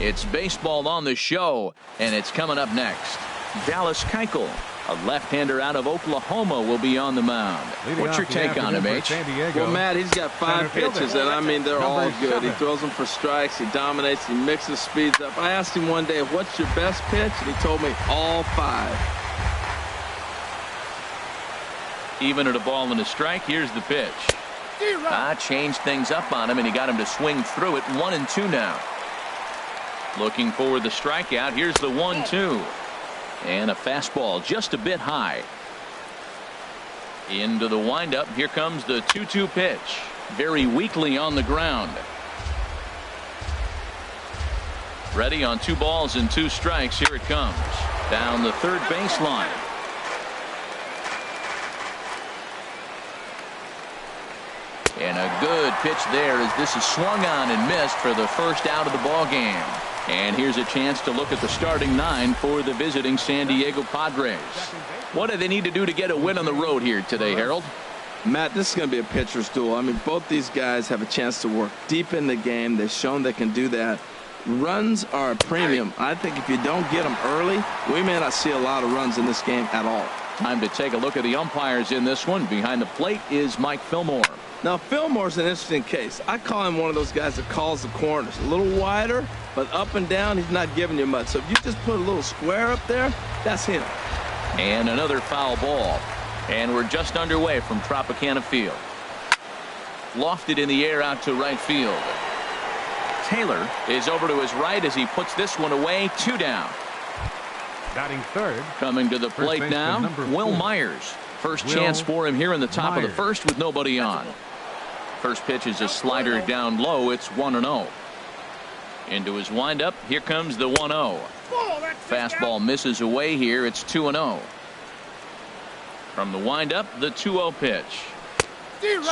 It's baseball on the show, and it's coming up next. Dallas Keuchel, a left-hander out of Oklahoma, will be on the mound. What's your take on him, H? Well, Matt, he's got 5 pitches, and I mean, they're all good. He throws them for strikes. He dominates. He mixes speeds up. I asked him one day, what's your best pitch? And he told me all 5. Even at a ball and a strike, here's the pitch. Changed things up on him, and he got him to swing through it. 1-2 now. Looking for the strikeout. Here's the 1-2. And a fastball just a bit high. Into the windup. Here comes the 2-2 pitch. Very weakly on the ground. Ready on 2 balls and 2 strikes. Here it comes. Down the third baseline. And a good pitch there as this is swung on and missed for the first out of the ball game. And here's a chance to look at the starting 9 for the visiting San Diego Padres. What do they need to do to get a win on the road here today, Harold? Matt, this is going to be a pitcher's duel. I mean, both these guys have a chance to work deep in the game. They've shown they can do that. Runs are a premium. I think if you don't get them early, we may not see a lot of runs in this game at all. Time to take a look at the umpires in this one. Behind the plate is Mike Fillmore. Now, Fillmore's an interesting case. I call him one of those guys that calls the corners. A little wider, but up and down, he's not giving you much. So if you just put a little square up there, that's him. And another foul ball. And we're just underway from Tropicana Field. Lofted in the air out to right field. Taylor is over to his right as he puts this one away. 2 down. Batting third. Coming to the plate now, Will Myers. First chance for him here in the top of the first with nobody on. First pitch is a slider down low. It's 1-0. Into his windup. Here comes the 1-0. Fastball misses away here. It's 2-0. From the windup, the 2-0 pitch.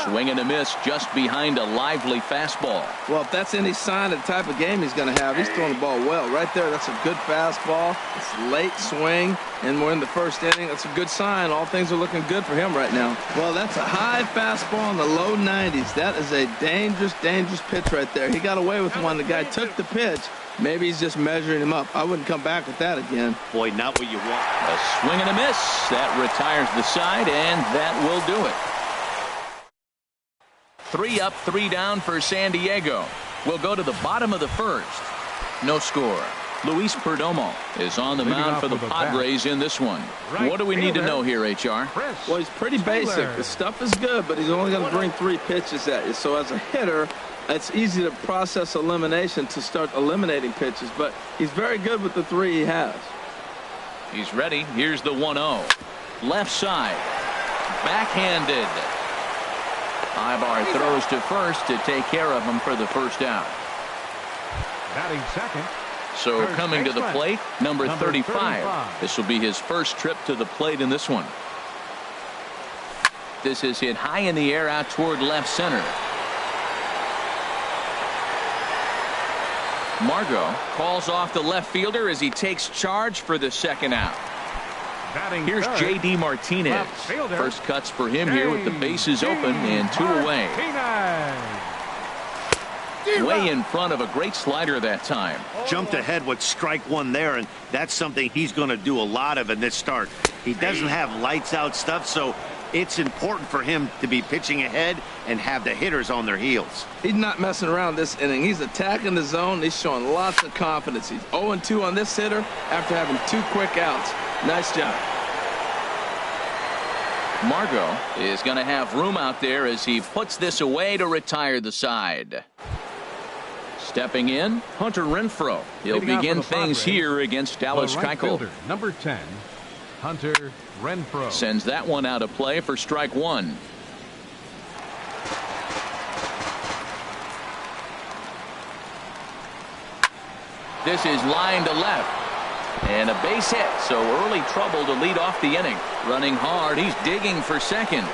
Swing and a miss just behind a lively fastball. Well, if that's any sign of the type of game he's going to have, he's throwing the ball well. Right there, that's a good fastball. It's late swing, and we're in the first inning. That's a good sign. All things are looking good for him right now. Well, that's a high fastball in the low 90s. That is a dangerous, dangerous pitch right there. He got away with one. The guy took the pitch. Maybe he's just measuring him up. I wouldn't come back with that again. Boy, not what you want. A swing and a miss. That retires the side, and that will do it. 3 up, 3 down for San Diego. We'll go to the bottom of the first. No score. Luis Perdomo is on the mound for the Padres in this one. What do we need to know here, HR? Well, he's pretty basic. The stuff is good, but he's only going to bring 3 pitches at you. So as a hitter, it's easy to process elimination to start eliminating pitches, but he's very good with the 3 he has. He's ready. Here's the 1-0. Left side. Backhanded. Ibar throws to first to take care of him for the first out. Batting second. So coming to the plate, number 35. This will be his first trip to the plate in this one. This is hit high in the air out toward left center. Margot calls off the left fielder as he takes charge for the second out. Here's J.D. Martinez. First cuts for him here with the bases open and 2 away. Way in front of a great slider that time. Jumped ahead with strike 1 there, and that's something he's going to do a lot of in this start. He doesn't have lights out stuff, so it's important for him to be pitching ahead and have the hitters on their heels. He's not messing around this inning. He's attacking the zone. He's showing lots of confidence. He's 0-2 on this hitter after having 2 quick outs. Nice job. Margot is going to have room out there as he puts this away to retire the side. Stepping in, Hunter Renfroe. He'll begin things here against Dallas Keuchel. Number 10, Hunter Renfroe. Sends that one out of play for strike 1. This is line to left. And a base hit, so early trouble to lead off the inning. Running hard, he's digging for second.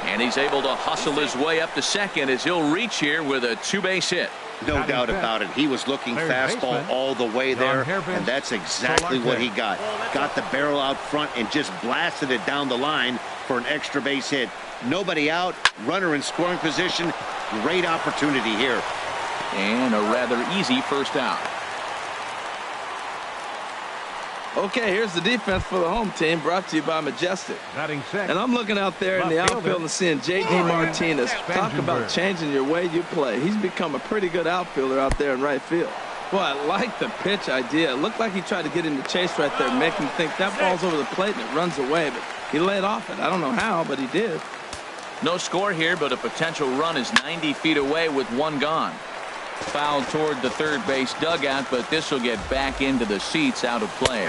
And he's able to hustle his way up to second as he'll reach here with a 2-base hit. No doubt about it. He was looking fastball all the way there, and that's exactly what he got. Got the barrel out front and just blasted it down the line for an extra base hit. Nobody out, runner in scoring position. Great opportunity here. And a rather easy first out. Okay, here's the defense for the home team, brought to you by Majestic. Batting six. And I'm looking out there in the outfield and seeing J.D. Martinez. Talk about changing your way you play. He's become a pretty good outfielder out there in right field. Well, I like the pitch idea. It looked like he tried to get into chase right there, make him think that ball's over the plate and it runs away, but he laid off it. I don't know how, but he did. No score here, but a potential run is 90 feet away with one gone. Foul toward the third base dugout, but this will get back into the seats, out of play.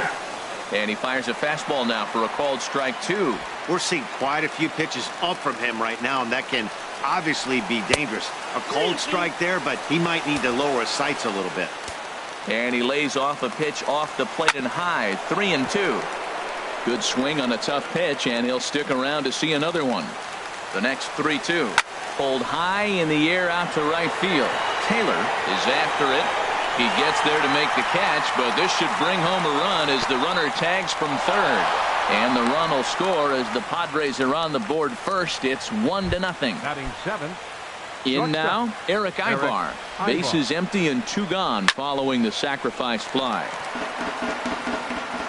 And he fires a fastball now for a called strike 2. We're seeing quite a few pitches up from him right now, and that can obviously be dangerous. A cold strike there, but he might need to lower his sights a little bit. And he lays off a pitch off the plate and high. 3-2. Good swing on a tough pitch, and he'll stick around to see another one. The next 3-2. Pulled high in the air out to right field. Taylor is after it. He gets there to make the catch, but this should bring home a run as the runner tags from third. And the run will score as the Padres are on the board first. It's 1-0. Batting seventh. In now, Eric Ivar. Bases empty and 2 gone following the sacrifice fly.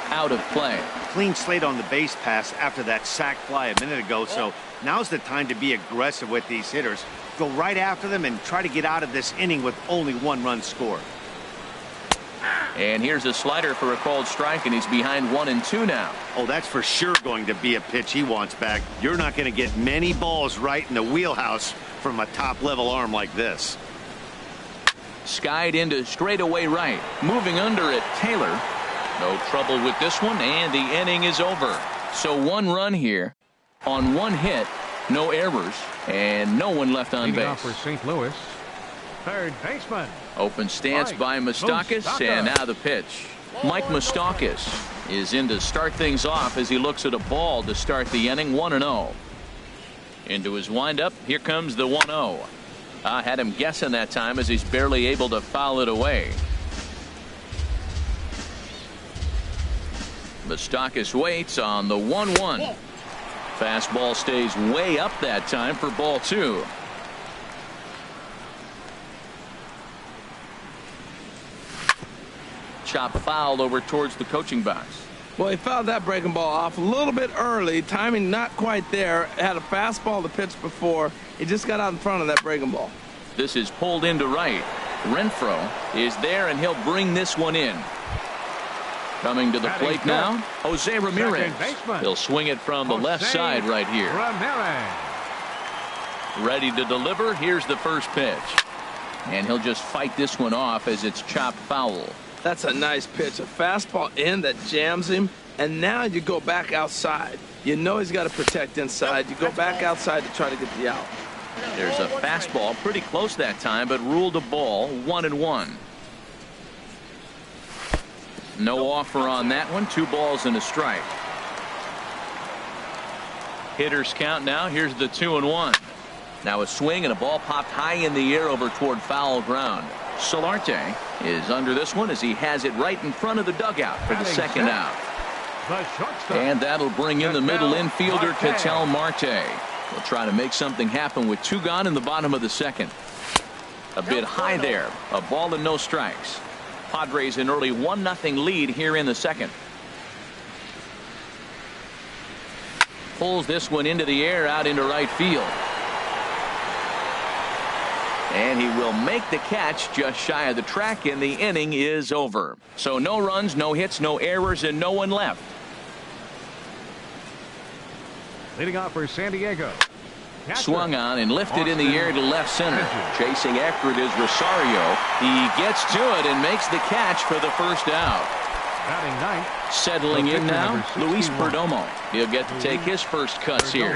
Out of play. Clean slate on the base pass after that sac fly a minute ago, so now's the time to be aggressive with these hitters. Go right after them and try to get out of this inning with only 1 run scored. And here's a slider for a called strike, and he's behind 1-2 now. Oh, that's for sure going to be a pitch he wants back. You're not going to get many balls right in the wheelhouse from a top-level arm like this. Skied into straightaway right. Moving under it, Taylor. No trouble with this one, and the inning is over. So 1 run here on 1 hit, no errors, and no one left on base. For St. Louis, third baseman. Open stance by Moustakas, and now the pitch. Mike Moustakas is in to start things off as he looks at a ball to start the inning. 1-0. Into his windup, here comes the 1-0. I had him guessing that time as he's barely able to foul it away. Moustakas waits on the 1-1. Fastball stays way up that time for ball 2. Chop fouled over towards the coaching box. Well, he fouled that breaking ball off a little bit early. Timing not quite there. Had a fastball to pitch before. He just got out in front of that breaking ball. This is pulled into right. Renfroe is there, and he'll bring this one in. Coming to the plate now, Jose Ramirez. He'll swing it from the left side right here. Ready to deliver. Here's the first pitch. And he'll just fight this one off as it's chopped foul. That's a nice pitch. A fastball in that jams him. And now you go back outside. You know he's got to protect inside. You go back outside to try to get the out. There's a fastball pretty close that time, but ruled a ball. 1-1. No offer on that one. 2 balls and a strike. Hitters count now. Here's the 2-1. Now a swing and a ball popped high in the air over toward foul ground. Solarte is under this one as he has it right in front of the dugout for the second out. And that'll bring in the middle infielder, Ketel Marte. He'll try to make something happen with 2 gone in the bottom of the second. A bit high there. A ball and no strikes. Padres an early 1-0 lead here in the second. Pulls this one into the air out into right field. And he will make the catch just shy of the track, and the inning is over. So no runs, no hits, no errors, and no one left. Leading off for San Diego. Swung on and lifted in the air to left center. Chasing after it is Rosario. He gets to it and makes the catch for the first out. Batting ninth. Settling in now, Luis Perdomo. He'll get to take his first cuts here.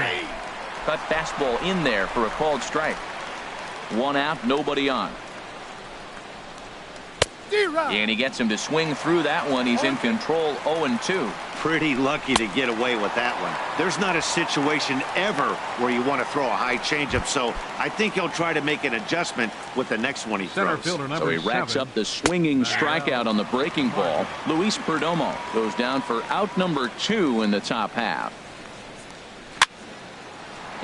Cut fastball in there for a called strike. 1 out, nobody on. And he gets him to swing through that one. He's in control. 0-2. Pretty lucky to get away with that one. There's not a situation ever where you want to throw a high changeup, so I think he'll try to make an adjustment with the next one he throws. So he racks up the swinging strikeout on the breaking ball. Luis Perdomo goes down for out number 2 in the top half.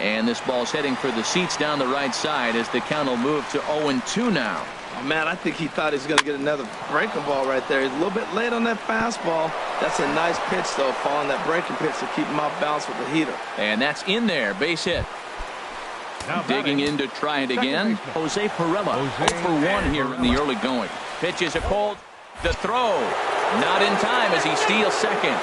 And this ball's heading for the seats down the right side as the count will move to 0-2 now. Oh, man, I think he thought he was going to get another breaking ball right there. He's a little bit late on that fastball. That's a nice pitch, though, following that breaking pitch to keep him off balance with the heater. And that's in there. Base hit. Digging in to try it again. Jose Pirela. 0 for 1 here in the early going. Pitches a cold. The throw. Not in time as he steals second.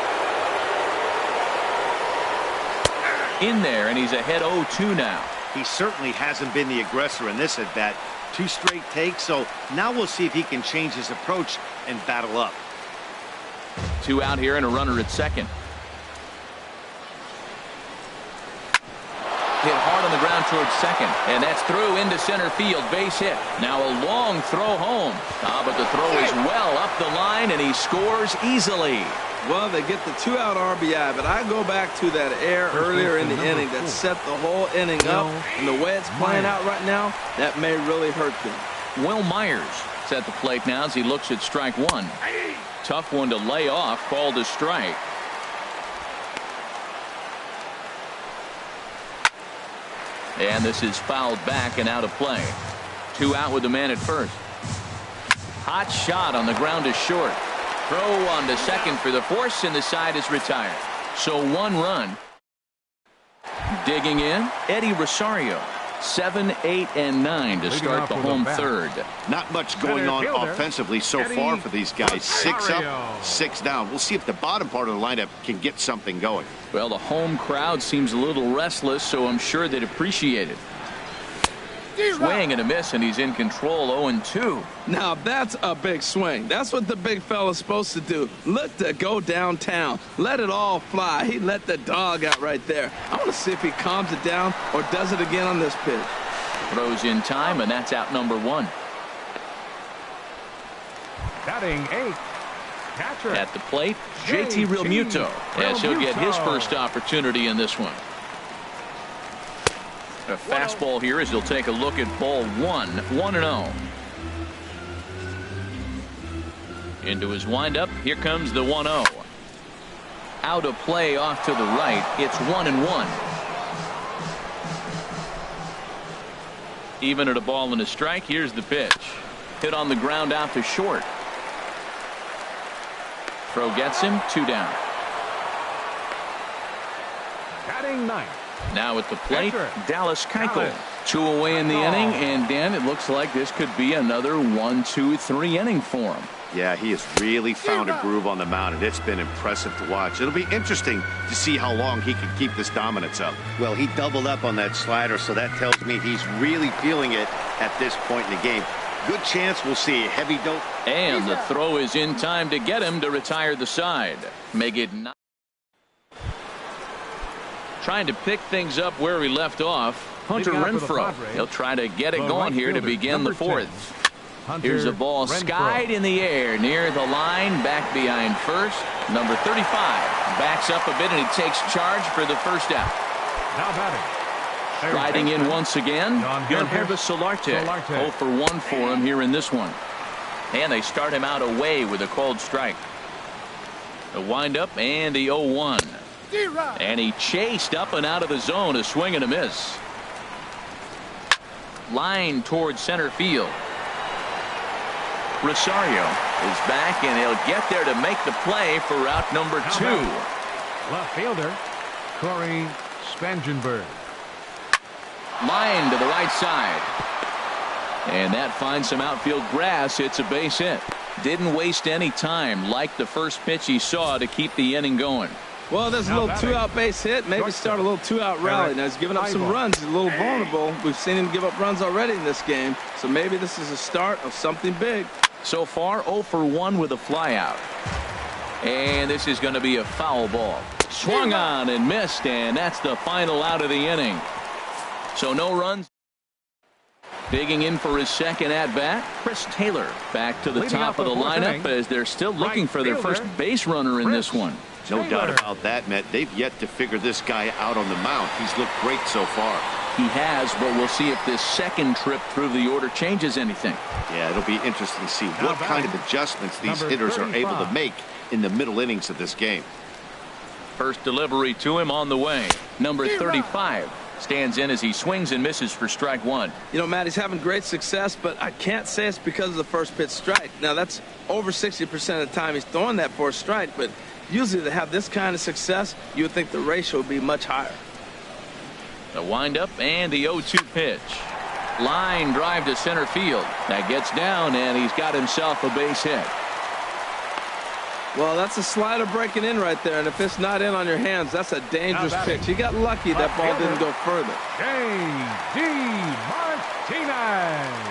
In there, and he's ahead 0-2 now. He certainly hasn't been the aggressor in this at bat. 2 straight takes, so now we'll see if he can change his approach and battle up. 2 out here and a runner at second. Hit hard on the ground towards second, and that's through into center field. Base hit. Now a long throw home. But the throw is well up the line, and he scores easily. Well, they get the 2-out RBI, but I go back to that error earlier in the inning that set the whole inning up, and the way it's playing out right now, that may really hurt them. Will Myers is at the plate now as he looks at strike 1. Tough one to lay off, called a strike. And this is fouled back and out of play. 2 out with the man at first. Hot shot on the ground is short. Throw on to second for the force, and the side is retired. So 1 run. Digging in, Eddie Rosario. 7, 8, and 9 to start the home third. Not much going on offensively so far for these guys. 6 up, 6 down. We'll see if the bottom part of the lineup can get something going. Well, the home crowd seems a little restless, so I'm sure they'd appreciate it. Swing and a miss, and he's in control. 0-2. Now that's a big swing. That's what the big fella's supposed to do. Look to go downtown. Let it all fly. He let the dog out right there. I want to see if he calms it down or does it again on this pitch. Throws in time, and that's out number 1. Batting 8. Catcher. At the plate, JT Realmuto, as he'll get his first opportunity in this one. A fastball here as he'll take a look at ball 1. 1-0. Into his windup. Here comes the 1-0. Out of play off to the right. It's 1-1. Even at a ball and a strike. Here's the pitch. Hit on the ground out to short. Throw gets him. 2 down. Batting 9. Now at the plate, Dallas Keuchel. 2 away in the inning, and Dan, it looks like this could be another 1, 2, 3 inning for him. Yeah, he has really found a groove on the mound, and it's been impressive to watch. It'll be interesting to see how long he can keep this dominance up. Well, he doubled up on that slider, so that tells me he's really feeling it at this point in the game. Good chance we'll see a heavy dose. And the throw is in time to get him to retire the side. Make it 9. Trying to pick things up where we left off. Hunter Renfroe. He'll try to get it going here to begin the 4th. Here's a ball skied in the air near the line, back behind first. Number 35 backs up a bit, and he takes charge for the first out. Now batting. Striding in once again, Yangervis Solarte. 0 for 1 for him here in this one. And they start him out away with a called strike. The windup and the 0-1. And he chased up and out of the zone, a swing and a miss. Line towards center field. Rosario is back, and he'll get there to make the play for route number 2. Left fielder, Corey Spangenberg. Line to the right side. And that finds some outfield grass. It's a base hit. Didn't waste any time, like the first pitch he saw, to keep the inning going. Well, there's a little 2-out base hit. Maybe start a little 2-out rally. Now he's giving up some runs. He's a little vulnerable. We've seen him give up runs already in this game. So maybe this is a start of something big. So far, 0 for 1 with a flyout. And this is going to be a foul ball. Swung on and missed, and that's the final out of the inning. So no runs. Digging in for his second at-bat, Chris Taylor back to the top of the lineup as they're still looking for their first base runner in this one. No doubt about that, Matt. They've yet to figure this guy out on the mound. He's looked great so far. He has, but we'll see if this second trip through the order changes anything. Yeah, it'll be interesting to see what kind of adjustments these hitters are able to make in the middle innings of this game. First delivery to him on the way. Number 35, Stands in as he swings and misses for strike one. You know, Matt, he's having great success, but I can't say it's because of the first pitch strike. Now, that's over 60% of the time he's throwing that for a strike, but usually to have this kind of success, you would think the ratio would be much higher. The windup and the 0-2 pitch. Line drive to center field. That gets down, and he's got himself a base hit. Well, that's a slider breaking in right there, and if it's not in on your hands, that's a dangerous pitch. He got lucky that ball didn't go further. J.D. Martinez.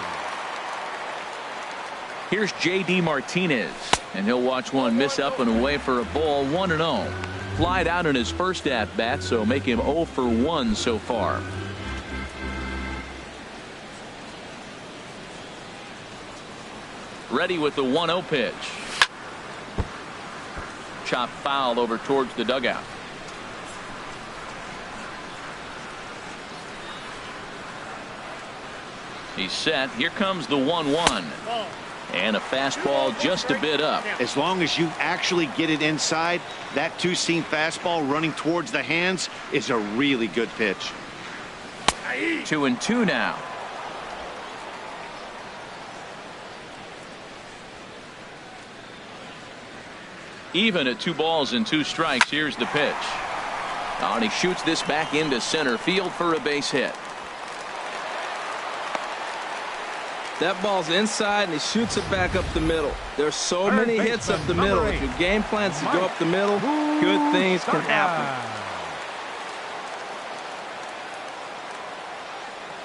Here's J.D. Martinez, and he'll watch one miss up and away for a ball, 1-0. Flied out in his first at-bat, so make him 0 for 1 so far. Ready with the 1-0 pitch. Chop foul over towards the dugout. He's set. Here comes the 1-1. And a fastball just a bit up. As long as you actually get it inside, that two-seam fastball running towards the hands is a really good pitch. 2-2 now. Even at 2 balls and 2 strikes. Here's the pitch. Oh, and he shoots this back into center field for a base hit. That ball's inside, and he shoots it back up the middle. There's so many hits up the middle. If your game plan is to go up the middle, good things can happen.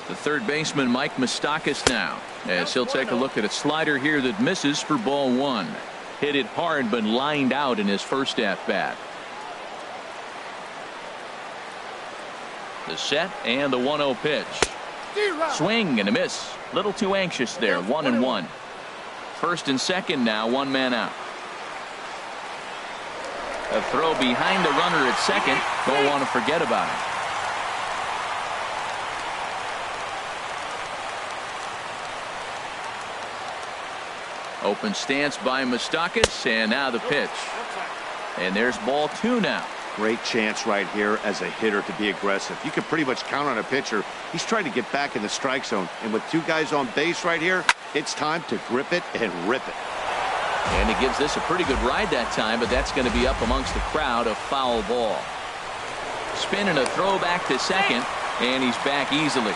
The third baseman, Mike Moustakas, now, as he'll take a look at a slider here that misses for ball 1. Hit it hard, but lined out in his first at-bat. The set and the 1-0 pitch. Swing and a miss. Little too anxious there. 1-1. First and second now. 1 man out. A throw behind the runner at second. Don't want to forget about it. Open stance by Moustakas, and now the pitch. And there's ball 2 now. Great chance right here as a hitter to be aggressive. You can pretty much count on a pitcher. He's trying to get back in the strike zone. And with 2 guys on base right here, it's time to grip it and rip it. And he gives this a pretty good ride that time, but that's going to be up amongst the crowd. A foul ball. Spin and a throw back to second, and he's back easily.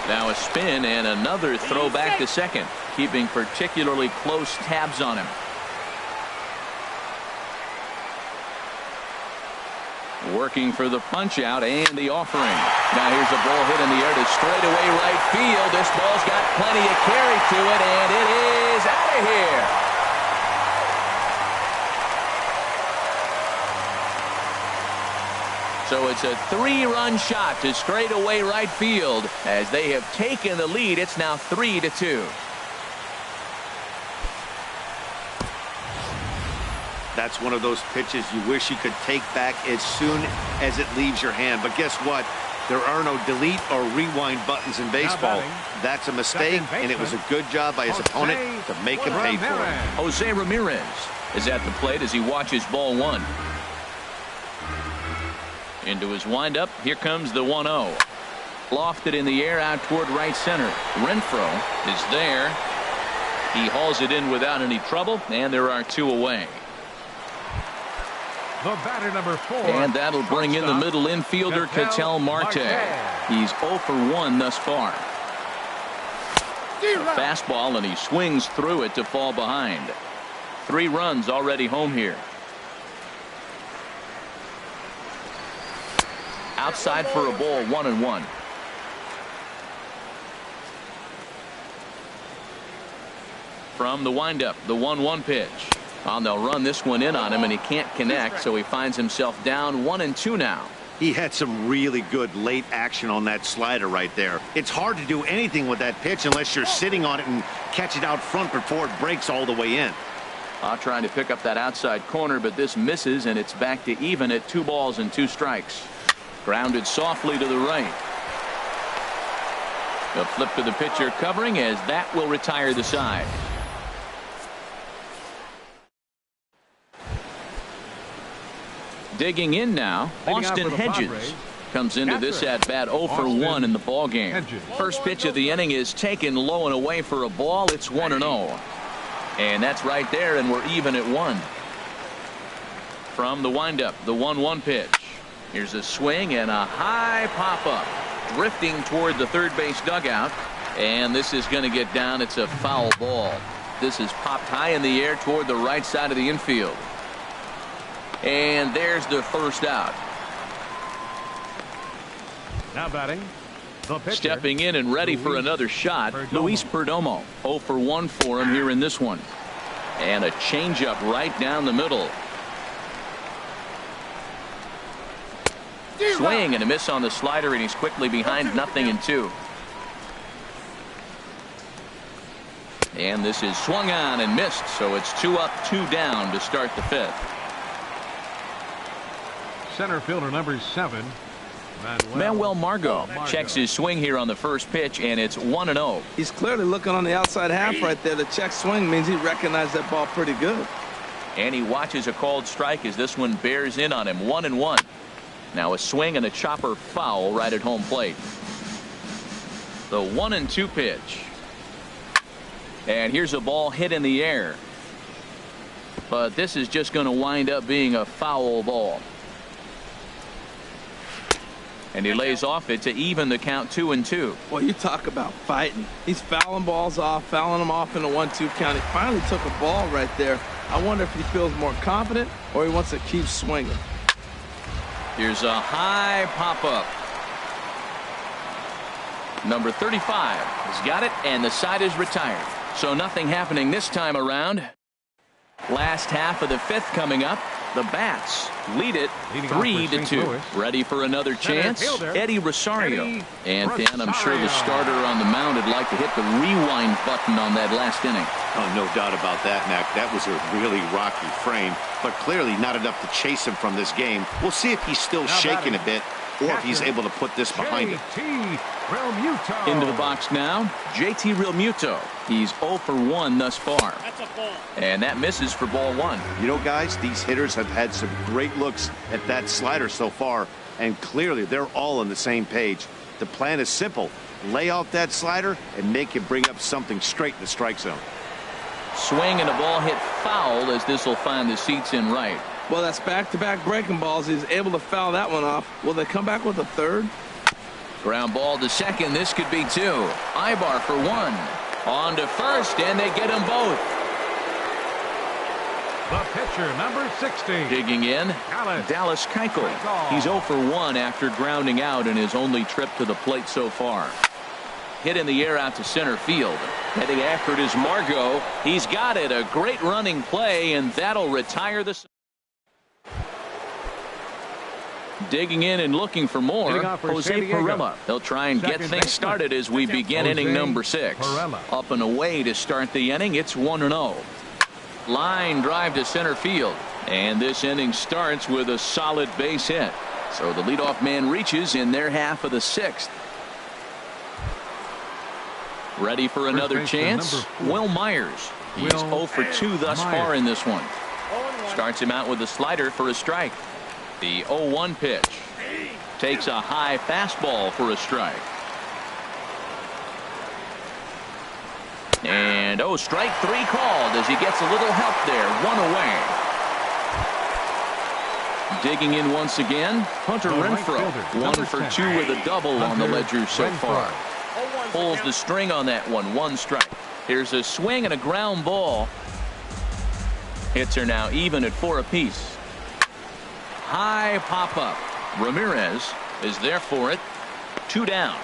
Now a spin and another throw back to second, keeping particularly close tabs on him. Working for the punch out and the offering. Now here's a ball hit in the air to straightaway right field. This ball's got plenty of carry to it, and it is out of here. So it's a 3-run shot to straightaway right field. As they have taken the lead, it's now 3-2. That's one of those pitches you wish you could take back as soon as it leaves your hand. But guess what? There are no delete or rewind buttons in baseball. That's a mistake, and it was a good job by his opponent to make him pay for it. Jose Ramirez is at the plate as he watches ball 1. Into his windup. Here comes the 1-0. Lofted in the air out toward right center. Renfroe is there. He hauls it in without any trouble, and there are 2 away. The batter, number 4. And that'll bring in the middle infielder, Ketel Marte. He's 0 for 1 thus far. A fastball, and he swings through it to fall behind. 3 runs already home here. Outside for a ball, 1-1. From the windup, the 1-1 pitch. And they'll run this one in on him, and he can't connect, so he finds himself down 1-2 now. He had some really good late action on that slider right there. It's hard to do anything with that pitch unless you're sitting on it and catch it out front before it breaks all the way in. Trying to pick up that outside corner, but this misses, and it's back to even at 2 balls and 2 strikes. Grounded softly to the right. A flip to the pitcher covering, as that will retire the side. Digging in now, Austin Hedges comes into this at bat 0 for 1 in the ball game. First pitch of the inning is taken low and away for a ball. It's 1-0. And that's right there, and we're even at 1. From the windup, the 1-1 pitch. Here's a swing and a high pop-up. Drifting toward the third base dugout. And this is going to get down. It's a foul ball. This is popped high in the air toward the right side of the infield. And there's the first out. Now batting, the pitcher. Stepping in and ready for another shot, Luis Perdomo. 0 for 1 for him here in this one. And a changeup right down the middle. Swing and a miss on the slider, and he's quickly behind 0-2. And this is swung on and missed, so it's 2 up, 2 down to start the 5th. Center fielder number 7. Manuel Margot checks his swing here on the first pitch, and it's 1-0. He's clearly looking on the outside half right there. The check swing means he recognized that ball pretty good. And he watches a called strike as this one bears in on him. 1-1. Now a swing and a chopper foul right at home plate. The 1-2 pitch. And here's a ball hit in the air. But this is just going to wind up being a foul ball. And he lays off it to even the count 2-2. Well, you talk about fighting. He's fouling balls off, fouling them off in the 1-2 count. He finally took a ball right there. I wonder if he feels more confident or he wants to keep swinging. Here's a high pop-up. Number 35 has got it, and the side is retired. So nothing happening this time around. Last half of the 5th coming up. The Bats lead it 3-2. Ready for another chance? Eddie Rosario. And Dan, I'm sure the starter on the mound would like to hit the rewind button on that last inning. Oh, no doubt about that, Mac. That was a really rocky frame, but clearly not enough to chase him from this game. We'll see if he's still shaking a bit or if he's able to put this behind him. Into the box now, JT Realmuto. He's 0 for 1 thus far. That's a ball. And that misses for ball 1. You know, guys, these hitters have had some great looks at that slider so far, and clearly they're all on the same page. The plan is simple. Lay off that slider and make him bring up something straight in the strike zone. Swing and a ball hit foul as this will find the seats in right. Well, that's back-to-back breaking balls. He's able to foul that one off. Will they come back with a third? Ground ball to second. This could be 2. Ibar for 1. On to first, and they get them both. The pitcher, number 60. Digging in, Dallas Keuchel. He's 0 for 1 after grounding out in his only trip to the plate so far. Hit in the air out to center field. Heading after it is Margot. He's got it. A great running play, and that'll retire the... Digging in and looking for more, Jose Perella. They'll try and get things started as we begin inning number 6. Up and away to start the inning. It's 1-0. Line drive to center field. And this inning starts with a solid base hit. So the leadoff man reaches in their half of the 6th. Ready for another chance? Will Myers. He's 0 for 2 thus far in this one. Starts him out with a slider for a strike. The 0-1 pitch. Takes a high fastball for a strike. And strike 3 called as he gets a little help there. 1 away. Digging in once again, Hunter Renfroe. 1 for 2 with a double on the ledger so far. Pulls the string on that one. 1 strike. Here's a swing and a ground ball. Hits are now even at 4 apiece. High pop-up. Ramirez is there for it. 2 down.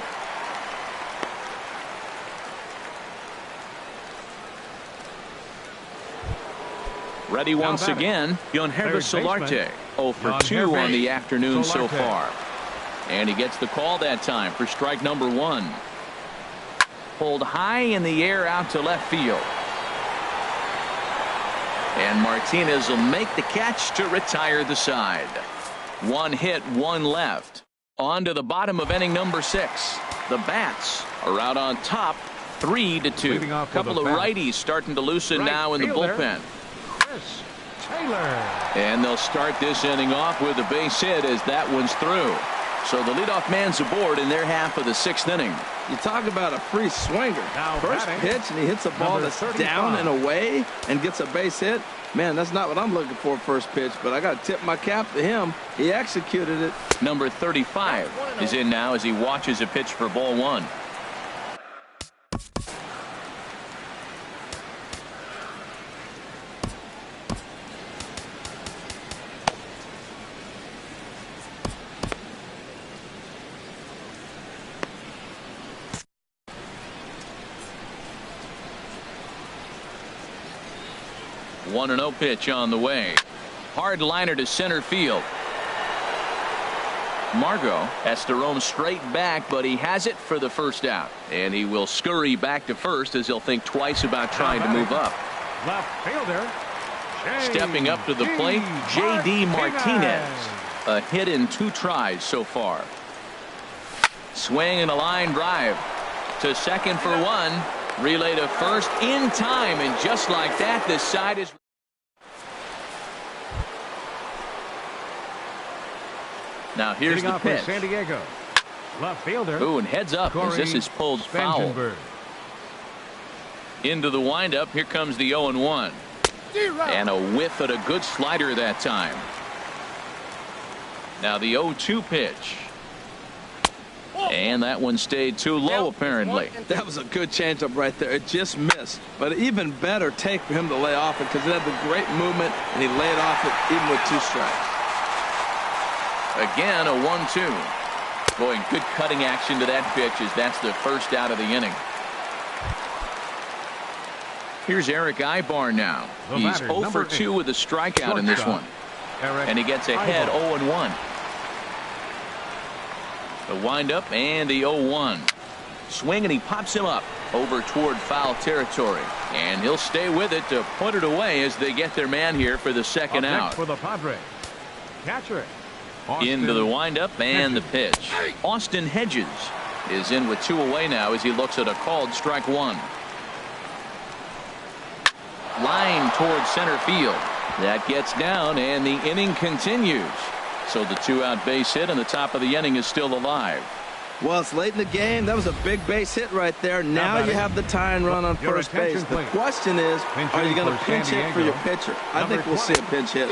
Ready once again, Yonhervis Solarte. 0 for 2 on the afternoon so far. And he gets the call that time for strike number 1. Pulled high in the air out to left field. And Martinez will make the catch to retire the side. 1 hit, 1 left. On to the bottom of inning number 6. The Bats are out on top 3-2. A couple of righties starting to loosen now in the bullpen. Taylor. And they'll start this inning off with a base hit as that one's through. So the leadoff man's aboard in their half of the 6th inning. You talk about a free swinger. Now First batting, pitch, and he hits a ball that's 35. down and away and gets a base hit. Man, that's not what I'm looking for first pitch, but I got to tip my cap to him. He executed it. Number 35 is in now as he watches a pitch for ball 1. One and 0 pitch on the way. Hard liner to center field. Margot has to roam straight back, but he has it for the first out. And he will scurry back to first as he'll think twice about trying to move up. Left fielder. Stepping up to the plate, J.D. Martinez. A hit in 2 tries so far. Swing and a line drive to second for 1. Relay to first in time, and just like that, this side is. Now here's the pitch. San Diego. Left fielder. Ooh, and heads up as this is pulled foul. Into the windup. Here comes the 0-1. And a whiff at a good slider that time. Now the 0-2 pitch. And that one stayed too low, apparently. That was a good changeup right there. It just missed. But even better take for him to lay off it because it had the great movement, and he laid off it even with 2 strikes. Again, a 1-2. Boy, good cutting action to that pitch as that's the first out of the inning. Here's Eric Ibar now. He's 0 for 2 with a strikeout in this one. And he gets ahead 0-1. The windup and the 0-1. Swing, and he pops him up over toward foul territory. And he'll stay with it to put it away as they get their man here for the second out. For the Padres. Catcher. Into the windup and the pitch. Austin Hedges is in with 2 away now as he looks at a called strike 1. Line towards center field. That gets down, and the inning continues. So the 2-out base hit and the top of the inning is still alive. Well, it's late in the game. That was a big base hit right there. Now you have the tying run on first base. The question is, are you going to pinch hit for your pitcher? I think we'll see a pinch hit.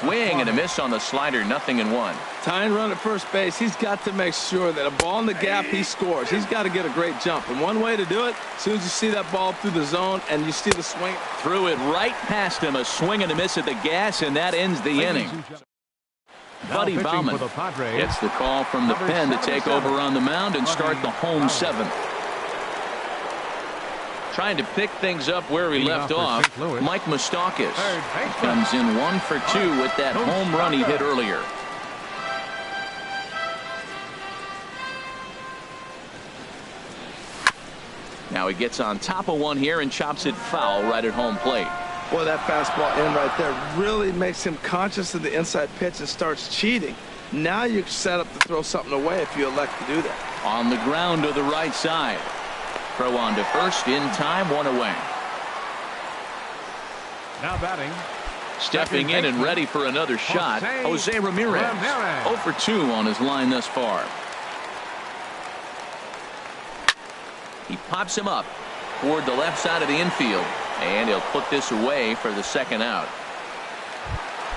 Swing and a miss on the slider, 0-1. Tying run at first base. He's got to make sure that a ball in the gap, he scores. He's got to get a great jump. And one way to do it, as soon as you see that ball through the zone and you see the swing. Threw it right past him. A swing and a miss at the gas, and that ends the inning. Buddy Bauman gets the call from the pen to take over on the mound and start the home 7th. Trying to pick things up where he left off, Mike Moustakas comes in 1 for 2 with that home run he hit earlier. Now he gets on top of one here and chops it foul right at home plate. Boy, that fastball in right there really makes him conscious of the inside pitch and starts cheating. Now you're set up to throw something away if you elect to do that. On the ground to the right side. Throw on to first in time, 1 away. Now batting. Stepping in and ready for another shot, Jose Ramirez. 0 for 2 on his line thus far. He pops him up toward the left side of the infield, and he'll put this away for the second out.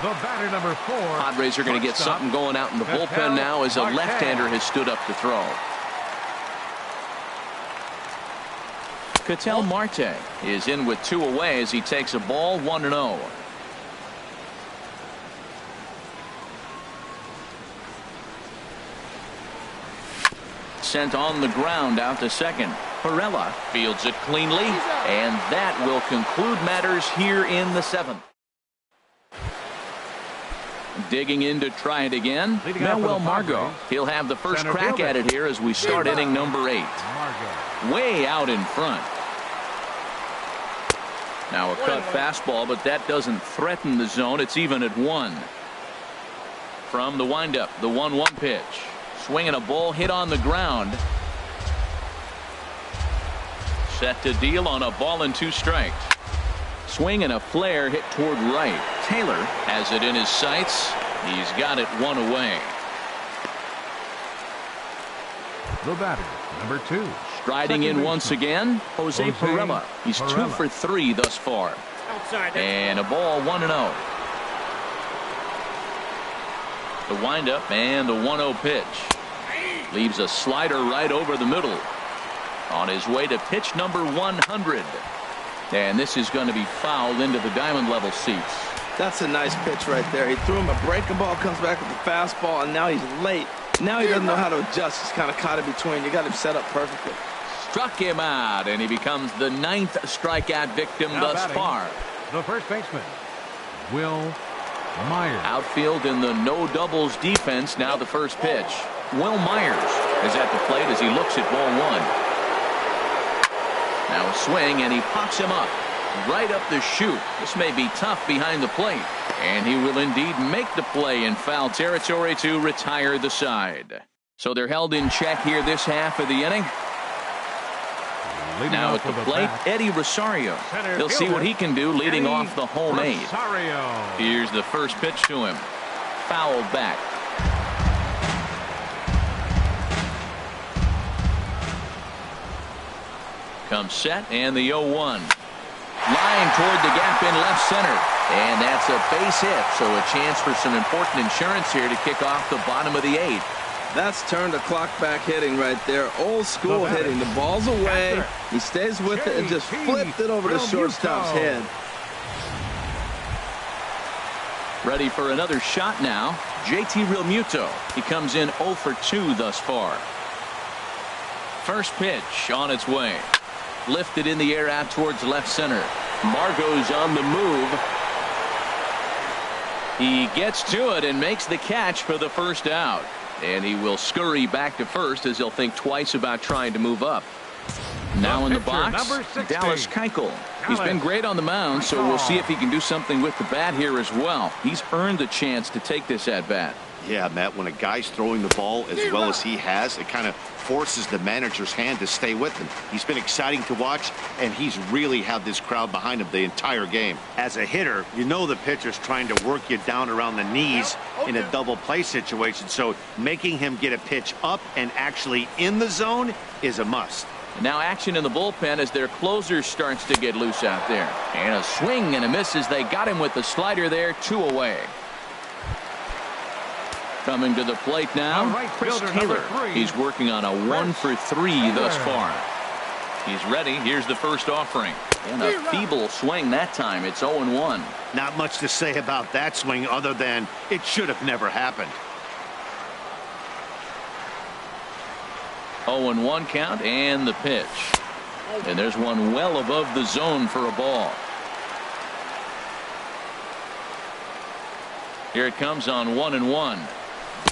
The batter, number 4. Padres are going to get something going out in the bullpen now as a left-hander has stood up to throw. Ketel Marte is in with 2 away as he takes a ball 1-0. Sent on the ground out to second. Perella fields it cleanly, and that will conclude matters here in the 7th. Digging in to try it again, Manuel Margot. He'll have the first crack at it here as we start inning number 8. Way out in front. Now a cut fastball, but that doesn't threaten the zone. It's even at 1. From the windup, the 1-1 pitch. Swinging a ball hit on the ground. Set to deal on a ball and 2 strikes. Swing and a flare hit toward right. Taylor has it in his sights. He's got it one away. The batter, number 2. Striding in once again, Jose Perella. He's 2 for 3 thus far. Outside. And a ball, 1-0. The windup and the 1-0 pitch. Leaves a slider right over the middle. On his way to pitch number 100. And this is going to be fouled into the diamond level seats. That's a nice pitch right there. He threw him a breaking ball, comes back with the fastball, and now he's late. Now he doesn't know how to adjust. He's kind of caught in between. You got him set up perfectly. Struck him out, and he becomes the 9th strikeout victim thus far. The first baseman, Will Myers. Outfield in the no doubles defense. Now the first pitch. Will Myers is at the plate as he looks at ball 1. Now a swing, and he pops him up right up the chute. This may be tough behind the plate, and he will indeed make the play in foul territory to retire the side. So they're held in check here this half of the inning. Now at the plate, Eddie Rosario. He'll see what he can do leading off the home 8. Here's the first pitch to him. Fouled back. Comes set, and the 0-1. Line toward the gap in left center. And that's a base hit, so a chance for some important insurance here to kick off the bottom of the 8th. That's turned the clock back hitting right there. Old school hitting. The ball's away. He stays with it and just flipped it over the shortstop's head. Ready for another shot now. JT Realmuto. He comes in 0 for 2 thus far. First pitch on its way. Lifted in the air out towards left center. Margot's on the move. He gets to it and makes the catch for the first out. And he will scurry back to first as he'll think twice about trying to move up. Now in the box, Dallas Keuchel. He's been great on the mound, so we'll see if he can do something with the bat here as well. He's earned the chance to take this at bat. Yeah, Matt, when a guy's throwing the ball as well as he has, it kind of forces the manager's hand to stay with him. He's been exciting to watch, and he's really had this crowd behind him the entire game. As a hitter, you know the pitcher's trying to work you down around the knees in a double play situation, so making him get a pitch up and actually in the zone is a must. And now action in the bullpen as their closer starts to get loose out there. And a swing and a miss as they got him with the slider there, 2 away. Coming to the plate now, Chris Taylor. He's working on a 1 for 3 thus far. He's ready. Here's the first offering. And a feeble swing that time. It's 0-1. Not much to say about that swing other than it should have never happened. 0-1 count and the pitch. And there's one well above the zone for a ball. Here it comes on 1-1.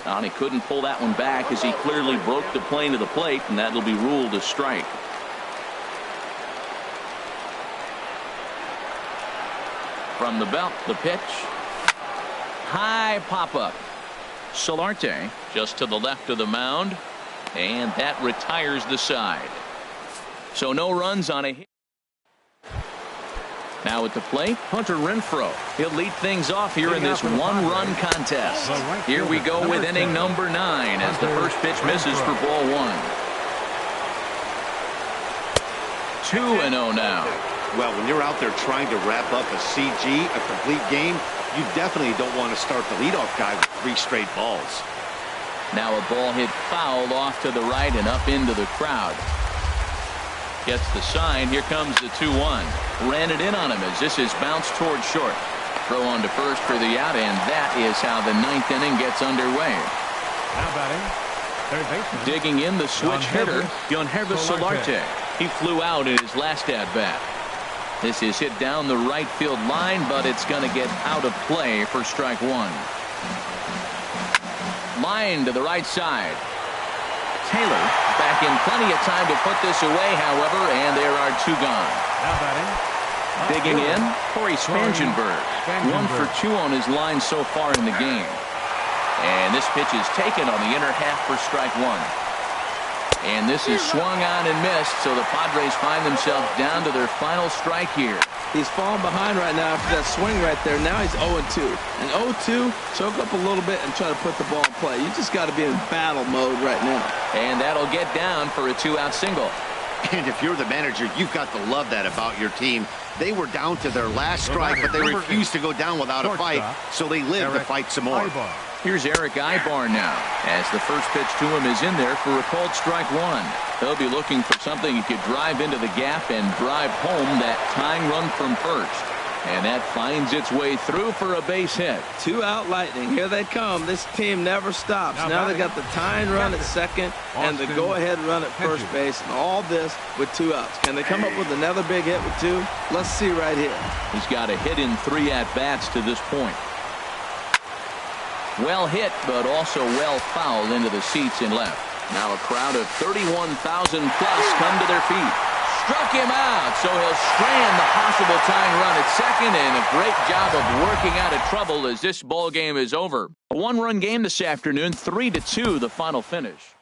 And he couldn't pull that one back as he clearly broke the plane of the plate, and that'll be ruled a strike. From the belt, the pitch. High pop-up. Solarte just to the left of the mound, and that retires the side. So no runs on a hit. Now at the plate, Hunter Renfroe. He'll lead things off here in this one-run contest. Here we go with inning number 9 as the first pitch misses for ball 1. 2-0 now. Well, when you're out there trying to wrap up a CG, a complete game, you definitely don't want to start the leadoff guy with 3 straight balls. Now a ball hit foul off to the right and up into the crowd. Gets the sign. Here comes the 2-1. Ran it in on him as this is bounced toward short. Throw on to first for the out, and that is how the 9th inning gets underway. Now batting, third baseman. Digging in the switch hitter, Yangervis Solarte. He flew out in his last at-bat. This is hit down the right field line, but it's going to get out of play for strike 1. Line to the right side. Taylor back in plenty of time to put this away, however, and there are 2 gone. Now batting. Digging in, Corey Spangenberg. 1 for 2 on his line so far in the game. And this pitch is taken on the inner half for strike 1. And this is swung on and missed, so the Padres find themselves down to their final strike here. He's falling behind right now after that swing right there. Now he's 0-2. And 0-2, choke up a little bit and try to put the ball in play. You just got to be in battle mode right now. And that'll get down for a 2-out single. And if you're the manager, you've got to love that about your team. They were down to their last strike, but they refused to go down without a fight, so they lived to fight some more. Here's Eric Ibar now, as the first pitch to him is in there for a called strike one. He'll be looking for something he could drive into the gap and drive home that tying run from first. And that finds its way through for a base hit. 2-out Lightning. Here they come. This team never stops. Now they got the tying run at second and the go-ahead run at first base, and all this with 2 outs. Can they come up with another big hit with 2? Let's see right here. He's got a hit in 3 at-bats to this point. Well hit, but also well fouled into the seats in left. Now a crowd of 31,000 plus come to their feet. Struck him out, so he'll strand the possible tying run at second, and a great job of working out of trouble as this ball game is over. A 1-run game this afternoon, 3-2 the final finish.